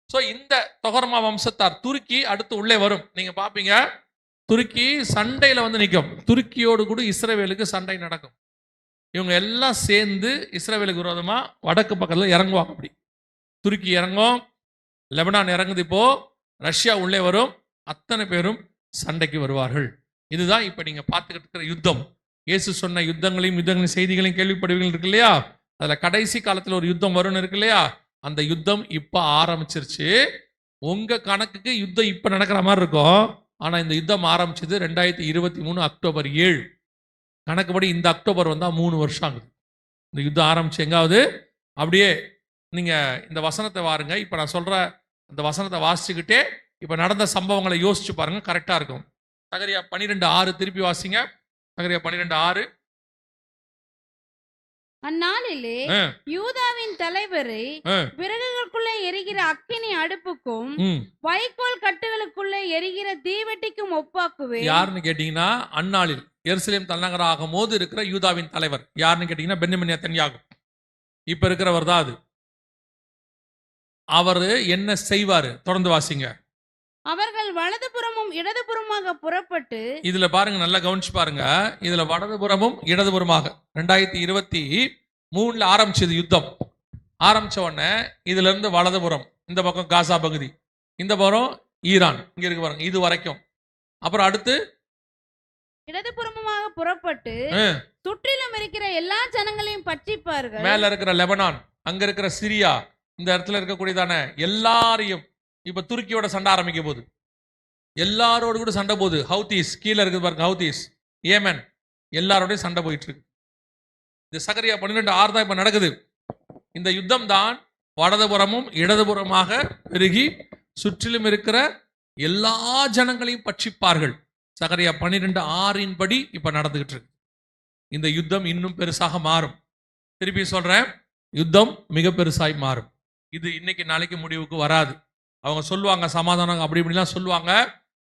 ஸோ இந்த தொகர்மா வம்சத்தார் துருக்கி அடுத்து உள்ளே வரும். நீங்க பாப்பீங்க துருக்கி சண்டையில வந்து நிற்கும். துருக்கியோடு கூட இஸ்ரவேலுக்கு சண்டை நடக்கும். இவங்க எல்லாம் சேர்ந்து இஸ்ரவேலுக்கு விரோதமா வடக்கு பக்கத்துல இறங்குவாங்க. அப்படி துருக்கி இறங்கும், லெபனான் இறங்குது, இப்போ ரஷ்யா உள்ளே வரும், அத்தனை பேரும் சண்டைக்கு வருவார்கள். இதுதான் இப்ப நீங்க பார்த்துக்கிட்டு இருக்கிற யுத்தம். இயேசு சொன்ன யுத்தங்களையும் செய்திகளையும் கேள்விப்படுவீர்கள் இருக்கு இல்லையா? அதுல கடைசி காலத்துல ஒரு யுத்தம் வரும்னு இருக்கு இல்லையா? அந்த யுத்தம் இப்ப ஆரம்பிச்சிருச்சு. உங்க கணக்குக்கு யுத்தம் இப்ப நடக்கிற மாதிரி இருக்கும். ஆனா இந்த யுத்தம் ஆரம்பிச்சது 2023 அக்டோபர் 7. கணக்குப்படி இந்த அக்டோபர் வந்தா 3 வருஷம் ஆகுது. இந்த யுத்தம் ஆரம்பிச்சு எங்காவது அப்படியே நீங்க இந்த வசனத்தை வாருங்க. இப்ப நான் சொல்ற அந்த வசனத்தை வாசிச்சுக்கிட்டே இப்ப நடந்த சம்பவங்களை யோசிச்சு பாருங்க, கரெக்டா இருக்கும். சகரியா 12:6 திருப்பி வாசிங்க. சகரியா 12:6. அந்நாளிலே யூதாவின் தலைவரை விறகுகளுக்குள்ளே எரிகிற அக்கினி அடுப்புக்கும் வைக்கோல் கட்டுகளுக்குள்ளே எரிகிற தீவெட்டிக்கும் ஒப்பாக்குவேன். யாருன்னு கேட்டீங்கன்னா, அந்நாளில் எருசலேம் தலைநகர் ஆகும் போது இருக்கிற யூதாவின் தலைவர் யாருன்னு கேட்டீங்கன்னா பென்யமீன் நேத்தன்யாகு. இப்ப இருக்கிறவர் தான் அது. அவரு என்ன செய்வாரு? தொடர்ந்து வாசிங்க. அவர்கள் வலதுபுறமும் இடதுபுறமாக புறப்பட்டு, இதுல பாருங்க, நல்லா கவனிச்சு பாருங்க. இதுல வலதுபுறமும் இடதுபுறமாக 2023 ஆரம்பிச்சது யுத்தம். ஆரம்பிச்ச உடனே இதுல இருந்து வலதுபுறம் இந்த பக்கம் காசா பகுதி, இந்த பக்கம் ஈரான் இங்க இருக்கு பாருங்க, இது வரைக்கும். அப்புறம் அடுத்து இடதுபுறமாக புறப்பட்டு சுற்றிலும் இருக்கிற எல்லா ஜனங்களையும் பட்சிப்பார்கள். மேல இருக்கிற லெபனான், அங்க இருக்கிற சிரியா, இந்த இடத்துல இருக்கக்கூடியதான எல்லாரையும். இப்ப துருக்கியோட சண்டை ஆரம்பிக்க போகுது, எல்லாரோடு கூட சண்டை போகுது. ஹவுதீஸ் கீழே இருக்குது பாருங்க, ஹவுதீஸ், ஏமன், எல்லாரோடையும் சண்டை போயிட்டு இருக்கு. இந்த சகரியா 12:6 தான் இப்ப நடக்குது. இந்த யுத்தம் தான் வலதுபுறமும் இடதுபுறமாக பெருகி சுற்றிலும் இருக்கிற எல்லா ஜனங்களையும் பட்சிப்பார்கள். சகரியா 12:6 படி இப்ப நடந்துகிட்டு இருக்கு. இந்த யுத்தம் இன்னும் பெருசாக மாறும். திருப்பி சொல்றேன், யுத்தம் மிக பெருசாய் மாறும். இது இன்னைக்கு நாளைக்கு முடிவுக்கு வராது. அவங்க சொல்லுவாங்க சமாதானம் அப்படி இப்படிலாம் சொல்லுவாங்க,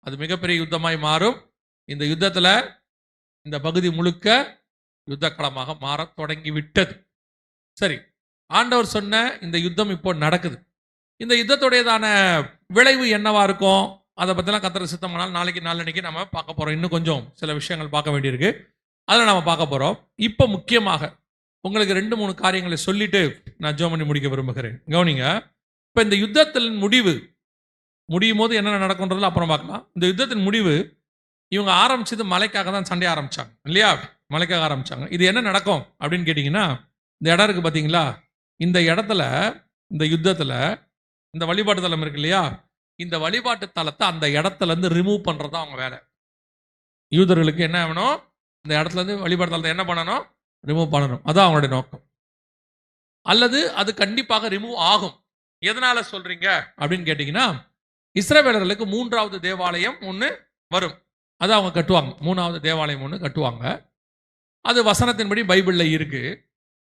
அது மிகப்பெரிய யுத்தமாய் மாறும். இந்த யுத்தத்துல இந்த பகுதி முழுக்க யுத்த களமாக மாற தொடங்கி விட்டது. சரி, ஆண்டவர் சொன்ன இந்த யுத்தம் இப்போ நடக்குது. இந்த யுத்தத்துடையதான விளைவு என்னவா இருக்கும், அதை பத்திலாம் கர்த்தர் சித்தமானால் நாளைக்கு நாளன்னைக்கு நம்ம பார்க்க போறோம். இன்னும் கொஞ்சம் சில விஷயங்கள் பார்க்க வேண்டியிருக்கு, அதில் நம்ம பார்க்க போறோம். இப்போ முக்கியமாக உங்களுக்கு 2-3 காரியங்களை சொல்லிட்டு நான் ஜெபம் பண்ணி முடிக்க விரும்புகிறேன். கவனிங்க. இப்ப இந்த யுத்தத்தின் முடியும் போது என்ன நடக்கும்ன்றதுல அப்புறம் பார்க்கலாம். இந்த யுத்தத்தின் முடிவு, இவங்க ஆரம்பிச்சது மலைக்காக தான் சண்டை ஆரம்பிச்சாங்க இல்லையா? மலைக்காக ஆரம்பிச்சாங்க. இது என்ன நடக்கும் அப்படின்னு கேட்டீங்கன்னா, இந்த இடம் இருக்கு பாத்தீங்களா, இந்த இடத்துல இந்த யுத்தத்துல இந்த வழிபாட்டு தலம் இருக்கு இல்லையா, இந்த வழிபாட்டு தலத்தை அந்த இடத்துல இருந்து ரிமூவ் பண்றதா அவங்க வேலை. யூதர்களுக்கு என்ன வேணும், இந்த இடத்துல இருந்து வழிபாட்டு தலத்தை என்ன பண்ணணும், ரிமூவ் பண்ணணும். அதான் அவங்களுடைய நோக்கம். அல்லது அது கண்டிப்பாக ரிமூவ் ஆகும். எதனால சொல்றீங்க அப்படின்னு கேட்டீங்கன்னா, இஸ்ரவேலர்களுக்கு 3வது தேவாலயம் ஒன்று வரும், அதை அவங்க கட்டுவாங்க. 3வது தேவாலயம் ஒன்று கட்டுவாங்க. அது வசனத்தின்படி பைபிள்ல இருக்கு.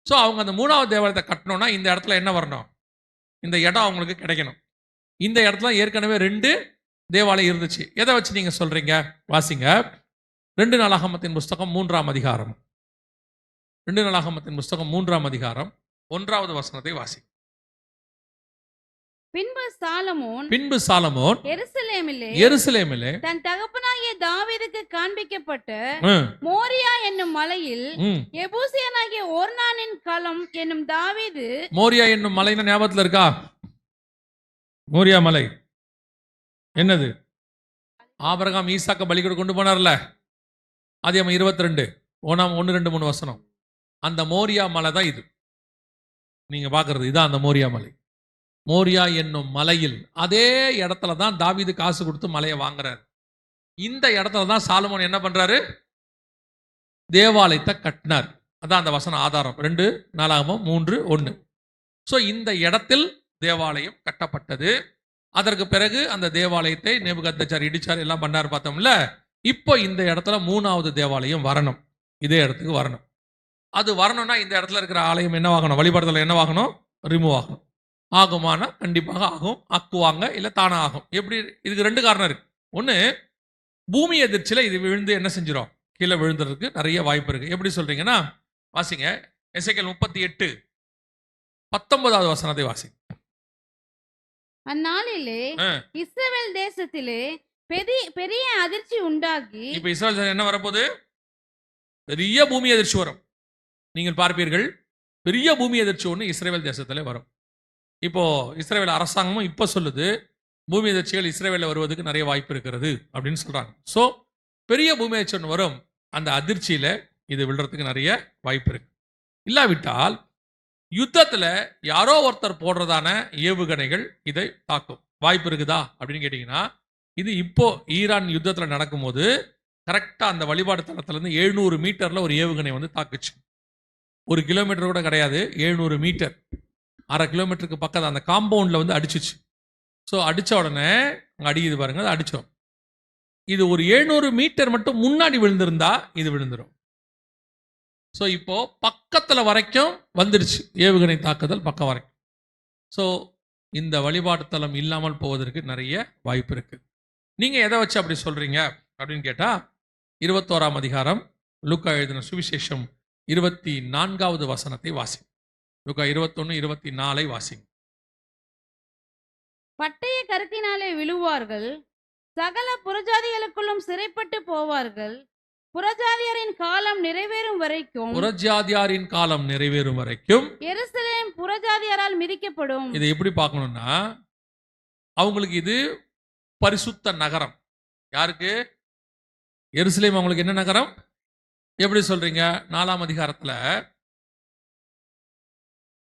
ஸோ அவங்க அந்த 3வது தேவாலயத்தை கட்டணும்னா இந்த இடத்துல என்ன வரணும், இந்த இடம் அவங்களுக்கு கிடைக்கணும். இந்த இடத்துல ஏற்கனவே 2 தேவாலயம் இருந்துச்சு. எதை வச்சு நீங்க சொல்றீங்க? வாசிங்க. 2 நாளாகமத்தின் புஸ்தகம் 3ஆம் அதிகாரம். 2 நாளாகமத்தின் புஸ்தகம் 3ஆம் அதிகாரம் 1வது வசனத்தை வாசி. பின்பு சாலமோன் எருசலேமிலே தன் தகப்பனாகிய தாவீதுக்கு காண்பிக்கப்பட்ட மோரியா என்னும் மலையில் எபூசியனாகிய ஒர்னானின் களம் என்னும் தாவீது. மோரியா என்னும் மலைன்னு ஞாபகத்துல இருக்கா? மோரியா மலை என்னது? ஆபிரகாம் ஈசாக்க பலிகொடு கொண்டு போனார்ல, ஆதியாகமம் 22 1, 2, 3 வசனம். அந்த மோரியா மலை தான் இது நீங்க பாக்குறது. இதான் அந்த மோரியா மலை. மோரியா என்னும் மலையில், அதே இடத்துல தான் தாவீது காசு கொடுத்து மலையை வாங்குறாரு. இந்த இடத்துல தான் சாலமோன் என்ன பண்றாரு, தேவாலயத்தை கட்டினார். அதான் அந்த வசன ஆதாரம் 2 நாளாகமம் 3:1. ஸோ இந்த இடத்தில் தேவாலயம் கட்டப்பட்டது. அதற்கு பிறகு அந்த தேவாலயத்தை நேபுகத்நேச்சார் இடிச்சார், எல்லாம் பண்ணார் பார்த்தோம்ல. இப்போ இந்த இடத்துல 3வது தேவாலயம் வரணும், இதே இடத்துக்கு வரணும். அது வரணும்னா இந்த இடத்துல இருக்கிற ஆலயம் என்னவாகணும், வழிபாடுதல் என்னவாகணும், ரிமூவ் ஆகணும். ஆகுமானா கண்டிப்பாக ஆகும், ஆக்குவாங்க, இல்லை தானா ஆகும். எப்படி? இதுக்கு ரெண்டு காரணம் இருக்கு. ஒன்று, பூமி எதிர்ச்சியில் இது விழுந்து என்ன செஞ்சிடும், கீழே விழுந்துறதுக்கு நிறைய வாய்ப்பு இருக்கு. எப்படி சொல்றீங்கன்னா, வாசிங்க எசேக்கியேல் 38:19 வசனத்தை வாசிங்க. அந்நாளிலே இஸ்ரவேல் தேசத்திலே பெரிய அதிர்ச்சி உண்டாகி. இப்ப இஸ்ரவேல் என்ன வரப்போகுது? பெரிய பூமி எதிர்ச்சி வரும். நீங்கள் பார்ப்பீர்கள், பெரிய பூமி எதிர்ச்சி ஒன்று இஸ்ரவேல் தேசத்துல வரும். இப்போ இஸ்ரவேல் அரசாங்கமும் இப்ப சொல்லுது, பூமி எதிர்ச்சிகள் இஸ்ரவேலில் வருவதற்கு நிறைய வாய்ப்பு இருக்கிறது அப்படின்னு சொல்றாங்க. ஸோ பெரிய பூமி எதிர்ச்சி ஒன்று வரும். அந்த அதிர்ச்சியில இது விழுறதுக்கு நிறைய வாய்ப்பு இருக்கு. இல்லாவிட்டால் யுத்தத்துல யாரோ ஒருத்தர் போடுறதான ஏவுகணைகள் இதை தாக்கும். வாய்ப்பு இருக்குதா அப்படின்னு கேட்டீங்கன்னா, இது இப்போ ஈரான் யுத்தத்துல நடக்கும்போது கரெக்டா அந்த வழிபாடு தளத்துல இருந்து 700 மீட்டர்ல ஒரு ஏவுகணை வந்து தாக்குச்சு. 1 கிலோமீட்டர் கூட கிடையாது, 700 மீட்டர், 1/2 கிலோமீட்டருக்கு பக்கத்தில் அந்த காம்பவுண்ட்ல வந்து அடிச்சிச்சு. ஸோ அடிச்ச உடனே அங்கே அடிக்குது பாருங்க, அது அடிச்சோம். இது ஒரு 700 மீட்டர் மட்டும் முன்னாடி விழுந்திருந்தா இது விழுந்துடும். ஸோ இப்போ பக்கத்தில் வரைக்கும் வந்துடுச்சு ஏவுகணை தாக்குதல், பக்கம் வரைக்கும். ஸோ இந்த வழிபாட்டு தலம் இல்லாமல் போவதற்கு நிறைய வாய்ப்பு இருக்கு. நீங்க எதை வச்சு அப்படி சொல்றீங்க அப்படின்னு கேட்டா, 21ஆம் அதிகாரம் லூக்கா எழுதின சுவிசேஷம் 24வது வசனத்தை வாசி. லூக்கா 21:24 வாசிங்க. பட்டய கருத்தினாலே விழுவார்கள், சகல புறஜாதிகளுக்குள்ளும் சிறைப்பட்டு போவார்கள், புறஜாதியாரின் காலம் நிறைவேறும் வரைக்கும், புறஜாதியாரின் காலம் நிறைவேறும் வரைக்கும் எருசலேம் புறஜாதியாரால் மிதிக்கப்படும். இதை எப்படி பார்க்கணும்னா, அவங்களுக்கு இது பரிசுத்த நகரம். யாருக்கு? எருசலேம் அவங்களுக்கு என்ன நகரம்? எப்படி சொல்றீங்க? 4ஆம் அதிகாரத்துல,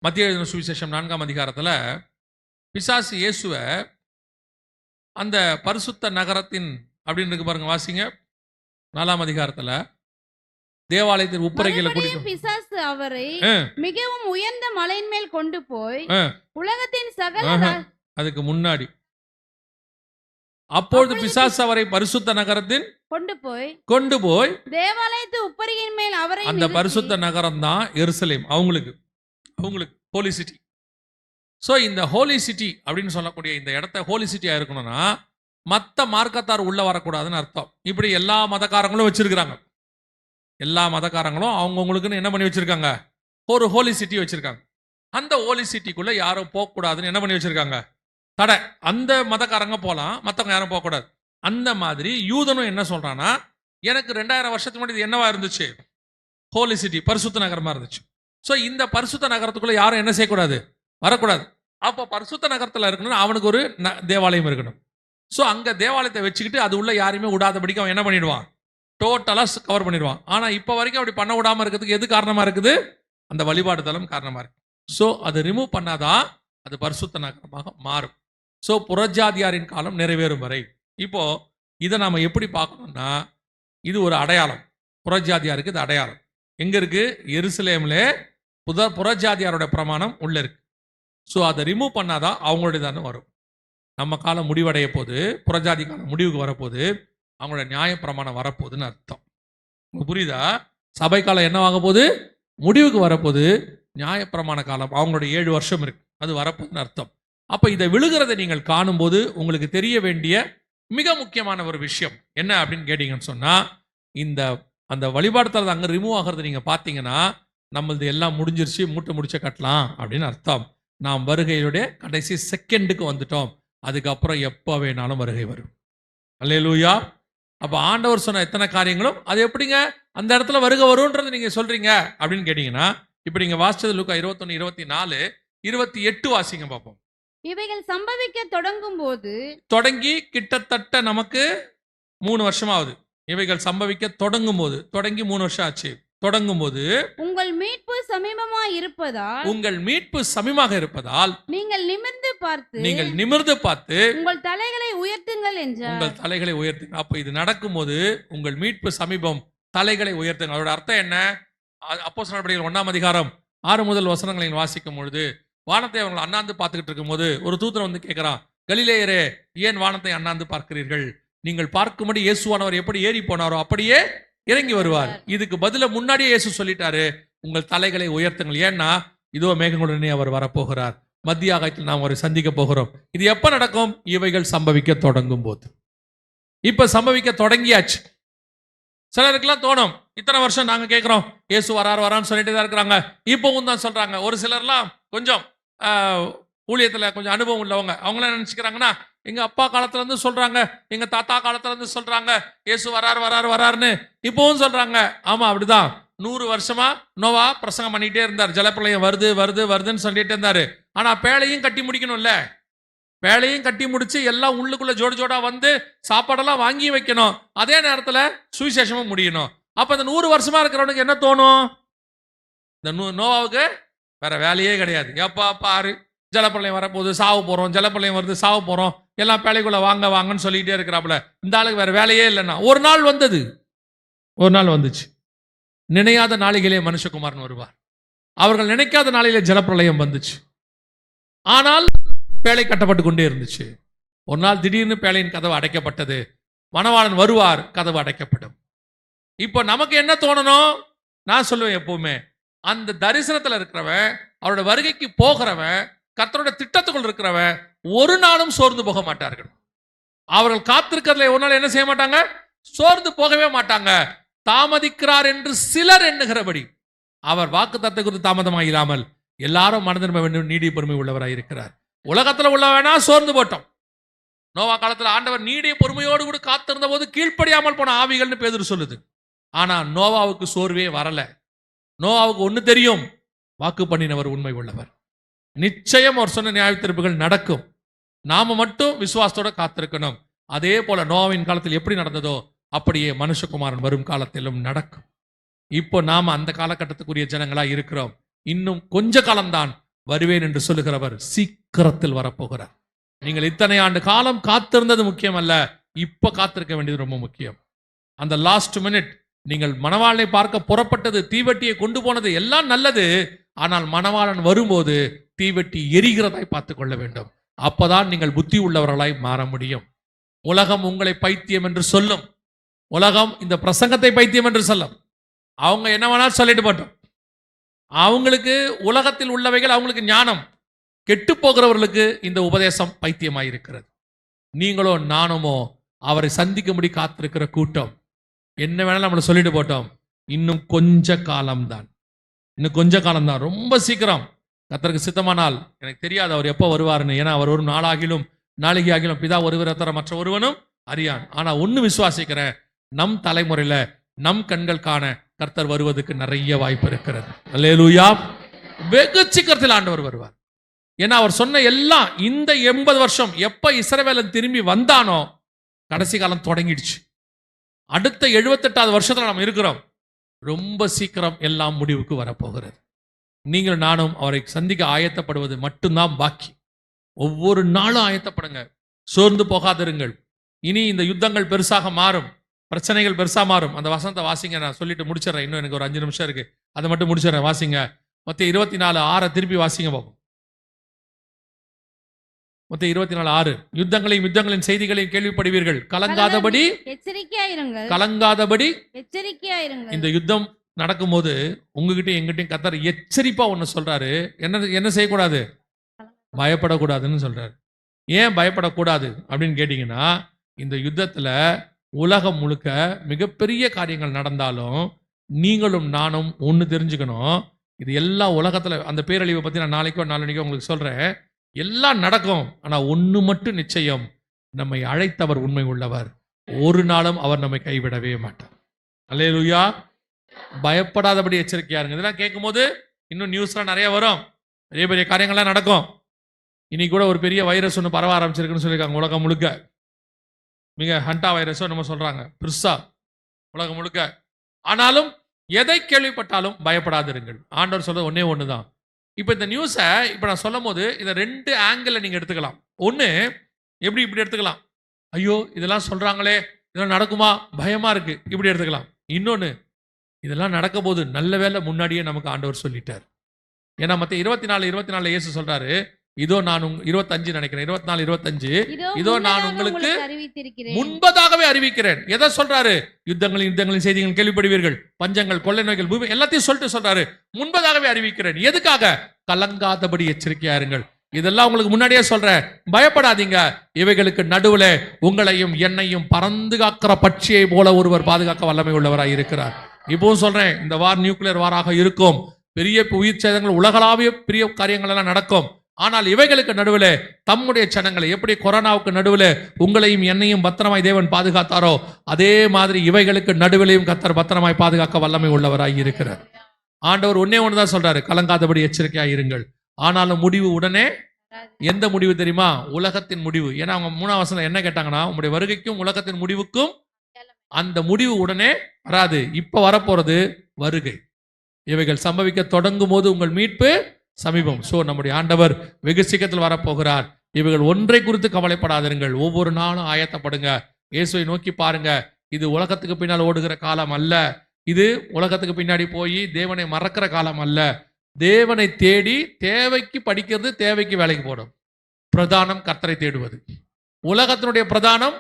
மத்திய எழுதின சுவிசேஷம் 4ஆம் அதிகாரத்துல பிசாசு இயேசுவை அந்த பரிசுத்த நகரத்தின் அப்படின்னு இருக்கு பாருங்க, வாசிங்க. 4ஆம் அதிகாரத்துல தேவாலயத்தின் உப்பரைகளை கூட்டிட்டு பிசாசு அவரை மிகவும் உயர்ந்த மலையின் மேல் கொண்டு போய் உலகத்தின் சகல அதுக்கு முன்னாடி, அப்பொழுது பிசாசு அவரை பரிசுத்த நகரத்தின் கொண்டு போய் தேவாலயத்து உப்பரியின் மேல் அவரை, அந்த பரிசுத்த நகரம் தான் எருசலேம், அவங்களுக்கு ஹோலி சிட்டி. ஸோ இந்த ஹோலி சிட்டி அப்படின்னு சொல்லக்கூடிய இந்த இடத்த ஹோலி சிட்டியா இருக்கணும்னா மற்ற மார்க்கத்தார் உள்ள வரக்கூடாதுன்னு அர்த்தம். இப்படி எல்லா மதக்காரங்களும் வச்சிருக்கிறாங்க. எல்லா மதக்காரங்களும் அவங்கவுங்களுக்குன்னு என்ன பண்ணி வச்சிருக்காங்க? ஒரு ஹோலி சிட்டி வச்சிருக்காங்க. அந்த ஹோலி சிட்டிக்குள்ள யாரும் போகக்கூடாதுன்னு என்ன பண்ணி வச்சிருக்காங்க? தடை. அந்த மதக்காரங்க போகலாம், மற்றவங்க யாரும் போகக்கூடாது. அந்த மாதிரி யூதனும் என்ன சொல்றான்னா, எனக்கு 2000 வருஷத்துக்கு முன்னாடி இது என்னவா இருந்துச்சு? ஹோலி சிட்டி, பரிசுத்த நகரமா இருந்துச்சு. ஸோ இந்த பரிசுத்த நகரத்துக்குள்ள யாரும் என்ன செய்யக்கூடாது? வரக்கூடாது. அப்போ பரிசுத்த நகரத்தில் இருக்கணும்னு அவனுக்கு ஒரு தேவாலயம் இருக்கணும். ஸோ அங்கே தேவாலயத்தை வச்சுக்கிட்டு அது உள்ள யாரையுமே விடாதபடிக்கு அவன் என்ன பண்ணிடுவான்? டோட்டலாக கவர் பண்ணிடுவான். ஆனால் இப்போ வரைக்கும் அப்படி பண்ண விடாமல் இருக்கிறதுக்கு எது காரணமாக இருக்குது? அந்த வழிபாடு தலம் காரணமாக இருக்கு. ஸோ அதை ரிமூவ் பண்ணாதான் அது பரிசுத்த நகரமாக மாறும். ஸோ புறஜாதியாரின் காலம் நிறைவேறும் வரை. இப்போ இதை நாம் எப்படி பார்க்கணும்னா, இது ஒரு அடையாளம். புறஜாதியாருக்கு இது அடையாளம். எங்கே இருக்கு? எருசலேம்லே புறஜாதியாரோட பிரமாணம் உள்ள இருக்கு. ஸோ அதை ரிமூவ் பண்ணாதான் அவங்களுடைய தானே வரும். நம்ம காலம் முடிவடைய போது, புறஜாதி காலம் முடிவுக்கு வரப்போகுது, அவங்களோட நியாய பிரமாணம் வரப்போகுதுன்னு அர்த்தம். புரியுதா? சபை காலம் என்னவாக போகுது? முடிவுக்கு வரப்போகுது. நியாய பிரமாண காலம் அவங்களுடைய 7 வருஷம் இருக்கு, அது வரப்போகுதுன்னு அர்த்தம். அப்போ இதை விழுகிறதை நீங்கள் காணும்போது உங்களுக்கு தெரிய வேண்டிய மிக முக்கியமான ஒரு விஷயம் என்ன அப்படின்னு கேட்டீங்கன்னு சொன்னா, இந்த அந்த வழிபாடுத்தல் அங்கே ரிமூவ் ஆகிறது நீங்கள் பார்த்தீங்கன்னா, நம்மளது எல்லாம் முடிஞ்சிருச்சு, மூட்டை முடிச்ச கட்டலாம் அப்படின்னு அர்த்தம். நாம் வருகையுடைய கடைசி செகண்டுக்கு வந்துட்டோம். அதுக்கப்புறம் எப்போ வேணாலும் வருகை வரும். அல்லேலூயா. அப்போ ஆண்டவர் சொன்ன எத்தனை காரியங்களும் அது எப்படிங்க அந்த இடத்துல வருகை வரும்ன்றது நீங்கள் சொல்றீங்க அப்படின்னு கேட்டீங்கன்னா, இப்போ நீங்கள் வாசிச்சது லூக்கா 21, 24, 28 வாசிங்க பார்ப்போம். இவைகள் சம்பவிக்க தொடங்கி கிட்டத்தட்ட நமக்கு 3 வருஷம் ஆகுது. இவைகள் சம்பவிக்க தொடங்கி 3 வருஷம் ஆச்சு. தொடங்கும்போது உங்கள் மீட்பு சமீபமாக இருப்பதால் நீங்கள் நிமிர்ந்து பார்த்து உங்கள் தலைகளை உயர்த்துங்கள் என்றார். உங்கள் தலைகளை உயர்த்துங்க. அப்போ இது நடக்கும்போது உங்கள் மீட்பு சமீபம், தலைகளை உயர்த்துங்க. அதோட அர்த்தம் என்ன? அப்போஸ்தலர் நடபடிகள் 1ஆம் அதிகாரம் 6 முதல் வசனங்களை வாசிக்கும் பொழுது, வானத்தை அவர்கள் அண்ணாந்து பார்த்துக்கிட்டு இருக்கும்போது ஒரு தூதன் வந்து கேட்கிறான், கலிலேயரே ஏன் வானத்தை அண்ணாந்து பார்க்கிறீர்கள்? நீங்கள் பார்க்கும்படி இயேசுவானவர் எப்படி ஏறி போனாரோ அப்படியே இறங்கி வருவார். இதுக்கு பதில முன்னாடியே இயேசு சொல்லிட்டாரு, உங்கள் தலைகளை உயர்த்துங்கள். ஏன்னா இதோ மேகங்களுடனே அவர் வரப்போகிறார், மத்திய ஆகாயத்தில் நாம் அவரை சந்திக்க போகிறோம். இது எப்ப நடக்கும்? இவைகள் சம்பவிக்க தொடங்கும் போது. இப்ப சம்பவிக்க தொடங்கியாச்சு. சிலருக்குலாம் தோணும், இத்தனை வருஷம் நாங்க கேட்கிறோம், இயேசு வரான்னு சொல்லிட்டு தான் இருக்கிறாங்க, இப்பவும் தான் சொல்றாங்க. ஒரு சிலர்லாம் கொஞ்சம் ஊழியத்துல கொஞ்சம் அனுபவம் உள்ளவங்க, அவங்களாம் நினைச்சுக்கிறாங்கன்னா, எங்க அப்பா காலத்துல இருந்து சொல்றாங்க, எங்க தாத்தா காலத்துல இருந்து சொல்றாங்க, இயேசு வராருன்னு இப்பவும் சொல்றாங்க. ஆமா, அப்படிதான். 100 வருஷமா நோவா பிரசங்கம் பண்ணிட்டே இருந்தார், ஜலப்பிரளயம் வருதுன்னு சொல்லிட்டு இருந்தாரு. ஆனா பேழையும் கட்டி முடிக்கணும்ல, பேழையும் கட்டி முடிச்சு எல்லாம் உள்ளுக்குள்ள ஜோடா வந்து சாப்பாடெல்லாம் வாங்கி வைக்கணும். அதே நேரத்துல சுவிசேஷமும் முடியணும். அப்ப இந்த 100 வருஷமா இருக்கிறவனுக்கு என்ன தோணும்? இந்த நோவாவுக்கு வேற வேலையே கிடையாது. எப்பா பாரு, ஜலப்பிரளயம் வரப்போகுது, சாவு போறோம், ஜலப்பிரளயம் வருது, சாவு போறோம், எல்லாம் பேழைக்குள்ள வாங்கன்னு சொல்லிட்டே இருக்கிறாப்புல. இந்த ஆளுக்கு வேற வேலையே இல்லைன்னா ஒரு நாள் வந்துச்சு. நினையாத நாளிகளே மனுஷகுமாரன் வருவார். அவர்கள் நினைக்காத நாளிலே ஜலப்பிரளயம் வந்துச்சு. ஆனால் பேழை கட்டப்பட்டு கொண்டே இருந்துச்சு. ஒரு நாள் திடீர்னு பேழையின் கதவு அடைக்கப்பட்டது. மணவாளன் வருவார், கதவு அடைக்கப்படும். இப்போ நமக்கு என்ன தோணணும்? நான் சொல்லுவேன், எப்பவுமே அந்த தரிசனத்துல இருக்கிறவன், அவரோட வருகைக்கு போகிறவன், கர்த்தரோட திட்டத்துக்குள் இருக்கிறவன் ஒரு நாளும் சோர்ந்து போக மாட்டார்கள். அவர்கள் காத்திருக்கிறதுல ஒரு நாள் என்ன செய்ய மாட்டாங்க? சோர்ந்து போகவே மாட்டாங்க. தாமதிக்கிறார் என்று சிலர் எண்ணுகிறபடி அவர் வாக்குத்தத்தத்தை குறித்து தாமதமாயிராமல் எல்லாரும் மனதின்மை வேண்டும் நீடிய பொறுமை உள்ளவராய் இருக்கிறார். உலகத்துல உள்ளவனா சோர்ந்து போட்டோம். நோவா காலத்துல ஆண்டவர் நீடிய பொறுமையோடு கூட காத்திருந்த போது கீழ்ப்படியாமல் போன ஆவிகள்னு பேதுரு சொல்லுது. ஆனா நோவாவுக்கு சோர்வே வரல. நோவாவுக்கு ஒண்ணு தெரியும், வாக்கு பண்ணினவர் உண்மை உள்ளவர். நிச்சயம் அவர் சொன்ன நியாயத்தீர்ப்புகள் நடக்கும். நாம மட்டும் விசுவாசத்தோட காத்திருக்கணும். அதே போல நோவாவின் காலத்தில் எப்படி நடந்ததோ அப்படியே மனுஷகுமாரன் வரும் காலத்திலும் நடக்கும். இப்போ நாம அந்த காலகட்டத்துக்குரிய ஜனங்களா இருக்கிறோம். இன்னும் கொஞ்ச காலம்தான், வருவேன் என்று சொல்லுகிறவர் சீக்கிரத்தில் வரப்போகிறார். நீங்கள் இத்தனை ஆண்டு காலம் காத்திருந்தது முக்கியம் அல்ல, இப்ப காத்திருக்க வேண்டியது ரொம்ப முக்கியம். அந்த லாஸ்ட் மினிட் நீங்கள் மணவாளனை பார்க்க புறப்பட்டது, தீவெட்டியை கொண்டு போனது எல்லாம் நல்லது. ஆனால் மணவாளன் வரும்போது தீவெட்டி எரிகிறதாய் பார்த்து கொள்ள வேண்டும். அப்பதான் நீங்கள் புத்தி உள்ளவர்களாய் மாற முடியும். உலகம் உங்களை பைத்தியம் என்று சொல்லும். உலகம் இந்த பிரசங்கத்தை பைத்தியம் என்று சொல்லும். அவங்க என்ன வேணாலும் சொல்லிட்டு போட்டோம். அவங்களுக்கு உலகத்தில் உள்ளவைகள் அவங்களுக்கு ஞானம். கெட்டு போகிறவர்களுக்கு இந்த உபதேசம் பைத்தியமாயிருக்கிறது. நீங்களோ நானுமோ அவரை சந்திக்கும்படி காத்திருக்கிற கூட்டம். என்ன வேணாலும் நம்மளை சொல்லிட்டு போட்டோம். இன்னும் கொஞ்ச காலம்தான், ரொம்ப சீக்கிரம். கர்த்தருக்கு சித்தமானால், எனக்கு தெரியாது அவர் எப்போ வருவாருன்னு. ஏன்னா அவர் ஒரு நாளாகிலும் நாளிகை ஆகிலும் பிதா ஒருவர் தர மற்ற ஒருவனும் அறியான். ஆனா ஒன்னு விசுவாசிக்கிறேன், நம் தலைமுறையில நம் கண்கள் காண கர்த்தர் வருவதற்கு நிறைய வாய்ப்பு இருக்கிறது. அல்லேலூயா. வெகு சீக்கிரத்தில் ஆண்டவர் வருவார். ஏன்னா அவர் சொன்ன எல்லாம் இந்த 80 வருஷம் எப்ப இஸ்ரவேலன் திரும்பி வந்தானோ கடைசி காலம் தொடங்கிடுச்சு. அடுத்த 78வது வருஷத்துல நம்ம இருக்கிறோம். ரொம்ப சீக்கிரம் எல்லாம் முடிவுக்கு வரப்போகிறது. நீங்கள் நானும் அவரை சந்திக்க ஆயத்தப்படுவது மட்டும்தான் பாக்கி. ஒவ்வொரு நாளும் ஆயத்தப்படுங்க, சோர்ந்து போகாதிருங்கள். இனி இந்த யுத்தங்கள் பெருசாக மாறும், பிரச்சனைகள் பெருசா மாறும். அந்த வசனத்தை வாசிங்க, நான் சொல்லிட்டு முடிச்சிடறேன். இன்னும் எனக்கு ஒரு 5 நிமிஷம் இருக்கு, அதை மட்டும் முடிச்சிடறேன். வாசிங்க மத்தேயு 24:6 திருப்பி வாசிங்க பார்ப்போம். மத்தேயு 24:6. யுத்தங்களின் செய்திகளையும் கேள்விப்படுவீர்கள், கலங்காதபடி எச்சரிக்கையாயிருங்கள். இந்த யுத்தம் நடக்கும்போது உங்ககிட்ட எங்கிட்டையும் கர்த்தர் எச்சரிப்பா ஒண்ணு சொல்றாரு. என்ன செய்யக்கூடாது? பயப்படக்கூடாதுன்னு சொல்றாரு. ஏன் பயப்படக்கூடாது அப்படின்னு கேட்டீங்கன்னா, இந்த யுத்தத்துல உலகம் முழுக்க மிகப்பெரிய காரியங்கள் நடந்தாலும் நீங்களும் நானும் ஒண்ணு தெரிஞ்சுக்கணும். இது எல்லா உலகத்துல அந்த பேரழிவை பத்தி நான் நாளைக்கோ நாளன்னைக்கோ உங்களுக்கு சொல்றேன். எல்லாம் நடக்கும். ஆனா ஒண்ணு மட்டும் நிச்சயம், நம்மை அழைத்தவர் உண்மை உள்ளவர். ஒரு நாளும் அவர் நம்மை கைவிடவே மாட்டார். அல்லேலூயா. பயப்படாதபடி எச்சரிக்கையா இருங்க. இதெல்லாம் கேட்கும் போது இன்னும் நியூஸ்லாம் நிறைய வரும், பெரிய பெரிய காரியங்கள்லாம் நடக்கும். இன்னைக்கு கூட ஒரு பெரிய வைரஸ் ஒன்று பரவ ஆரம்பிச்சிருக்குன்னு சொல்லியிருக்காங்க உலகம் முழுக்க. மிக ஹண்டா வைரஸோ நம்ம சொல்றாங்க, பெருசா உலகம் முழுக்க. ஆனாலும் எதை கேள்விப்பட்டாலும் பயப்படாதிருங்கள். ஆண்டவர் சொல்றது ஒன்னே ஒண்ணுதான். இப்ப இந்த நியூஸை இப்ப நான் சொல்லும் போது இதை 2 ஆங்கிள் நீங்க எடுத்துக்கலாம். ஒண்ணு, இப்படி எடுத்துக்கலாம், ஐயோ இதெல்லாம் சொல்றாங்களே, இதெல்லாம் நடக்குமா, பயமா இருக்கு, இப்படி எடுத்துக்கலாம். இன்னொன்னு, இதெல்லாம் நடக்க போது நல்ல வேளை முன்னாடியே நமக்கு ஆண்டவர் சொல்லிட்டார். ஏன்னா மத்த 24 இயேசு சொல்றாரு, இதோ நான் 25 நினைக்கிறேன், 24:25, இதோ நான் உங்களுக்கு முன்பதாகவே அறிவிக்கிறேன். எதை சொல்றாரு? யுத்தங்களின் செய்திகள் கேள்விப்படுவீர்கள், பஞ்சங்கள், கொள்ளை நோய்கள், பூமி எல்லாத்தையும் சொல்லிட்டு சொல்றாரு, முன்பதாகவே அறிவிக்கிறேன். எதுக்காக? கலங்காதபடி எச்சரிக்கையா இருங்கள். இதெல்லாம் உங்களுக்கு முன்னாடியே சொல்றேன், பயப்படாதீங்க. இவைகளுக்கு நடுவுல உங்களையும் என்னையும் பறந்து காக்கிற பட்சியை போல ஒருவர் பாதுகாக்க வல்லமை உள்ளவராய் இருக்கிறார். இப்பவும் சொல்றேன், இந்த வார் நியூக்ளியர் வாராக இருக்கும், பெரிய உயிர் சேதங்கள், உலகளாவிய பெரிய காரியங்கள் எல்லாம் நடக்கும். ஆனால் இவைகளுக்கு நடுவில் தம்முடைய ஜனங்களை, எப்படி கொரோனாவுக்கு நடுவில் உங்களையும் என்னையும் பத்திரமாய் தேவன் பாதுகாத்தாரோ, அதே மாதிரி இவைகளுக்கு நடுவிலையும் கர்த்தர் பத்திரமாய் பாதுகாக்க வல்லமை உள்ளவராய் இருக்கிறார். ஆண்டவர் ஒன்னே ஒண்ணுதான் சொல்றாரு, கலங்காதபடி எச்சரிக்கையா இருங்கள். ஆனாலும் முடிவு உடனே. எந்த முடிவு தெரியுமா? உலகத்தின் முடிவு. ஏன்னா அவங்க 3ஆம் வசனம் என்ன கேட்டாங்கன்னா, உங்களுடைய வருகைக்கும் உலகத்தின் முடிவுக்கும், அந்த முடிவு உடனே வராது, இப்ப வரப்போறது வருகை. இவைகள் சம்பவிக்க தொடங்கும் போது உங்கள் மீட்பு சமீபம். சோ நம்முடைய ஆண்டவர் வெகு சீக்கிரத்தில் வரப்போகிறார். இவைகள் ஒன்றை குறித்து கவலைப்படாதிருங்கள், ஒவ்வொரு நாளும் ஆயத்தப்படுங்க, இயேசுவை நோக்கி பாருங்க. இது உலகத்துக்கு பின்னால் ஓடுகிற காலம் அல்ல, இது உலகத்துக்கு பின்னாடி போய் தேவனை மறக்கிற காலம் அல்ல. தேவனை தேடி தேவைக்கு படிக்கிறது, தேவைக்கு வேலைக்கு போடும். பிரதானம் கர்த்தரை தேடுவது. உலகத்தினுடைய பிரதானம்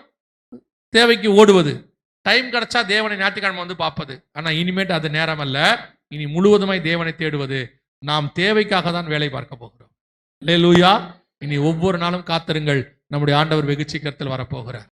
தேவைக்கு ஓடுவது. டைம் கிடைச்சா தேவனை ஞாயிற்றுக்கிழமை வந்து பார்ப்பது. ஆனா இனிமேட்டு அது நேரம் அல்ல, இனி முழுவதுமாய் தேவனை தேடுவது. நாம் தேவைக்காக தான் வேலை பார்க்க போகிறோம். அல்லேலூயா. இனி ஒவ்வொரு நாளும் காத்திருங்கள், நம்முடைய ஆண்டவர் வெகு சீக்கிரத்தில் வரப்போகிறார்.